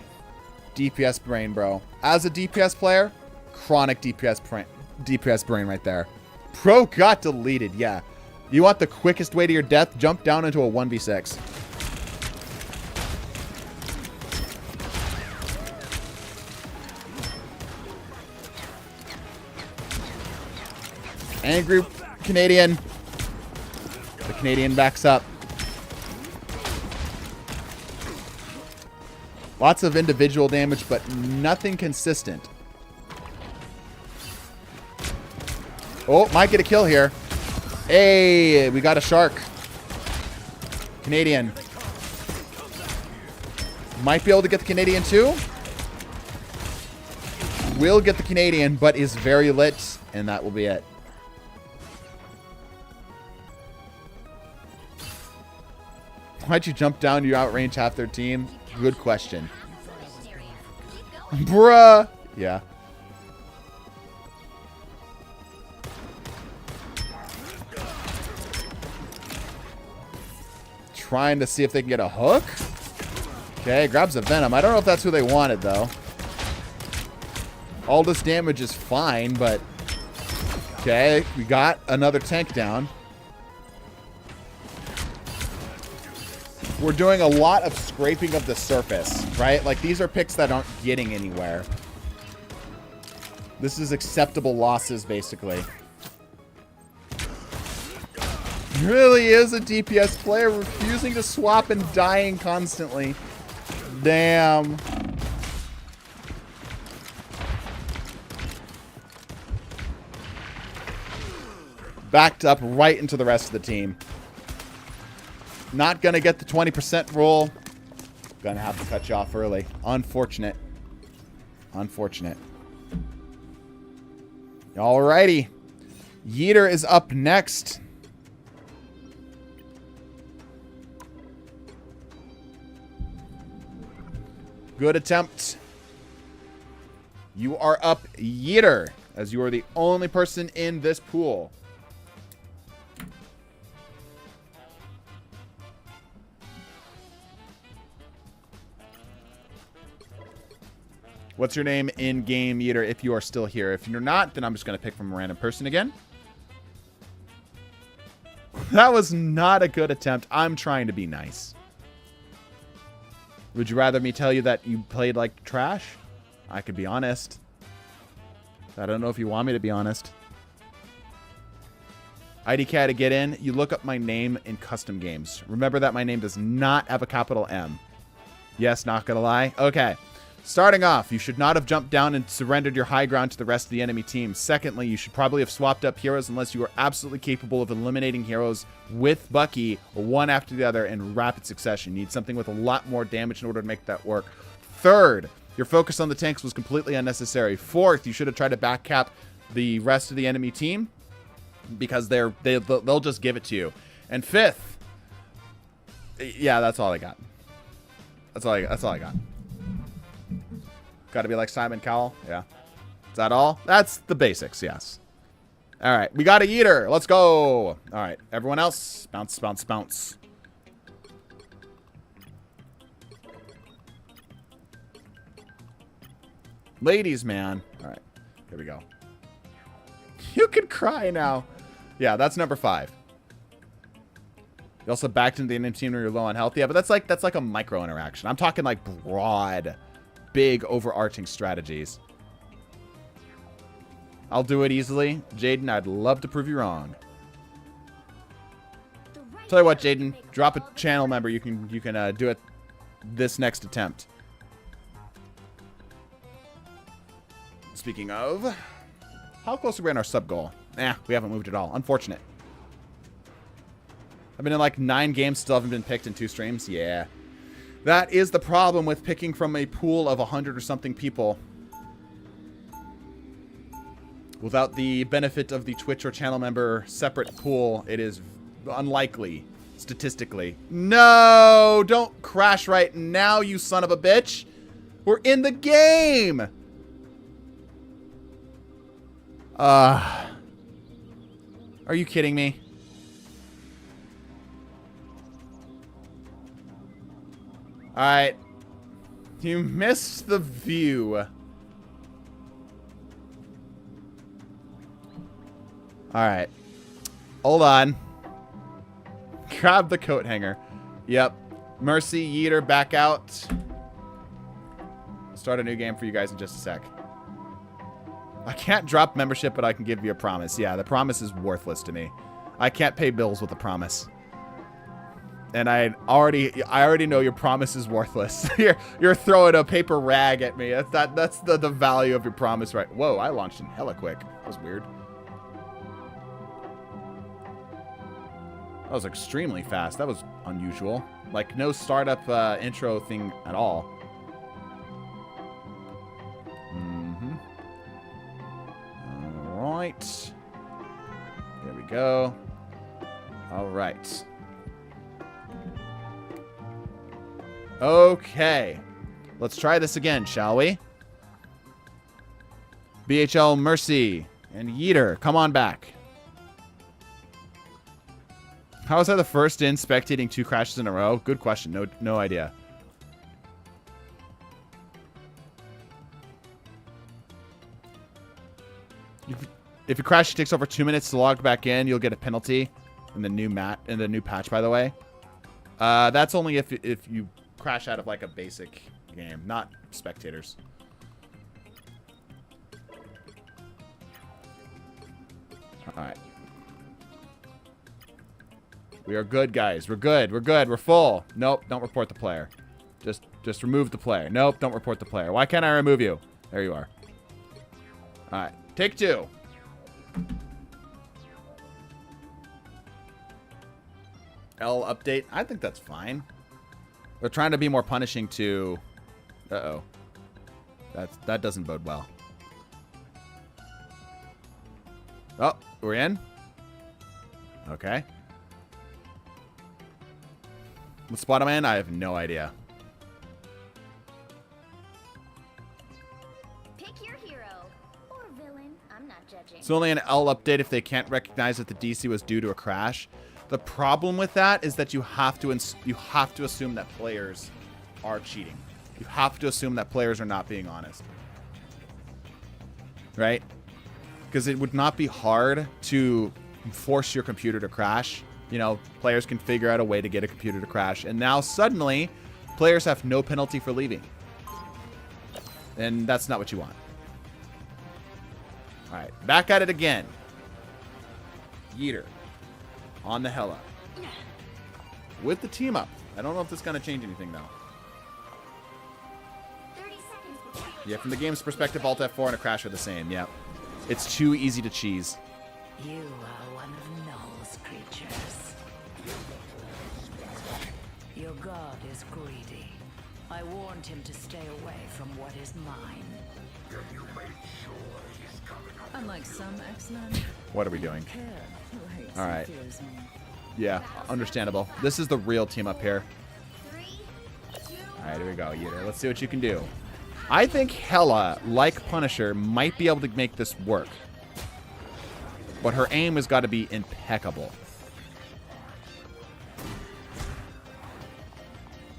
DPS brain, bro. As a DPS player, chronic DPS brain right there. Pro got deleted, yeah. You want the quickest way to your death? Jump down into a 1v6. Angry Canadian. The Canadian backs up. Lots of individual damage, but nothing consistent. Oh, might get a kill here. Hey, we got a shark. Canadian. Might be able to get the Canadian too. Will get the Canadian, but is very lit, and that will be it. Why'd you jump down? You outrange half their team? Good question. Bruh. Yeah. Trying to see if they can get a hook. Okay, grabs a Venom. I don't know if that's who they wanted, though. All this damage is fine, but... Okay, we got another tank down. We're doing a lot of scraping of the surface, right? Like, these are picks that aren't getting anywhere. This is acceptable losses, basically. Really is a DPS player refusing to swap and dying constantly. Damn. Backed up right into the rest of the team. Not going to get the 20% roll. Going to have to cut you off early. Unfortunate. Unfortunate. Alrighty. Yeeter is up next. Good attempt. You are up, Yeeter, as you are the only person in this pool. What's your name in game, Yeeter, if you are still here? If you're not, then I'm just going to pick from a random person again. That was not a good attempt. I'm trying to be nice. Would you rather me tell you that you played like trash? I could be honest. I don't know if you want me to be honest. IDK to get in, you look up my name in custom games. Remember that my name does not have a capital M. Yes, not gonna lie. Okay. Starting off, you should not have jumped down and surrendered your high ground to the rest of the enemy team. Secondly, you should probably have swapped up heroes unless you are absolutely capable of eliminating heroes with Bucky, one after the other, in rapid succession. You need something with a lot more damage in order to make that work. Third, your focus on the tanks was completely unnecessary. Fourth, you should have tried to backcap the rest of the enemy team because they'll just give it to you. And fifth, yeah, that's all I got. That's all I got. Got to be like Simon Cowell. Yeah. Is that all? That's the basics, yes. All right. We got a Yeeter. Let's go. All right. Everyone else, bounce, bounce, bounce. Ladies, man. All right. Here we go. You can cry now. Yeah, that's number 5. You also backed into the enemy team when you're low on health. Yeah, but that's like a micro interaction. I'm talking like broad, big, overarching strategies. I'll do it easily. Jaden, I'd love to prove you wrong. Tell you what, Jaden, drop a channel member. You can do it this next attempt. Speaking of, how close are we on our sub goal? We haven't moved at all. Unfortunate. I've been in like 9 games, still haven't been picked in 2 streams. Yeah. That is the problem with picking from a pool of 100 or something people. Without the benefit of the Twitch or channel member separate pool, it is unlikely, statistically. No! Don't crash right now, you son of a bitch! We're in the game! Are you kidding me? Alright. You missed the view. Alright. Hold on. Grab the coat hanger. Yep. Mercy, Yeeter, back out. I'll start a new game for you guys in just a sec. I can't drop membership, but I can give you a promise. Yeah, the promise is worthless to me. I can't pay bills with a promise. And I already know your promise is worthless. You're throwing a paper rag at me. That's the value of your promise, right? Whoa, I launched in hella quick. That was weird. That was extremely fast. That was unusual. Like, no startup intro thing at all. All right. There we go. All right. Okay. Let's try this again, shall we? BHL, Mercy, and Yeeter, come on back. How was I the first in spectating 2 crashes in a row? Good question. No idea. If you crash, it takes over 2 minutes to log back in. You'll get a penalty in the new patch, by the way. That's only if you crash out of like a basic game, not spectators. All right. We are good, guys. We're good. We're good. We're full. Nope. Don't report the player. Just remove the player. Nope. Don't report the player. Why can't I remove you? There you are. All right. Take 2. L update. I think that's fine. They're trying to be more punishing to... Uh-oh. That doesn't bode well. Oh, we're in? Okay. What spot am I in? I have no idea. Pick your hero or villain. I'm not judging. It's only an L update if they can't recognize that the DC was due to a crash. The problem with that is that you have to assume that players are cheating. You have to assume that players are not being honest. Right? Because it would not be hard to force your computer to crash. You know, players can figure out a way to get a computer to crash. And now suddenly, players have no penalty for leaving. And that's not what you want. Alright, back at it again. Yeeter. On the Hella. With the team up. I don't know if this is going to change anything, though. 30 seconds. Yeah, from the game's perspective, Alt F4 and a crash are the same. Yep. It's too easy to cheese. You are one of Null's creatures. Your god is greedy. I warned him to stay away from what is mine. Unlike some X-Men, What are we doing? care who hates All right. and fears me. Yeah, understandable. This is the real team up here. 3, 2, All right, here we go, Yeeter. Let's see what you can do. I think Hella, like Punisher, might be able to make this work. But her aim has got to be impeccable.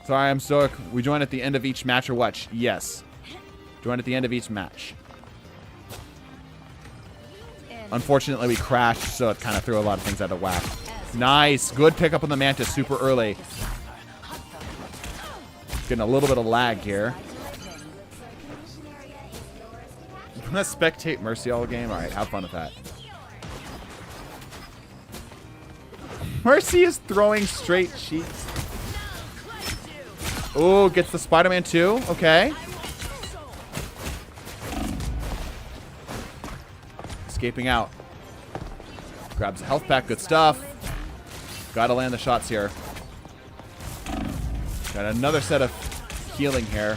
Sorry, I'm Stoic. We join at the end of each match or what? Yes. Join at the end of each match. Unfortunately, we crashed, so it kind of threw a lot of things out of whack. Nice. Good pickup on the Mantis super early. Getting a little bit of lag here. I'm going to spectate Mercy all game. All right, have fun with that. Mercy is throwing straight cheeks. Oh, gets the Spider-Man too. Okay. Escaping out. Grabs a health pack. Good stuff. Gotta land the shots here. Got another set of healing here.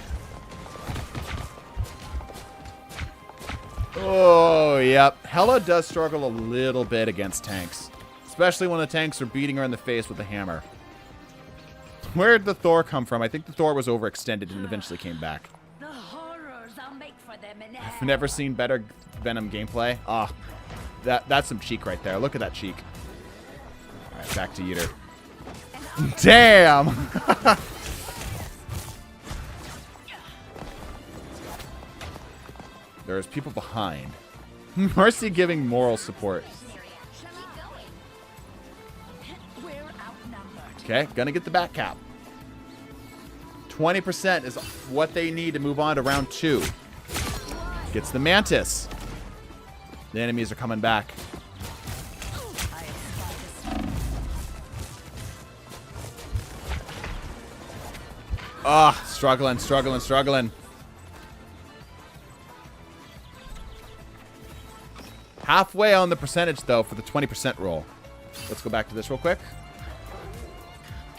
Oh, yep. Hela does struggle a little bit against tanks. Especially when the tanks are beating her in the face with a hammer. Where did the Thor come from? I think the Thor was overextended and eventually came back. The horrors I'll make for them in I've never seen better Venom gameplay. Ah, that's some cheek right there. Look at that cheek. All right, back to Yeeter. Damn! There's people behind. Mercy giving moral support. Okay, gonna get the back cap. 20% is what they need to move on to round 2. Gets the Mantis. The enemies are coming back. Ah, struggling, struggling, struggling. Halfway on the percentage, though, for the 20% roll. Let's go back to this real quick.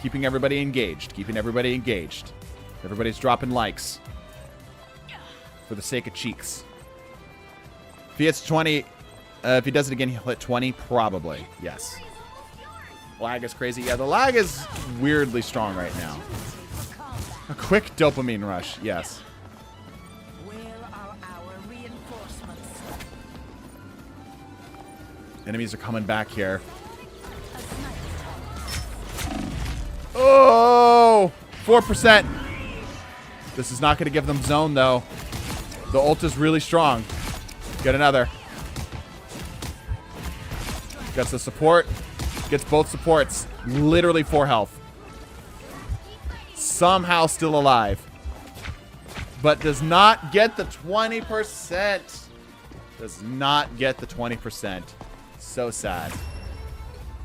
Keeping everybody engaged. Keeping everybody engaged. Everybody's dropping likes. For the sake of cheeks. If he hits 20, if he does it again, he'll hit 20? Probably. Yes. Lag is crazy. Yeah, the lag is weirdly strong right now. A quick dopamine rush. Yes. Enemies are coming back here. Oh! 4%. This is not going to give them zone, though. The ult is really strong. Get another. Gets the support. Gets both supports. Literally 4 health. Somehow still alive. But does not get the 20%. Does not get the 20%. So sad.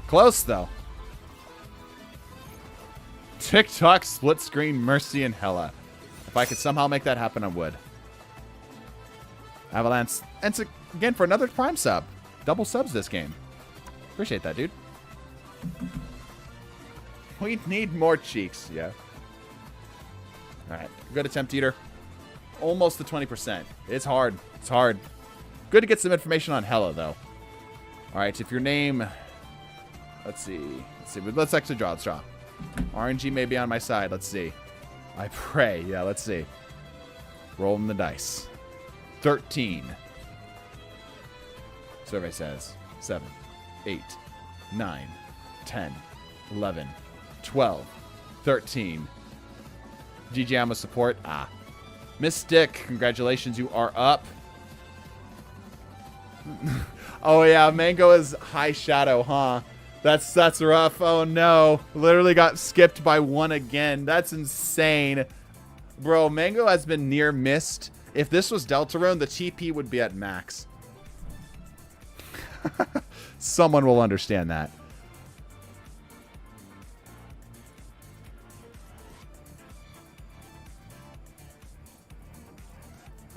Close, though. TikTok, split screen, Mercy, and Hela. If I could somehow make that happen, I would. Avalanche. And again for another Prime sub. Double subs this game. Appreciate that, dude. We need more cheeks, yeah. Alright, good attempt, Eater. Almost the 20%. It's hard. It's hard. Good to get some information on Hela, though. Alright, if your name... Let's see. Let's actually draw. Let's draw. RNG may be on my side. Let's see. I pray. Yeah, let's see. Rolling the dice. 13. Survey says 7, 8, 9, 10, 11, 12, 13. GG Ammo support. Ah. Mystic, congratulations. You are up. Oh, yeah. Mango is high shadow, huh? That's rough. Oh, no. Literally got skipped by 1 again. That's insane. Bro, Mango has been near missed. If this was Deltarune, the TP would be at max. Someone will understand that.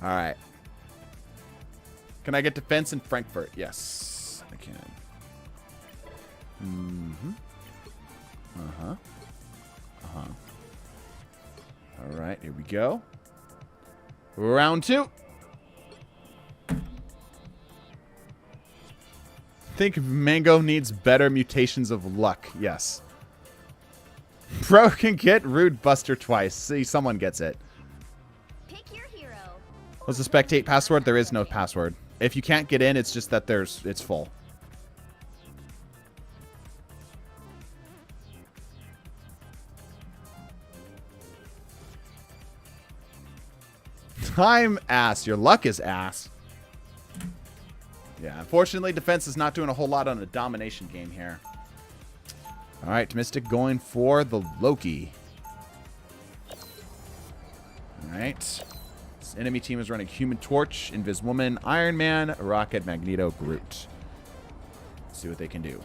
All right. Can I get defense in Frankfurt? Yes, I can. All right, here we go. Round 2. Think Mango needs better mutations of luck. Yes. Bro can get Rude Buster twice. See, someone gets it. Pick your hero. What's the spectate password? There is no password. If you can't get in, it's just that it's full. I'm ass. Your luck is ass. Yeah, unfortunately, defense is not doing a whole lot on a domination game here. All right, Mystic going for the Loki. All right. This enemy team is running Human Torch, Invis Woman, Iron Man, Rocket, Magneto, Groot. Let's see what they can do.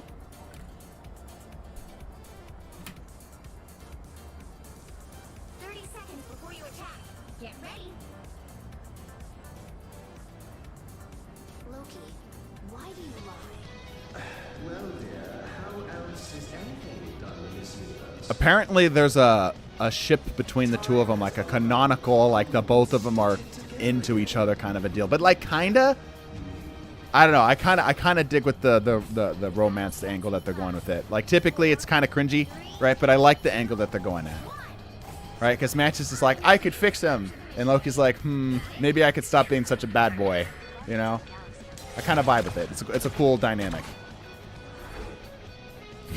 Apparently, there's a ship between the two of them, like a canonical, like the both of them are into each other kind of a deal. But like, kinda, I don't know. I kind of dig with the romance angle that they're going with it. Like, typically it's kind of cringy, right? But I like the angle that they're going at, right? Because Mantis is like, I could fix him, and Loki's like, maybe I could stop being such a bad boy, you know? I kind of vibe with it. It's a cool dynamic.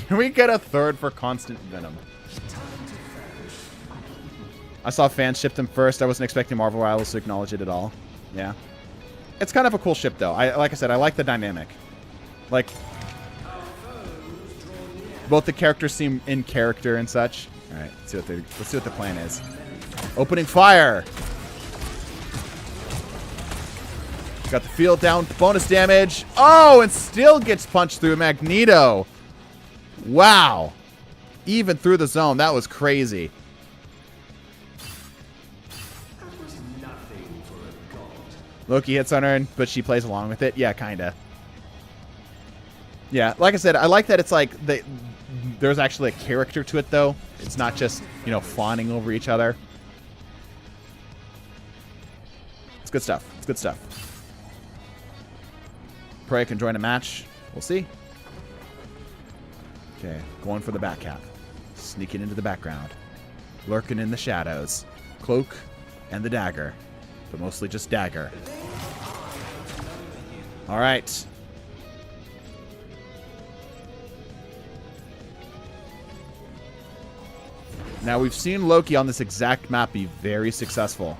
Can we get a third for Constant Venom? I saw fans ship them first. I wasn't expecting Marvel Rivals to acknowledge it at all. Yeah. It's kind of a cool ship, though. Like I said, I like the dynamic. Like, both the characters seem in character and such. All right, let's see what the plan is. Opening fire. Got the field down. Bonus damage. Oh, and still gets punched through Magneto. Wow. Even through the zone. That was crazy. Loki hits on her, but she plays along with it. Yeah, kinda. Yeah, like I said, I like that it's like there's actually a character to it, though. It's not just, you know, fawning over each other. It's good stuff. It's good stuff. Prey can join a match. We'll see. Okay, going for the back cap. Sneaking into the background. Lurking in the shadows. Cloak and the dagger. But mostly just dagger. All right. Now, we've seen Loki on this exact map be very successful.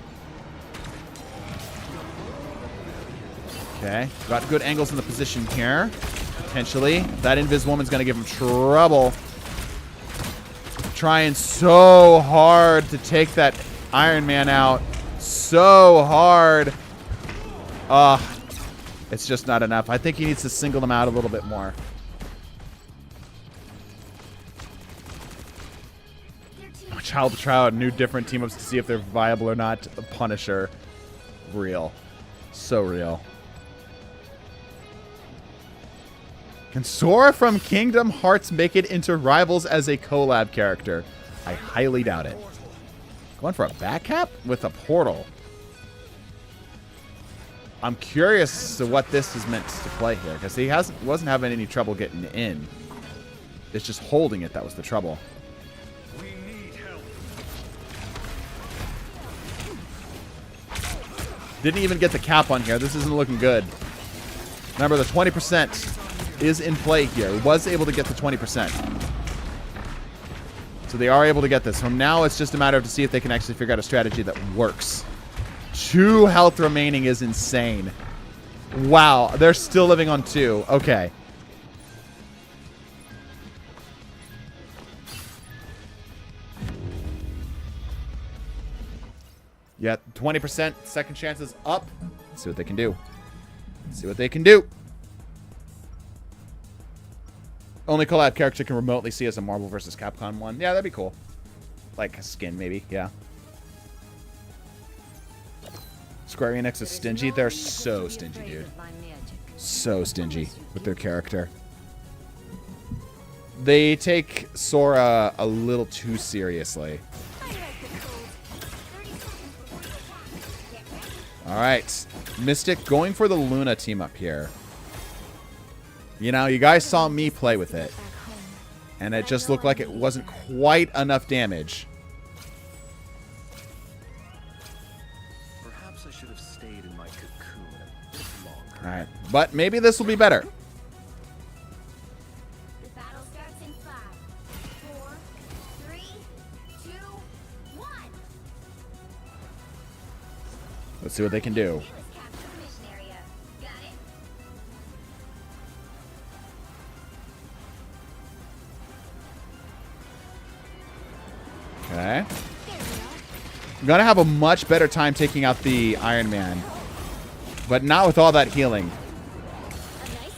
Okay. Got good angles in the position here. Potentially. That Invis Woman's going to give him trouble. Trying so hard to take that Iron Man out. So hard. It's just not enough. I think he needs to single them out a little bit more. Child to try out new different team-ups to see if they're viable or not. Punisher. Real. So real. Can Sora from Kingdom Hearts make it into Rivals as a collab character? I highly doubt it. Going for a back cap with a portal. I'm curious as to what this is meant to play here, because he wasn't having any trouble getting in. It's just holding it that was the trouble. We need help. Didn't even get the cap on here. This isn't looking good. Remember, the 20% is in play here. He was able to get the 20%. So they are able to get this. So now it's just a matter of to see if they can actually figure out a strategy that works. 2 health remaining is insane. Wow, they're still living on 2. Okay. Yeah, 20%. Second chance is up. Let's see what they can do. Let's see what they can do. Only collab character can remotely see as a Marvel vs. Capcom 1. Yeah, that'd be cool. Like a skin, maybe. Yeah. Square Enix is stingy. They're so stingy, dude. So stingy with their character. They take Sora a little too seriously. Alright. Mystic going for the Luna team up here. You know, you guys saw me play with it. And it just looked like it wasn't quite enough damage. Perhaps I should have stayed in my cocoon a bit longer. Alright. But maybe this will be better. The battle starts in 5, 4, 3, 2, 1. Let's see what they can do. Capture the mission area. Got it? Okay. I'm going to have a much better time taking out the Iron Man. But not with all that healing.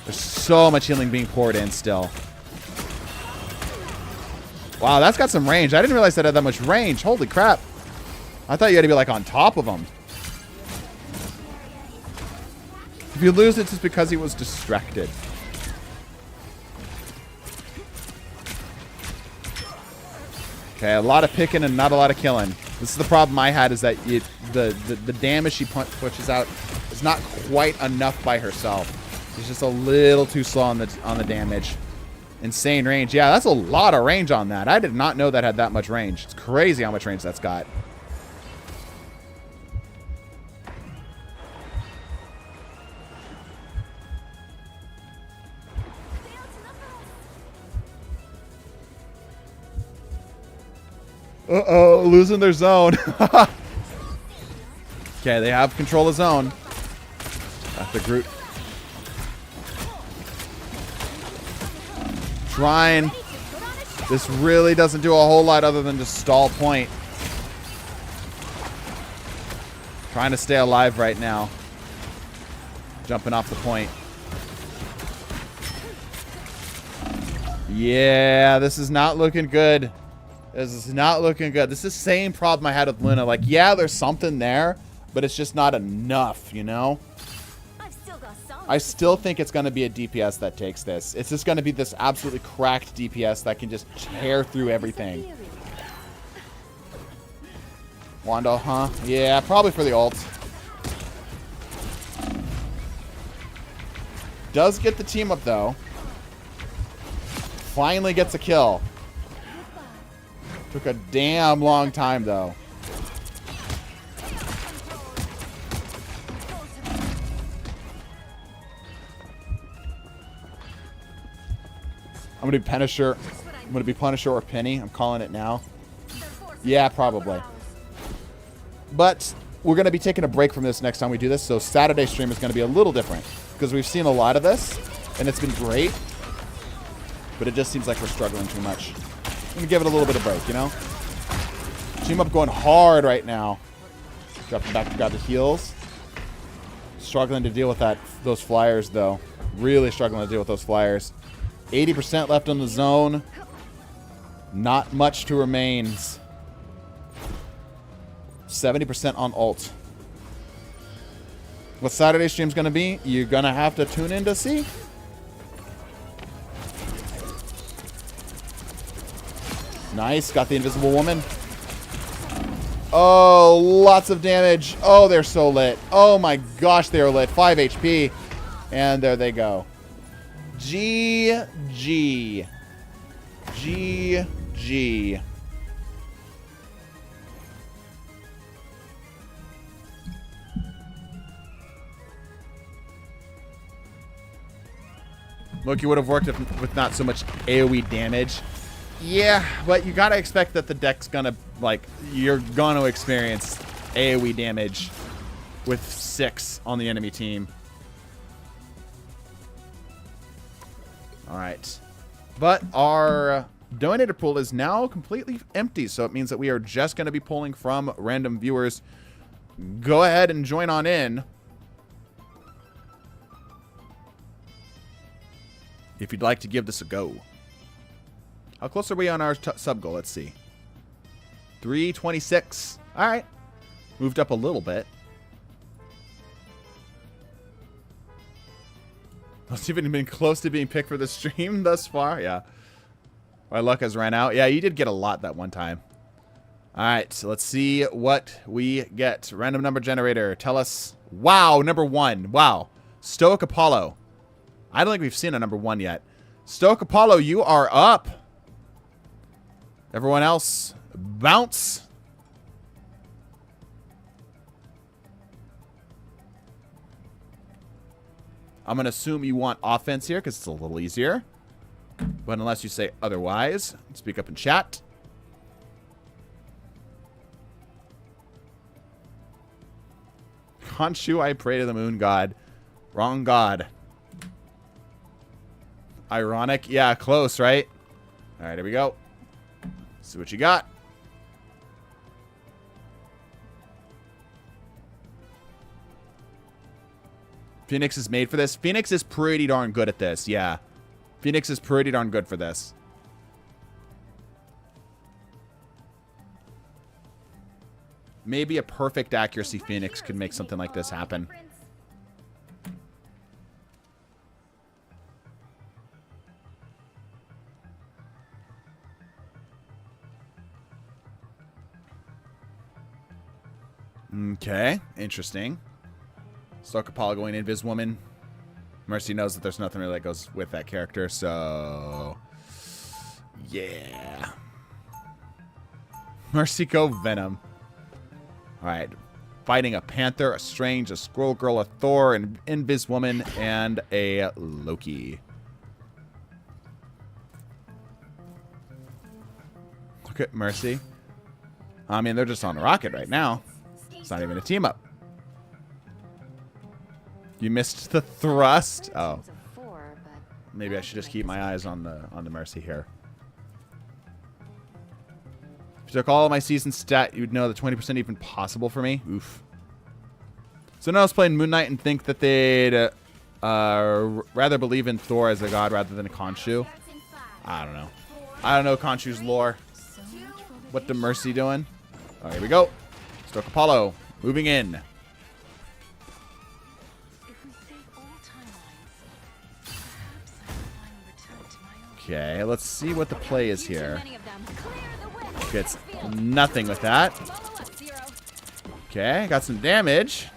There's so much healing being poured in still. Wow, that's got some range. I didn't realize that had that much range. Holy crap. I thought you had to be like on top of him. If you lose, it's just because he was distracted. Okay, a lot of picking and not a lot of killing. This is the problem I had, is that the damage she pushes out is not quite enough by herself. She's just a little too slow on the damage. Insane range. Yeah, that's a lot of range on that. I did not know that had that much range. It's crazy how much range that's got. Uh-oh, losing their zone. Okay, they have control of zone. After Groot. Trying. This really doesn't do a whole lot other than just stall point. Trying to stay alive right now. Jumping off the point. Yeah, this is not looking good. This is not looking good. This is the same problem I had with Luna. Like, yeah, there's something there, but it's just not enough, you know? I still think it's going to be a DPS that takes this. It's just going to be this absolutely cracked DPS that can just tear through everything. Wando, huh? Yeah, probably for the ult. Does get the team up, though. Finally gets a kill. Took a damn long time, though. I'm going to be Punisher. I'm going to be Punisher or Penny. I'm calling it now. Yeah, probably. But we're going to be taking a break from this next time we do this. So Saturday stream is going to be a little different. Because we've seen a lot of this. And it's been great. But it just seems like we're struggling too much. I'm going to give it a little bit of break, you know? Team up going hard right now. Dropping back to grab the heals. Struggling to deal with those flyers, though. Really struggling to deal with those flyers. 80% left on the zone. Not much to remains. 70% on ult. What Saturday stream's going to be, you're going to have to tune in to see. Nice. Got the Invisible Woman. Oh, lots of damage. Oh, they're so lit. Oh my gosh, they're lit. 5 HP. And there they go. GG. GG. Loki would have worked with not so much AoE damage. Yeah, but you gotta expect that the deck's gonna, like, you're gonna experience AoE damage with 6 on the enemy team. Alright. But our donator pool is now completely empty, so it means that we are just gonna be pulling from random viewers. Go ahead and join on in. If you'd like to give this a go. How close are we on our sub goal? Let's see. 326. All right. Moved up a little bit. Most even been close to being picked for the stream thus far. Yeah. My luck has ran out. Yeah, you did get a lot that one time. All right. So let's see what we get. Random number generator. Tell us. Wow. Number 1. Wow. Stoic Apollo. I don't think we've seen a number 1 yet. Stoic Apollo, you are up. Everyone else, bounce. I'm going to assume you want offense here because it's a little easier. But unless you say otherwise, speak up in chat. Khonshu, I pray to the moon god. Wrong god. Ironic. Yeah, close, right? All right, here we go. See what you got. Phoenix is made for this. Phoenix is pretty darn good at this. Yeah. Phoenix is pretty darn good for this. Maybe a perfect accuracy Phoenix could make something like this happen. Okay, interesting. Stoke Apollo going Invis Woman. Mercy knows that there's nothing really that goes with that character, so yeah. Mercy go Venom. Alright. Fighting a Panther, a Strange, a Scroll Girl, a Thor, an Invis Woman, and a Loki. Look at Mercy. I mean, they're just on a rocket right now. It's not even a team up. You missed the thrust. Oh. Maybe I should just keep my eyes on the Mercy here. If you took all of my season stat, you'd know that 20% even possible for me. Oof. So now I was playing Moon Knight and think that they'd rather believe in Thor as a god rather than a Khonshu. I don't know. I don't know Khonshu's lore. What the Mercy doing? Oh, here we go. Stoke Apollo. Moving in. Okay, let's see what the play is here. Gets nothing with that. Okay, got some damage.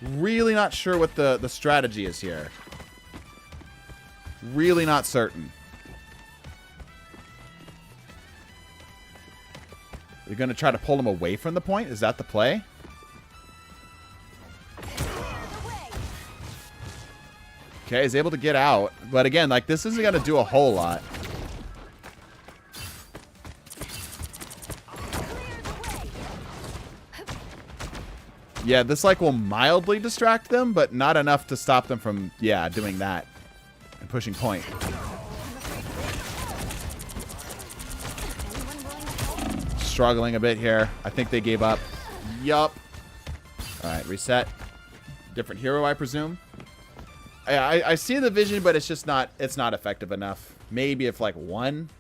Really not sure what the strategy is here. Really not certain. You're going to try to pull him away from the point? Is that the play? Okay, he's able to get out. But again, like, this isn't going to do a whole lot. Yeah, this, like, will mildly distract them, but not enough to stop them from, yeah, doing that. And pushing point. Struggling a bit here. I think they gave up. Yup. Alright, reset. Different hero, I presume. I see the vision, but it's just not, it's not effective enough. Maybe if, like, one.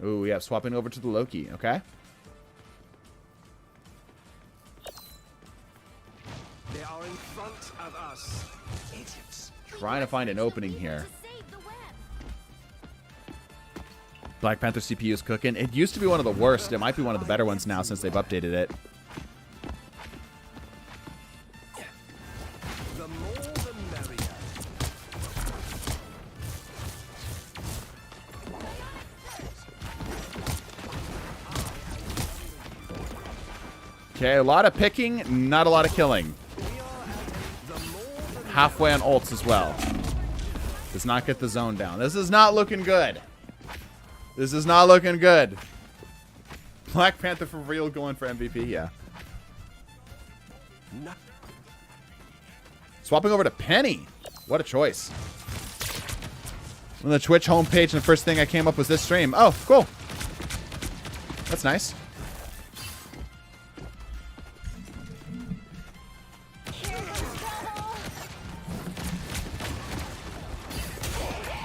Ooh, we have swapping over to the Loki. Okay. They are in front of us. Idiots. Trying to find an opening here. Black Panther CPU is cooking. It used to be one of the worst. It might be one of the better ones now since they've updated it. The more the merrier. Okay, a lot of picking, not a lot of killing. Halfway on ults as well. Does not get the zone down. This is not looking good. This is not looking good. Black Panther for real going for MVP, yeah. Swapping over to Penny. What a choice. On the Twitch homepage, and the first thing I came up was this stream. Oh, cool. That's nice.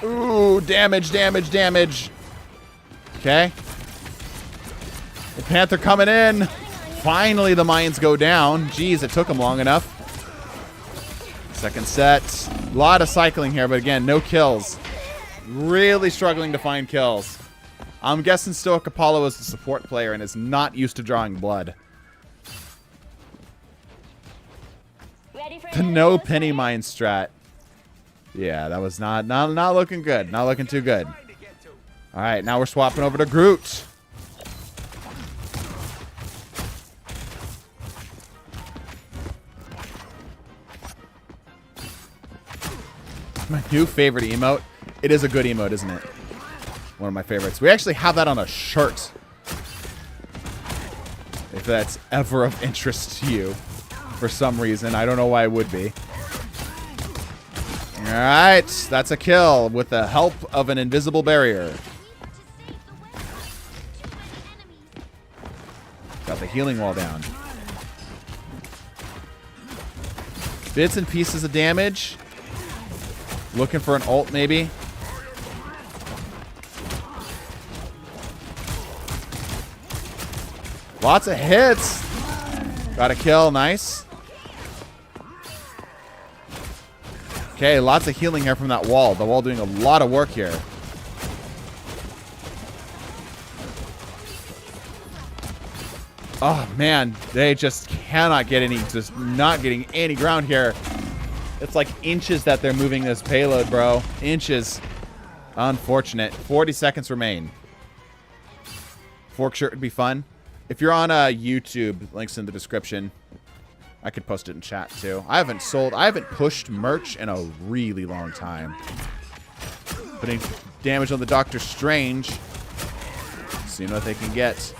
Ooh, damage, damage, damage. Okay. The Panther coming in. Finally, the mines go down. Jeez, it took them long enough. Second set. A lot of cycling here, but again, no kills. Really struggling to find kills. I'm guessing Stoic Apollo is a support player and is not used to drawing blood. The no penny mine strat. Yeah, that was not looking good. Not looking too good. All right, now we're swapping over to Groot. My new favorite emote. It is a good emote, isn't it? One of my favorites. We actually have that on a shirt. If that's ever of interest to you. For some reason. I don't know why it would be. Alright. That's a kill with the help of an invisible barrier. Got the healing wall down. Bits and pieces of damage. Looking for an ult, maybe. Lots of hits. Got a kill. Nice. Okay, lots of healing here from that wall. The wall doing a lot of work here. Oh, man. They just cannot get any, just not getting any ground here. It's like inches that they're moving this payload, bro. Inches. Unfortunate. 40 seconds remain. Fork shirt would be fun. If you're on YouTube, links in the description. I could post it in chat, too. I haven't pushed merch in a really long time. Putting damage on the Doctor Strange. Seeing what they can get.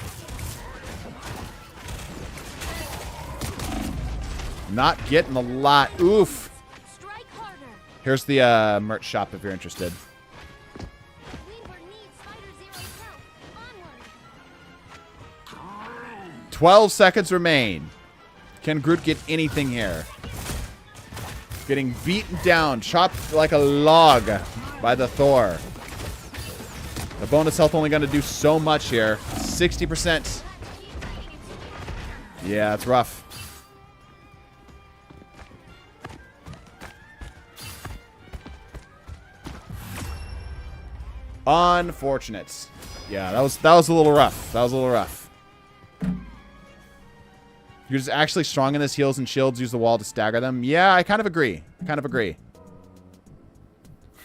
Not getting a lot. Oof. Strike harder. Here's the merch shop if you're interested. Weaver needs Spider Zero's help. Onward. 12 seconds remain. Can Groot get anything here? Getting beaten down, chopped like a log by the Thor. The bonus health only going to do so much here. 60%. Yeah, it's rough. Unfortunate. Yeah, that was a little rough. That was a little rough. You're just actually strong in this. Heals and shields. Use the wall to stagger them. Yeah, I kind of agree. I kind of agree.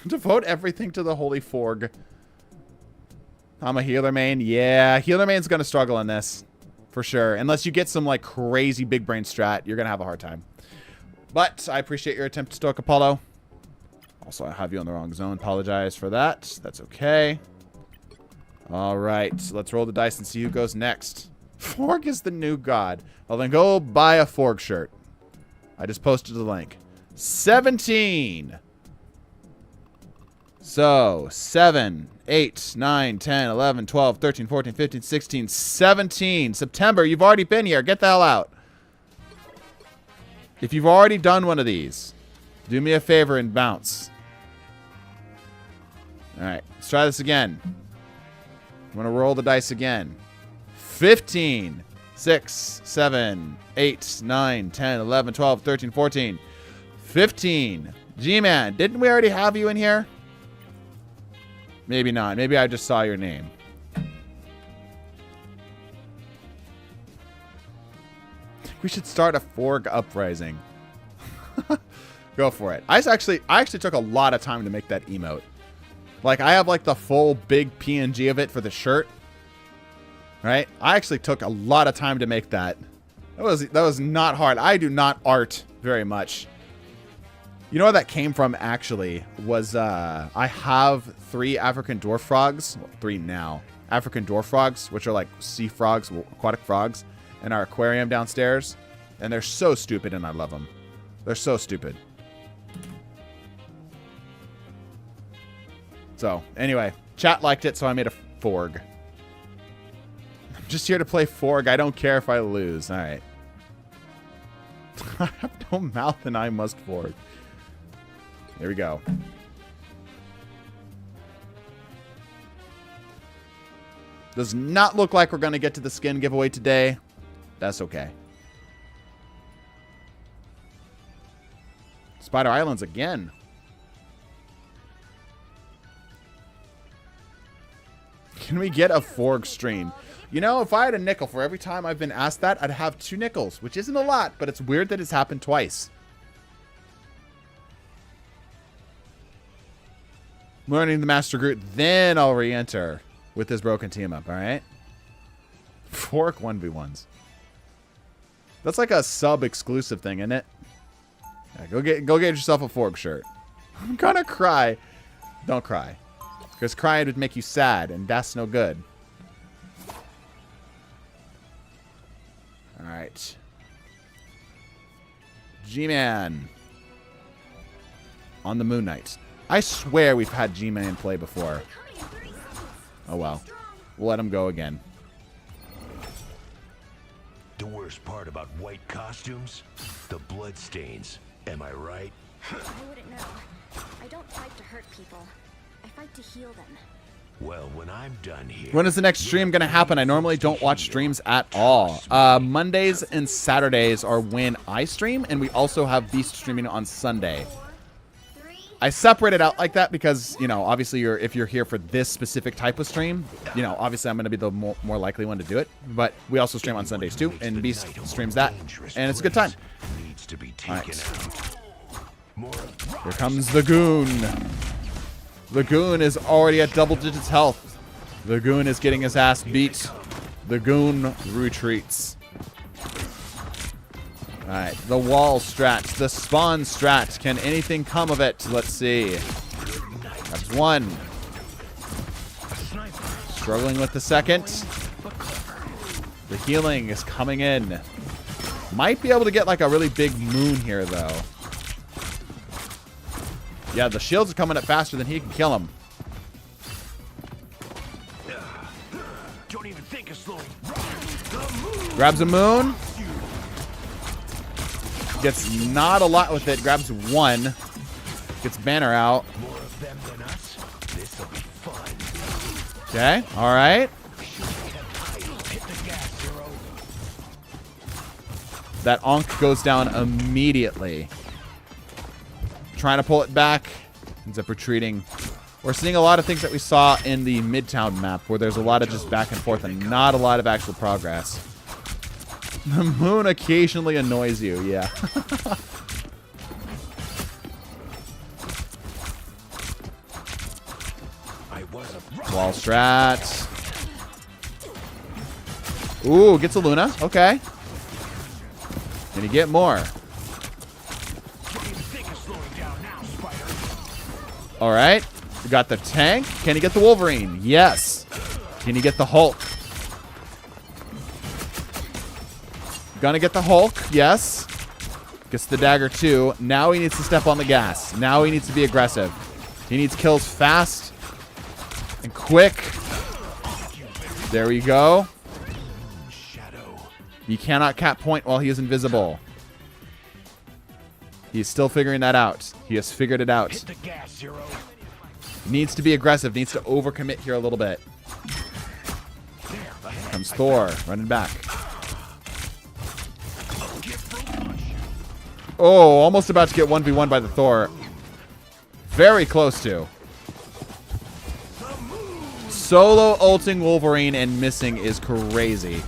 Devote everything to the Holy Forg. I'm a healer main. Yeah, healer main's going to struggle in this. For sure. Unless you get some like crazy big brain strat, you're going to have a hard time. But I appreciate your attempt to Stoic Apollo. Also, I have you on the wrong zone. Apologize for that. That's okay. All right. So let's roll the dice and see who goes next. Forg is the new god. Well, then go buy a Forg shirt. I just posted the link. 17. So, 7, 8, 9, 10, 11, 12, 13, 14, 15, 16, 17. September, you've already been here. Get the hell out. If you've already done one of these, do me a favor and bounce. All right, let's try this again. I'm going to roll the dice again. 15, 6, 7, 8, 9, 10, 11, 12, 13, 14, 15. G-Man, didn't we already have you in here? Maybe not. Maybe I just saw your name. We should start a Forg uprising. Go for it. I actually took a lot of time to make that emote. Like, I have like the full big PNG of it for the shirt. Right? I actually took a lot of time to make that. That was not hard. I do not art very much. You know where that came from, actually, was I have 3 African dwarf frogs. Well, 3 now. African dwarf frogs, which are like sea frogs, aquatic frogs, in our aquarium downstairs. And they're so stupid, and I love them. They're so stupid. So, anyway, chat liked it, so I made a Forg. I'm just here to play Forg. I don't care if I lose. All right. I have no mouth, and I must Forg. There we go. Does not look like we're going to get to the skin giveaway today. That's okay. Spider Islands again. Can we get a Forg stream? You know, if I had a nickel for every time I've been asked that, I'd have 2 nickels, which isn't a lot, but it's weird that it's happened twice. Learning the Master Groot, then I'll re-enter with this broken team up, alright? Fork 1v1s. That's like a sub-exclusive thing, isn't it? Yeah, go get yourself a Fork shirt. I'm gonna cry. Don't cry. Because crying would make you sad, and that's no good. Alright. G-Man. On the Moon Knight. I swear we've had G-Man play before. Oh well. We'll let him go again. The worst part about white costumes? The blood stains. Am I right? I wouldn't know. I don't fight to hurt people. I fight to heal them. Well, when I'm done here... When is the next stream going to happen? I normally don't watch streams at all. Mondays and Saturdays are when I stream, and we also have Beast streaming on Sunday. I separate it out like that because, you know, obviously if you're here for this specific type of stream, you know, obviously I'm going to be the more likely one to do it. But we also stream on Sundays too, and Beast streams that, and it's a good time. All right. Here comes the Goon. The Goon is already at double digits health. The Goon is getting his ass beat. The Goon retreats. Alright, the wall strat, the spawn strat. Can anything come of it? Let's see. That's one. Struggling with the second. The healing is coming in. Might be able to get like a really big moon here, though. Yeah, the shields are coming up faster than he can kill them. Don't even think of slowing. Grabs a moon. Gets not a lot with it. Grabs one. Gets banner out. More of them than us. This'll be fun. Okay, alright. Hit the gas, hero. That Onk goes down immediately. Trying to pull it back. Ends up retreating. We're seeing a lot of things that we saw in the Midtown map, where there's a lot of just back and forth and not a lot of actual progress. The moon occasionally annoys you, yeah. Wall strat. Ooh, gets a Luna. Okay. Can you get more? Alright. We got the tank. Can he get the Wolverine? Yes. Can he get the Hulk? Gonna get the Hulk. Yes. Gets the dagger too. Now he needs to step on the gas. Now he needs to be aggressive. He needs kills fast and quick. There we go. You cannot cap point while he is invisible. He's still figuring that out. He has figured it out. Needs to be aggressive. Needs to overcommit here a little bit. Comes Thor, running back. Oh, almost about to get 1v1 by the Thor. Very close to. Solo ulting Wolverine and missing is crazy.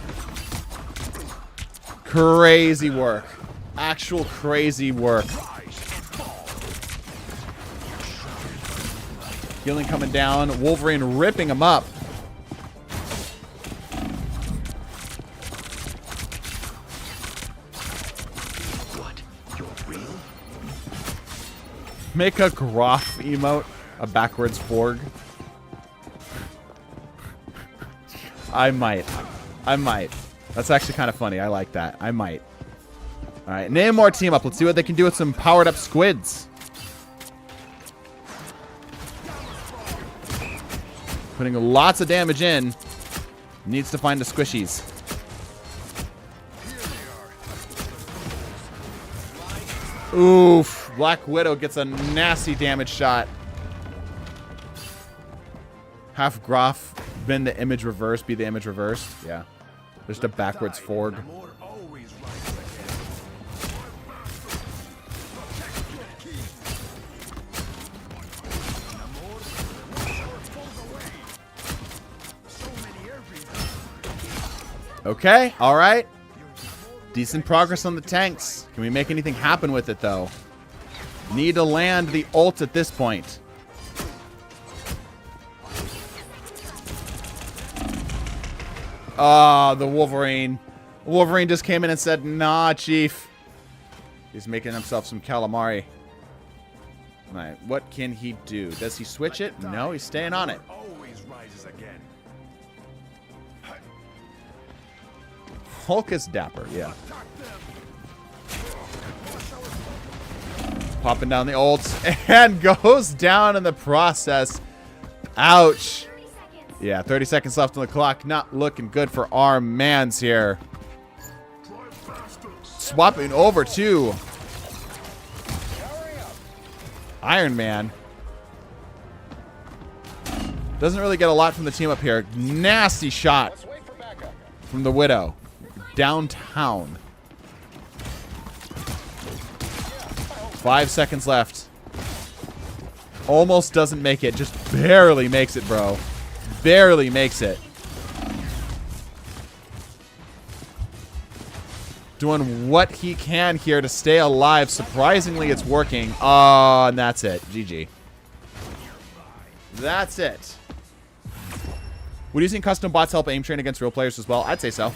Crazy work. Actual crazy work. Healing coming down. Wolverine ripping him up. What? You're real? Make a Groff emote. A backwards Forg. I might. I might. That's actually kind of funny. I like that. I might. Alright, name more team up. Let's see what they can do with some powered up squids. Putting lots of damage in. Needs to find the squishies. Oof. Black Widow gets a nasty damage shot. Half Groff, been the image reversed, be the image reversed. Yeah. Just a backwards Forg. Okay, alright. Decent progress on the tanks. Can we make anything happen with it, though? Need to land the ult at this point. Ah, the Wolverine. Wolverine just came in and said, nah, Chief. He's making himself some calamari. Alright, what can he do? Does he switch it? No, he's staying on it. Hulk is dapper, yeah. Popping down the ult and goes down in the process. Ouch. Yeah, 30 seconds left on the clock. Not looking good for our mans here. Swapping over to Iron Man. Doesn't really get a lot from the team up here. Nasty shot from the Widow. Downtown. 5 seconds left. Almost doesn't make it. Just barely makes it, bro. Barely makes it. Doing what he can here to stay alive. Surprisingly, it's working. Oh, and that's it. GG. That's it. Would using custom bots help aim train against real players as well? I'd say so.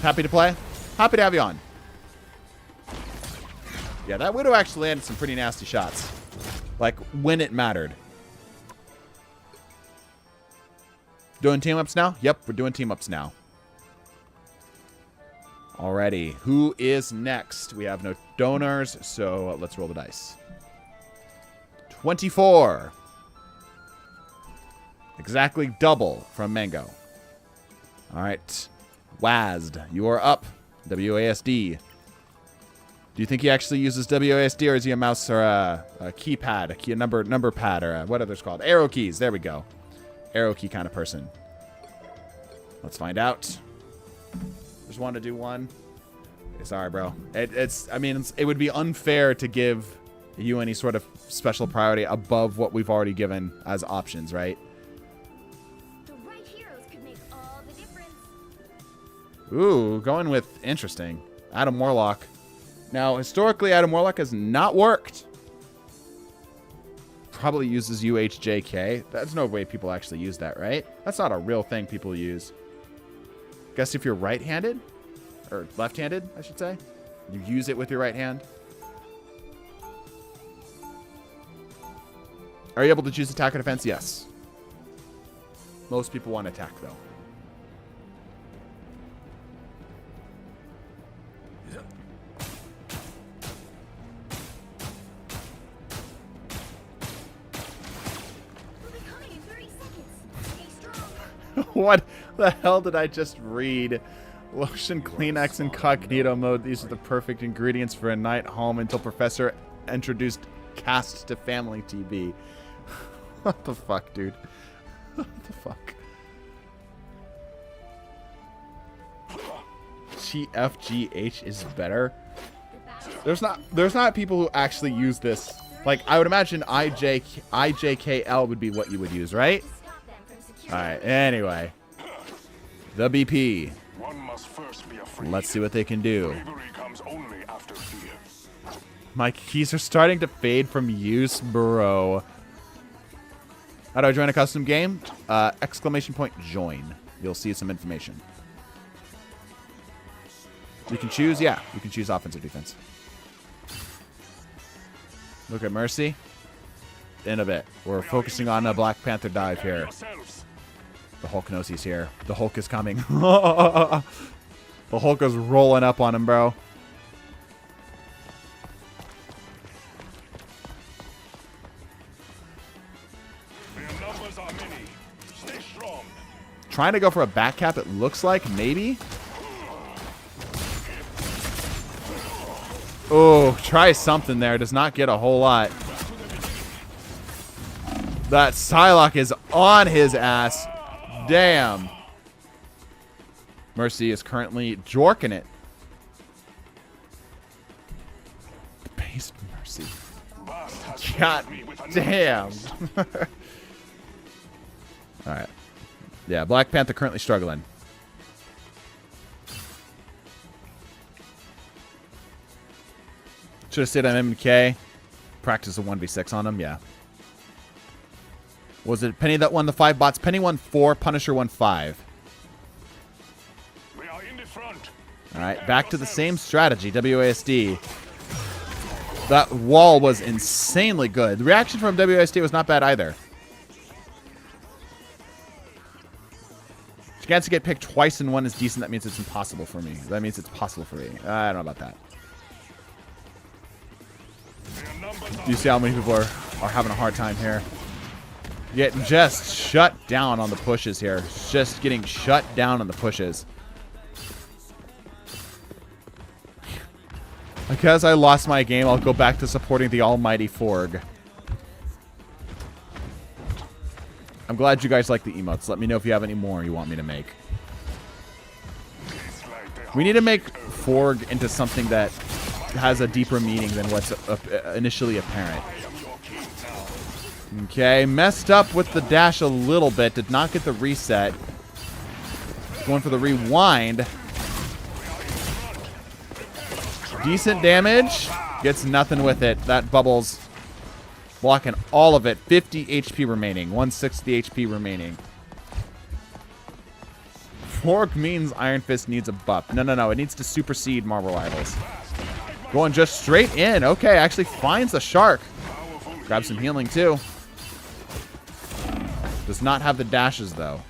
Happy to play? Happy to have you on. Yeah, that Widow actually landed some pretty nasty shots. Like, when it mattered. Doing team-ups now? Yep, we're doing team-ups now. Alrighty. Who is next? We have no donors, so let's roll the dice. 24. Exactly double from Mango. Alright. WASD, you are up. WASD. Do you think he actually uses WASD, or is he a mouse or a keypad, a number pad, or what are those called? Arrow keys. There we go. Arrow key kind of person. Let's find out. Just want to do one. Sorry, bro. It would be unfair to give you any sort of special priority above what we've already given as options, right? The right heroes could make all the difference. Ooh, going with interesting. Adam Warlock. Now, historically, Adam Warlock has not worked. Probably uses UHJK. That's no way people actually use that, right? That's not a real thing people use. Guess if you're right-handed, or left-handed, I should say, you use it with your right hand. Are you able to choose attack or defense? Yes. Most people want attack, though. What the hell did I just read? Lotion, Kleenex, incognito mode. These are the perfect ingredients for a night home until Professor introduced cast to family TV. What the fuck, dude? What the fuck? GFGH is better. There's not people who actually use this. Like, I would imagine IJKL would be what you would use, right? Alright, anyway. The BP. Let's see what they can do. My keys are starting to fade from use, bro. How do I join a custom game? Exclamation point join. You'll see some information. You can choose, yeah. You can choose offense or defense. Look at Mercy. In a bit. We're focusing on a Black Panther dive here. The Hulk knows he's here. The Hulk is coming. The Hulk is rolling up on him, bro. Trying to go for a back cap, it looks like. Maybe. Oh, try something there. Does not get a whole lot. That Psylocke is on his ass. Damn. Mercy is currently jorking it. Based Mercy. God damn. Alright. Yeah, Black Panther currently struggling. Should have stayed on MK. Practice a 1v6 on him, yeah. Was it Penny that won the 5 bots? Penny won 4, Punisher won 5. We are in the front. Alright, back to the same strategy, WASD. That wall was insanely good. The reaction from WASD was not bad either. Chance to get picked twice in one is decent. That means it's impossible for me. That means it's possible for me. I don't know about that. You see how many people are having a hard time here. Getting just shut down on the pushes here. Just getting shut down on the pushes. Because I lost my game, I'll go back to supporting the almighty Forg. I'm glad you guys like the emotes. Let me know if you have any more you want me to make. We need to make Forg into something that has a deeper meaning than what's initially apparent. Okay, messed up with the dash a little bit. Did not get the reset. Going for the rewind. Decent damage. Gets nothing with it. That bubble's blocking all of it. 50 HP remaining. 160 HP remaining. Fork means Iron Fist needs a buff. No. It needs to supersede Marvel Rivals. Going just straight in. Okay, actually finds the shark. Grabs some healing too. Does not have the dashes though.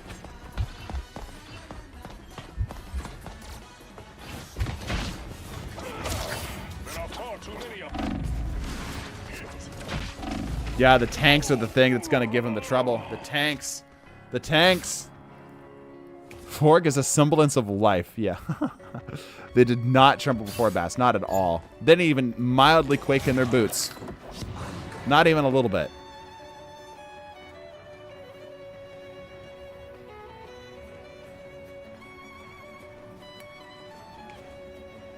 Yeah, the tanks are the thing that's going to give him the trouble. The tanks. The tanks. Forg is a semblance of life. Yeah. They did not tremble before Bass. Not at all. They didn't even mildly quake in their boots. Not even a little bit.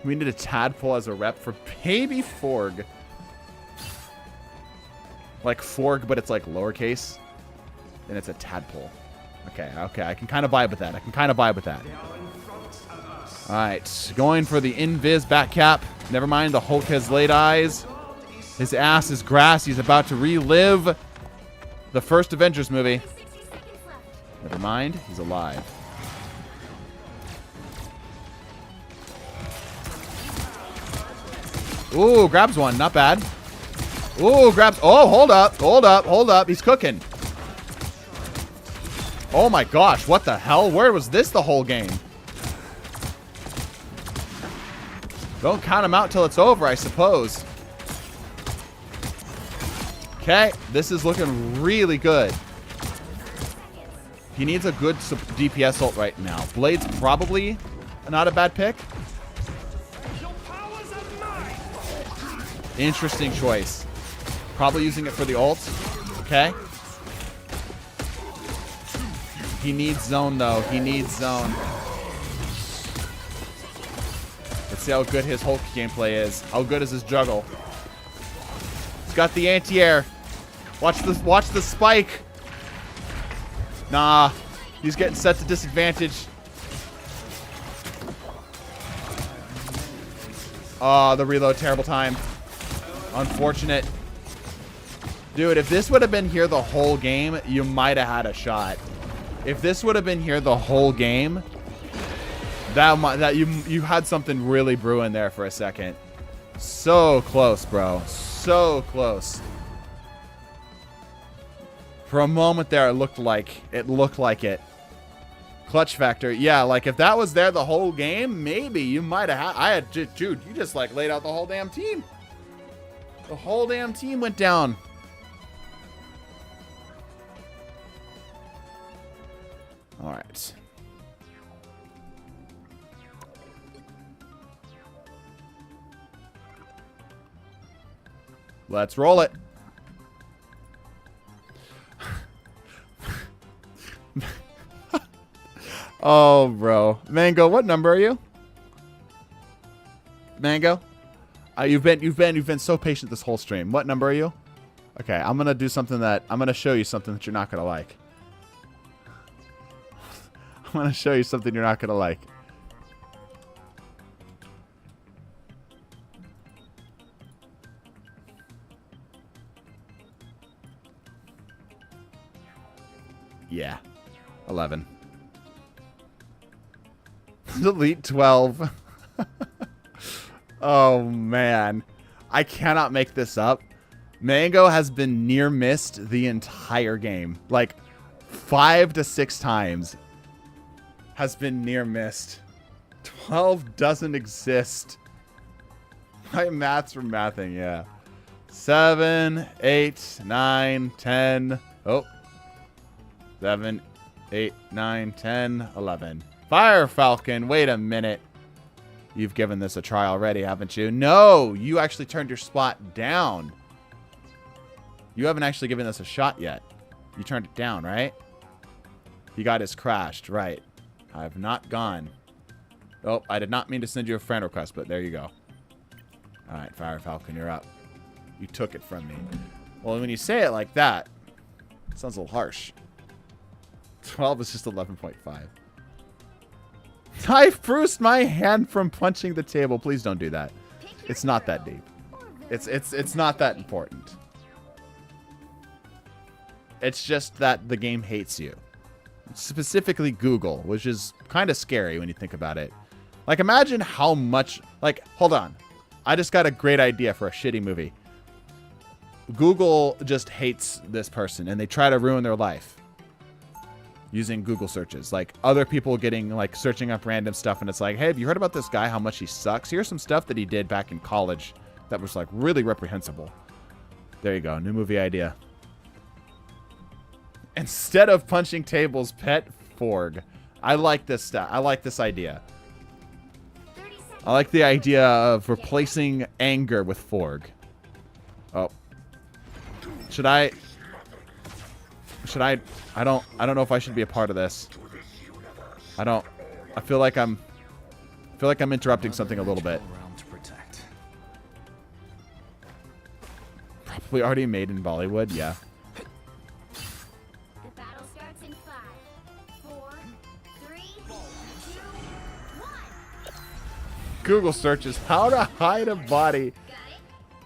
We need a tadpole as a rep for baby Forg. Like Forg, but it's like lowercase. And it's a tadpole. Okay. I can kind of vibe with that. Alright. Going for the invis back cap. Never mind. The Hulk has laid eyes. His ass is grass. He's about to relive the first Avengers movie. 60 seconds left. Never mind. He's alive. Ooh, grabs one. Not bad. Ooh, grabs. Oh, hold up. He's cooking. Oh my gosh, what the hell? Where was this the whole game? Don't count him out till it's over, I suppose. Okay, this is looking really good. He needs a good DPS ult right now. Blade's probably not a bad pick. Interesting choice. Probably using it for the ult. Okay. He needs zone, though. He needs zone. Let's see how good his Hulk gameplay is. How good is his juggle? He's got the anti-air. Watch the spike. Nah. He's getting set to disadvantage. Oh, the reload. Terrible time. Unfortunate. Dude, if this would have been here the whole game, you might have had a shot. If this would have been here the whole game, you had something really brewing there for a second. So close, bro. So close. For a moment there, it looked like it. Clutch factor. Yeah, like if that was there the whole game, maybe you might have dude, you just like laid out the whole damn team. The whole damn team went down. All right. Let's roll it. Oh, bro. Mango, what number are you? Mango? You've been so patient this whole stream. What number are you? Okay, I'm gonna do something I'm gonna show you something that you're not gonna like. I'm gonna show you something you're not gonna like. Yeah. 11. Delete 12. Oh, man. I cannot make this up. Mango has been near missed the entire game. Like, 5 to 6 times has been near missed. 12 doesn't exist. My maths from mathing, yeah. 7, 8, 9, 10. Oh. 7, 8, 9, 10, 11. Fire Falcon, wait a minute. You've given this a try already, haven't you? No, you actually turned your spot down. You haven't actually given this a shot yet. You turned it down, right? He got his crashed, right. I have not gone. Oh, I did not mean to send you a friend request, but there you go. All right, Fire Falcon, you're up. You took it from me. Well, when you say it like that, it sounds a little harsh. 12 is just 11.5. I've bruised my hand from punching the table. Please don't do that. It's not that deep. It's not that important. It's just that the game hates you. Specifically Google, which is kind of scary when you think about it. Like, imagine how much... Like, hold on. I just got a great idea for a shitty movie. Google just hates this person, and they try to ruin their life using Google searches. Like, other people getting, like, searching up random stuff, and it's like, hey, have you heard about this guy, how much he sucks? Here's some stuff that he did back in college that was, like, really reprehensible. There you go. New movie idea. Instead of punching tables, pet Forg. I like this stuff. I like this idea. I like the idea of replacing anger with Forg. Oh. Should I don't know if I should be a part of this. I feel like I'm interrupting something a little bit. Probably already made in Bollywood, yeah. The battle starts in 5, 4, 3, 2, 1. Google searches how to hide a body. Got it?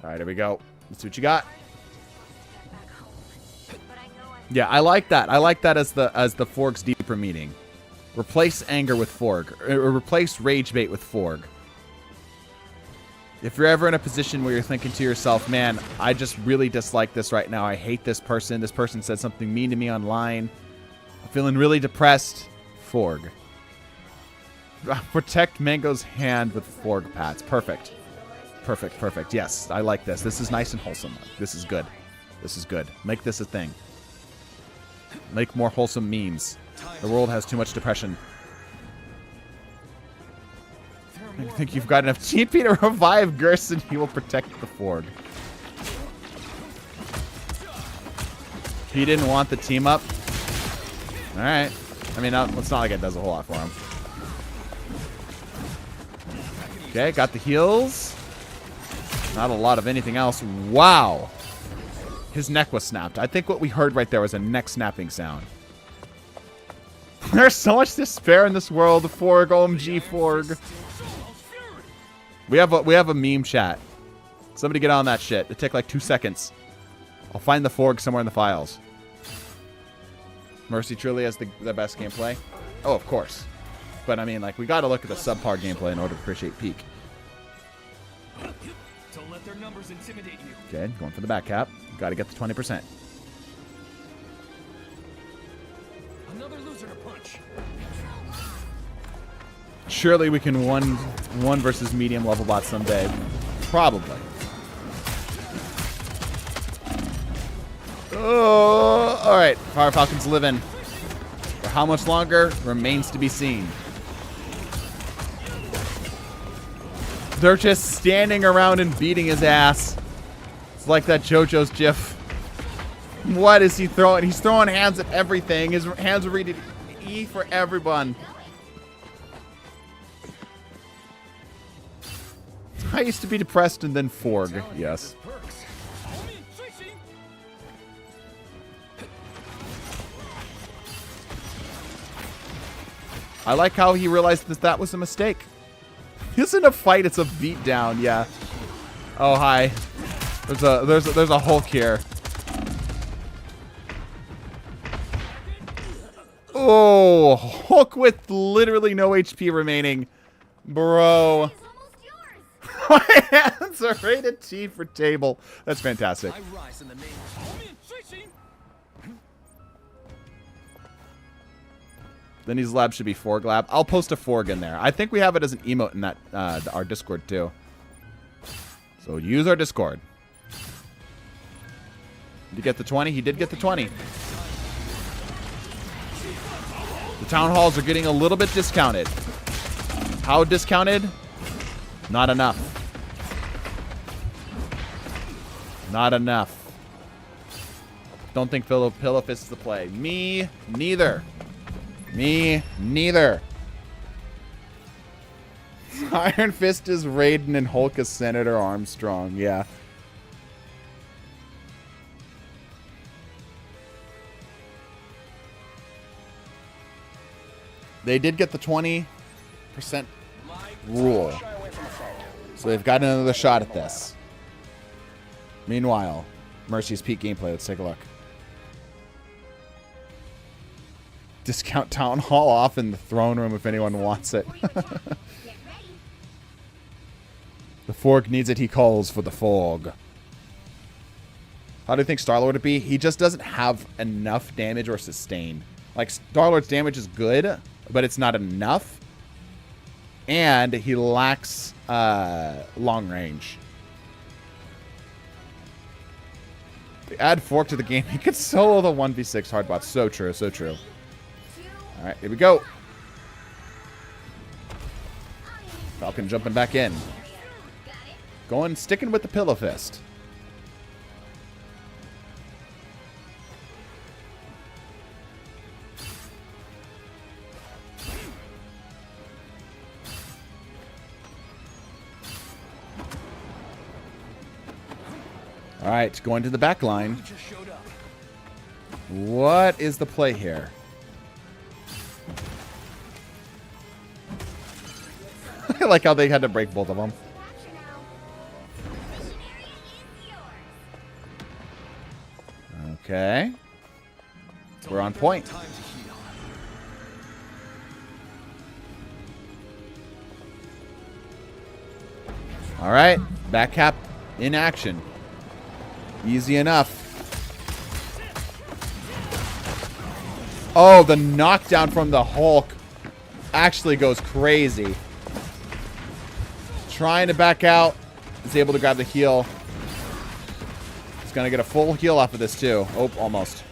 All right, here we go. Let's see what you got. But I know I Yeah, I like that. I like that as the Forg's deeper meaning. Replace anger with Forg, or replace rage bait with Forg. If you're ever in a position where you're thinking to yourself, man, I just really dislike this right now. I hate this person. This person said something mean to me online. I'm feeling really depressed. Forg. Protect Mango's hand with Forg pats. Perfect. Perfect, perfect. Yes, I like this. This is nice and wholesome. This is good. This is good. Make this a thing. Make more wholesome memes. The world has too much depression. I think you've got enough TP to revive Gerson. He will protect the Forg. He didn't want the team up. All right. I mean, it's not like it does a whole lot for him. Okay, got the heals. Not a lot of anything else. Wow. His neck was snapped. I think what we heard right there was a neck snapping sound. There's so much despair in this world. Forg, OMG, Forg. We have a meme chat. Somebody get on that shit. It take like 2 seconds. I'll find the Forg somewhere in the files. Mercy truly has the best gameplay. Oh, of course. But I mean, like, we got to look at the subpar gameplay in order to appreciate peak. Don't let their numbers intimidate you. Okay, going for the back cap. Got to get the 20%. Another loser to punch. Surely we can one versus medium level bot someday. Probably. Oh, all right. Fire Falcon's living. For how much longer remains to be seen. They're just standing around and beating his ass. It's like that JoJo's GIF. What is he throwing? He's throwing hands at everything. His hands are rated E for everyone. I used to be depressed and then Forg. Yes. I like how he realized that was a mistake. This isn't a fight, it's a beatdown. Yeah. Oh, hi. There's a Hulk here. Oh, Hulk with literally no HP remaining. Bro. My hands are rated T for table. That's fantastic. I rise in the name of Lenny's lab should be Forg lab. I'll post a Forg in there. I think we have it as an emote in that our Discord too. So use our Discord. Did he get the 20? He did get the 20. The town halls are getting a little bit discounted. How discounted? Not enough. Not enough. Don't think Pillow Fist is the play. Me neither. Me neither. Iron Fist is Raiden and Hulk is Senator Armstrong. Yeah. They did get the 20% rule. So they've got another shot at this. Meanwhile, Mercy's peak gameplay. Let's take a look. Discount Town Hall off in the throne room if anyone wants it. The Forg needs it, he calls for the Fog. How do you think Star-Lord would be? He just doesn't have enough damage or sustain. Like, Star-Lord's damage is good, but it's not enough. And he lacks long range. Add Fork to the game. He could solo the 1v6 hardbot. So true, so true. Alright, here we go. Falcon jumping back in. Sticking with the Pillow Fist. Alright, going to the back line. What is the play here? I like how they had to break both of them. Okay. We're on point. All right. Back cap in action. Easy enough. Oh, the knockdown from the Hulk actually goes crazy. Trying to back out. Is able to grab the heal. He's going to get a full heal off of this too. Oh, almost.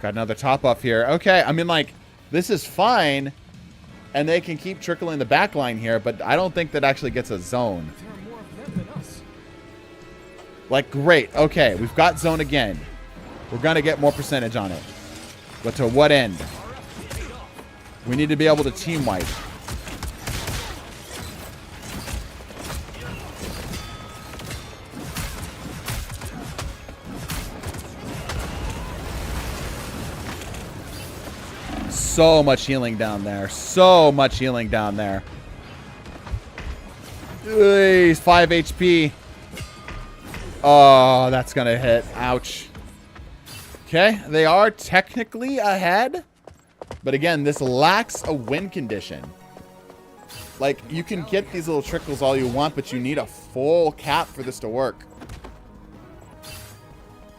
Got another top buff here. Okay, I mean, like, this is fine. And they can keep trickling the back line here, but I don't think that actually gets a zone. Like, great. Okay, we've got zone again. We're going to get more percentage on it. But to what end? We need to be able to team wipe. So much healing down there. So much healing down there. He's 5 HP. Oh, that's going to hit. Ouch. Okay, they are technically ahead. But again, this lacks a win condition. Like, you can get these little trickles all you want, but you need a full cap for this to work.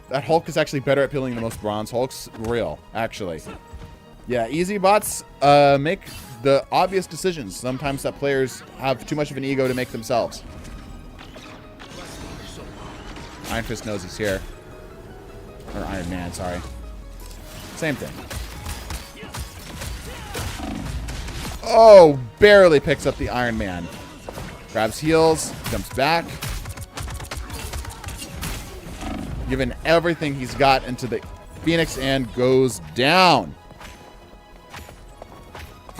That Hulk is actually better at peeling the most bronze Hulks. Real, actually. Yeah, easy bots make the obvious decisions. Sometimes that players have too much of an ego to make themselves. Iron Fist knows he's here. Or Iron Man, sorry. Same thing. Oh, barely picks up the Iron Man. Grabs heals, jumps back. Giving everything he's got into the Phoenix and goes down.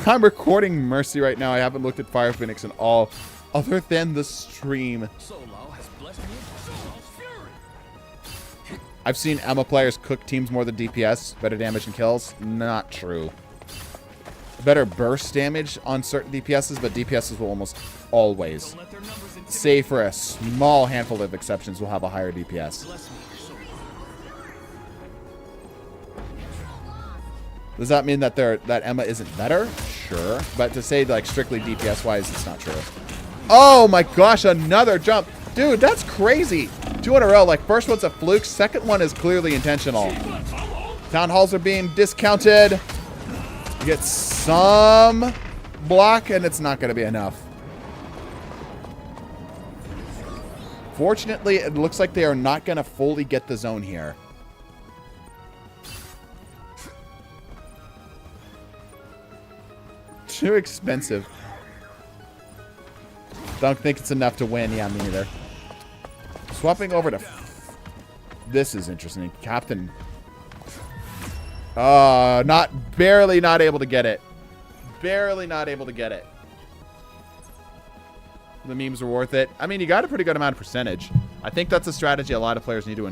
I'm recording Mercy right now. I haven't looked at Fire Phoenix in all other than the stream. I've seen Emma players cook teams more than DPS. Better damage and kills. Not true. Better burst damage on certain DPSs, but DPSs will almost always, save for a small handful of exceptions, will have a higher DPS. Does that mean that Emma isn't better? Sure. But to say, like, strictly DPS-wise, it's not true. Oh, my gosh, another jump. Dude, that's crazy. 2 in a row. Like, first one's a fluke. Second one is clearly intentional. Town halls are being discounted. You get some block, and it's not going to be enough. Fortunately, it looks like they are not going to fully get the zone here. Too expensive. Don't think it's enough to win. Yeah, me neither. Swapping over to... This is interesting. Captain... barely not able to get it. Barely not able to get it. The memes are worth it. I mean, you got a pretty good amount of percentage. I think that's a strategy a lot of players need to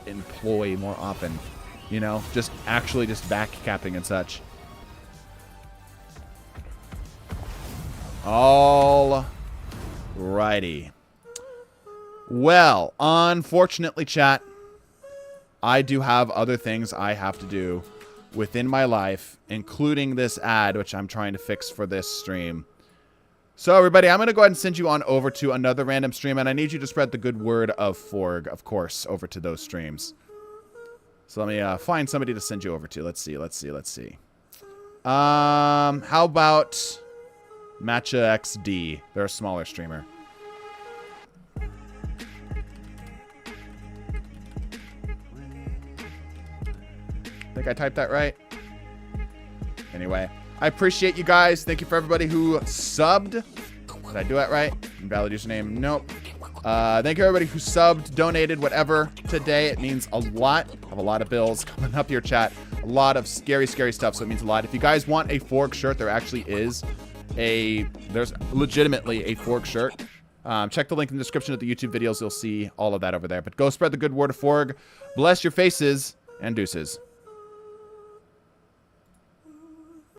employ more often. You know, just back capping and such. All righty. Well, unfortunately, chat, I do have other things I have to do within my life, including this ad, which I'm trying to fix for this stream. So, everybody, I'm going to go ahead and send you on over to another random stream, and I need you to spread the good word of Forg, of course, over to those streams. So, let me find somebody to send you over to. Let's see. How about Matcha XD? They're a smaller streamer. Think I typed that right? Anyway, I appreciate you guys. Thank you for everybody who subbed. Did I do that right? Invalid username. Nope. Thank you everybody who subbed, donated, whatever today. It means a lot. I have a lot of bills coming up here, chat. A lot of scary, scary stuff, so it means a lot. If you guys want a Forg shirt, there actually is there's legitimately a Forg shirt. Check the link in the description of the YouTube videos. You'll see all of that over there. But go spread the good word of Forg. Bless your faces, and deuces.